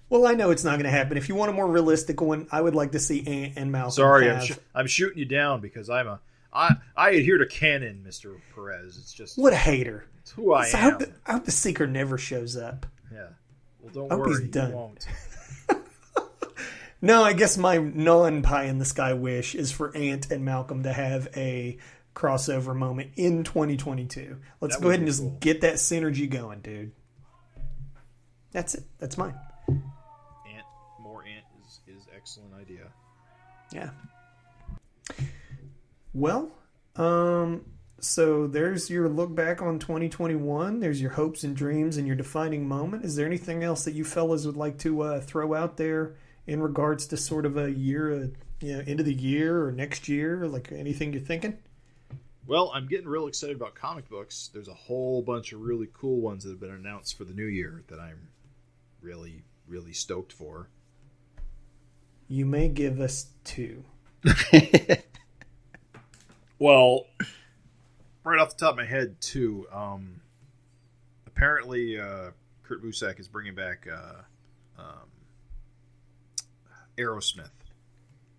Speaker 4: Well, I know it's not going to happen. If you want a more realistic one, I would like to see Ant and Malcolm.
Speaker 1: Sorry,
Speaker 4: have...
Speaker 1: I'm shooting you down because I adhere to canon, Mr. Perez. It's just
Speaker 4: What a hater.
Speaker 1: It's who I
Speaker 4: So
Speaker 1: am.
Speaker 4: I hope the Seeker never shows up.
Speaker 1: Yeah. Well, don't
Speaker 4: I hope
Speaker 1: worry,
Speaker 4: he's done.
Speaker 1: he won't.
Speaker 4: No, I guess my non-pie in the sky wish is for Ant and Malcolm to have a crossover moment in 2022. Let's
Speaker 1: That
Speaker 4: go
Speaker 1: would
Speaker 4: ahead and
Speaker 1: be
Speaker 4: just
Speaker 1: cool.
Speaker 4: get that synergy going, dude. That's it. That's mine.
Speaker 1: More Ant is excellent idea.
Speaker 4: Yeah. Well, so there's your look back on 2021. There's your hopes and dreams and your defining moment. Is there anything else that you fellas would like to throw out there in regards to sort of a year, end of the year or next year, like anything you're thinking?
Speaker 1: Well, I'm getting real excited about comic books. There's a whole bunch of really cool ones that have been announced for the new year that I'm really, really stoked for.
Speaker 4: You may give us 2.
Speaker 1: Well, right off the top of my head, too, apparently Kurt Busiek is bringing back Aerosmith,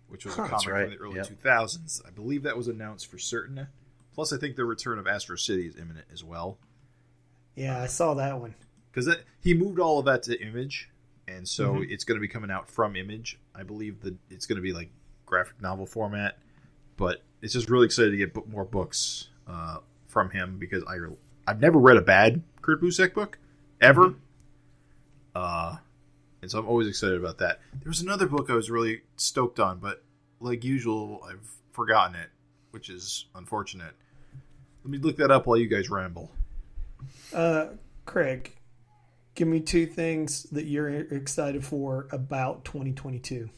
Speaker 1: which was a comic from the early 2000s. I believe that was announced for certain. Plus, I think the return of Astro City is imminent as well.
Speaker 4: Yeah, I saw that one.
Speaker 1: Because he moved all of that to Image, and so it's going to be coming out from Image. I believe that it's going to be like graphic novel format, but it's just really excited to get more books from him because I've never read a bad Kurt Busiek book ever, and so I'm always excited about that. There was another book I was really stoked on, but like usual, I've forgotten it, which is unfortunate. Let me look that up while you guys ramble.
Speaker 4: Craig, give me 2 things that you're excited for about 2022.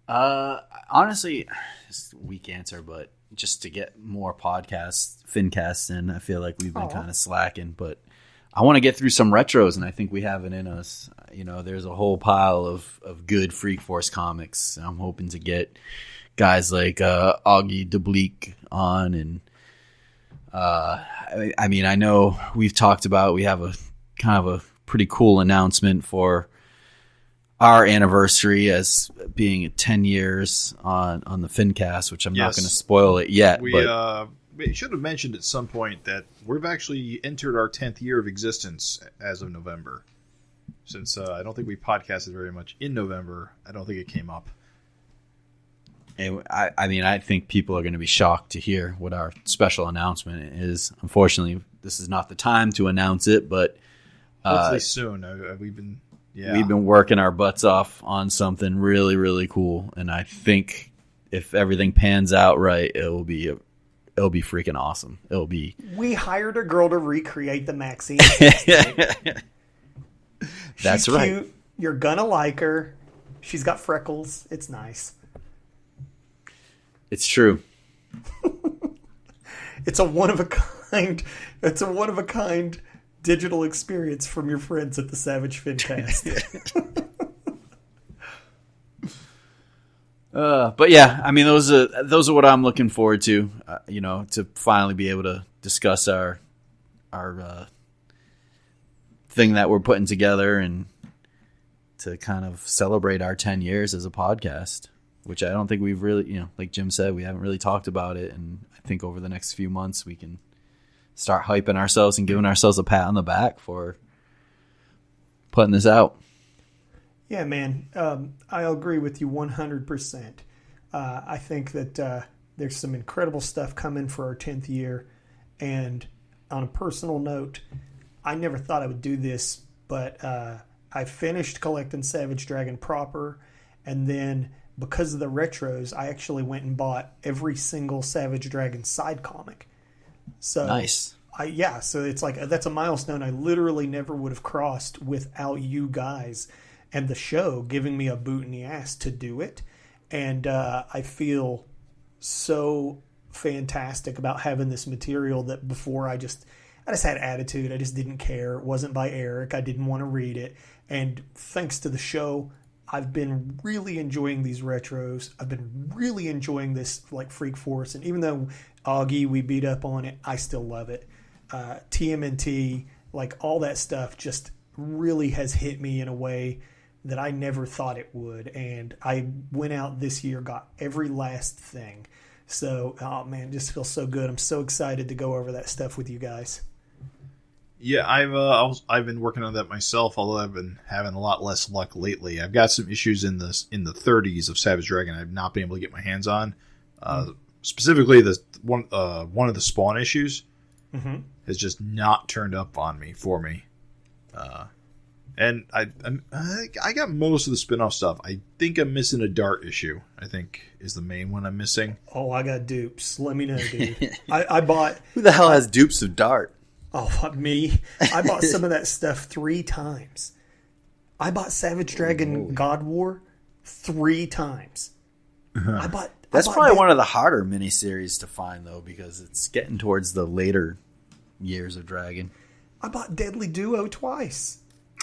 Speaker 3: Honestly, it's a weak answer, but just to get more FINcasts in, I feel like we've been kind of slacking, but I want to get through some retros, and I think we have it in us. There's a whole pile of good Freak Force comics. I'm hoping to get guys like Augie DeBleek on, and I know we've talked about, we have a kind of a pretty cool announcement for our anniversary as being 10 years on the FINcast, which I'm not going to spoil it yet.
Speaker 1: We should have mentioned at some point that we've actually entered our 10th year of existence as of November. Since I don't think we podcasted very much in November, I don't think it came up.
Speaker 3: And I think people are going to be shocked to hear what our special announcement is. Unfortunately, this is not the time to announce it, but
Speaker 1: hopefully soon. We've been
Speaker 3: working our butts off on something really, really cool, and I think if everything pans out right, it'll be freaking awesome.
Speaker 4: We hired a girl to recreate the Maxine.
Speaker 3: That's
Speaker 4: She's
Speaker 3: right.
Speaker 4: Cute. You're gonna like her. She's got freckles. It's nice.
Speaker 3: It's true.
Speaker 4: It's a one of a kind. It's a one of a kind digital experience from your friends at the Savage FINcast.
Speaker 6: But yeah, I mean, those are what I'm looking forward to. To finally be able to discuss our thing that we're putting together and to kind of celebrate our 10 years as a podcast, which I don't think we've really, like Jim said, we haven't really talked about it. And I think over the next few months we can start hyping ourselves and giving ourselves a pat on the back for putting this out.
Speaker 4: Yeah, man. I agree with you 100%. I think that there's some incredible stuff coming for our 10th year. And on a personal note, I never thought I would do this, but I finished collecting Savage Dragon proper, and then because of the retros, I actually went and bought every single Savage Dragon side comic. So
Speaker 6: nice.
Speaker 4: So it's like that's a milestone I literally never would have crossed without you guys and the show giving me a boot in the ass to do it. And I feel so fantastic about having this material that before I just had attitude. I just didn't care. It wasn't by Erik. I didn't want to read it. And thanks to the show, I've been really enjoying these retros. I've been really enjoying this like Freak Force. And even though Augie, we beat up on it, I still love it. TMNT, like all that stuff just really has hit me in a way that I never thought it would. And I went out this year, got every last thing. So, oh man, it just feels so good. I'm so excited to go over that stuff with you guys.
Speaker 1: Yeah, I've been working on that myself, although I've been having a lot less luck lately. I've got some issues in the 30s of Savage Dragon I've not been able to get my hands on. Specifically, the one of the Spawn issues has just not turned up on me for me. And I got most of the spin-off stuff. I think I'm missing a Dart issue, I think is the main one I'm missing.
Speaker 4: Oh, I got dupes. Let me know, dude. I bought...
Speaker 6: Who the hell has dupes of Dart?
Speaker 4: Oh, me. I bought some of that stuff 3 times. I bought Savage Dragon God War 3 times.
Speaker 6: That's probably one of the harder miniseries to find, though, because it's getting towards the later years of Dragon.
Speaker 4: I bought Deadly Duo twice.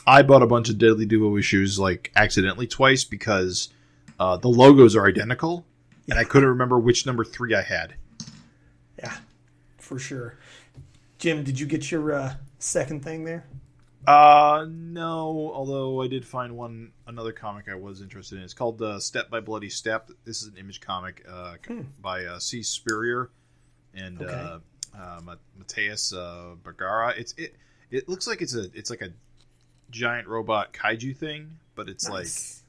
Speaker 1: I bought a bunch of Deadly Duo issues like accidentally twice because the logos are identical, and I couldn't remember which number 3 I had.
Speaker 4: Yeah, for sure. Jim, did you get your second thing there?
Speaker 1: No, although I did find another comic I was interested in. It's called Step by Bloody Step. This is an Image comic by C. Spurrier and Mateus Bergara. It looks like it's like a giant robot kaiju thing, but it's nice.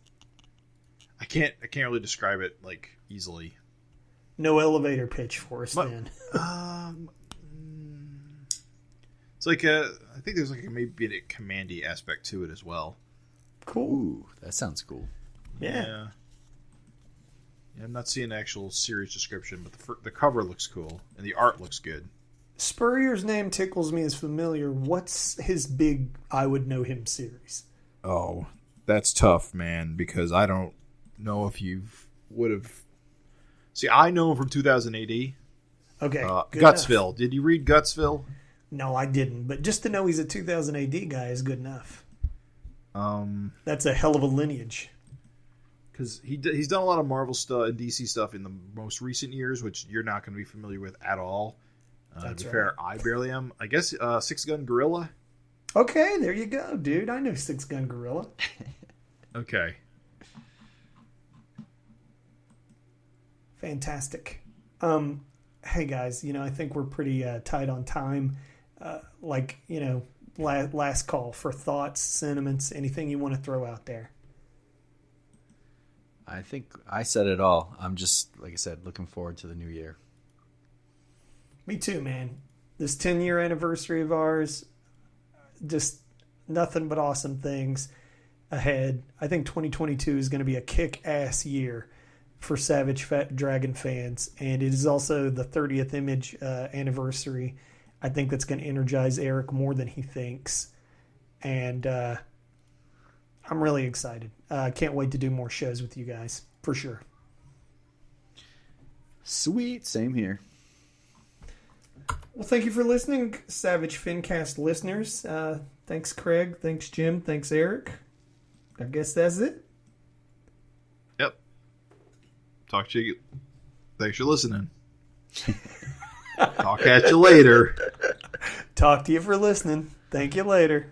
Speaker 1: Like I can't really describe it like easily.
Speaker 4: No elevator pitch for us, then.
Speaker 1: It's like I think there's like maybe a commandy aspect to it as well.
Speaker 4: Cool.
Speaker 6: Ooh, that sounds cool.
Speaker 4: Yeah.
Speaker 1: I'm not seeing an actual series description, but the cover looks cool and the art looks good.
Speaker 4: Spurrier's name tickles me as familiar. What's his big I would know him series?
Speaker 1: Oh, that's tough, man, because I don't know if you would have. See, I know him from 2000 AD.
Speaker 4: Okay.
Speaker 1: Gutsville.
Speaker 4: Enough.
Speaker 1: Did you read Gutsville?
Speaker 4: No, I didn't. But just to know he's a 2000 AD guy is good enough. That's a hell of a lineage.
Speaker 1: Because he's done a lot of Marvel stuff and DC stuff in the most recent years, which you're not going to be familiar with at all. To be fair, I barely am. I guess Six Gun Gorilla.
Speaker 4: Okay, there you go, dude. I know Six Gun Gorilla.
Speaker 1: Okay.
Speaker 4: Fantastic. Hey, guys, I think we're pretty tight on time. Last call for thoughts, sentiments, anything you want to throw out there.
Speaker 6: I think I said it all. I'm just, like I said, looking forward to the new year.
Speaker 4: Me too, man. This 10-year anniversary of ours, just nothing but awesome things ahead. I think 2022 is going to be a kick-ass year for Savage Dragon fans, and it is also the 30th Image anniversary. I think that's going to energize Erik more than he thinks, and I'm really excited. I can't wait to do more shows with you guys, for sure.
Speaker 6: Sweet. Same here.
Speaker 4: Well, thank you for listening, Savage FINcast listeners. Thanks, Craig. Thanks, Jim. Thanks, Eric. I guess that's it.
Speaker 1: Yep. Talk to you. Thanks for listening. Talk at you later.
Speaker 4: Talk to you for listening. Thank you later.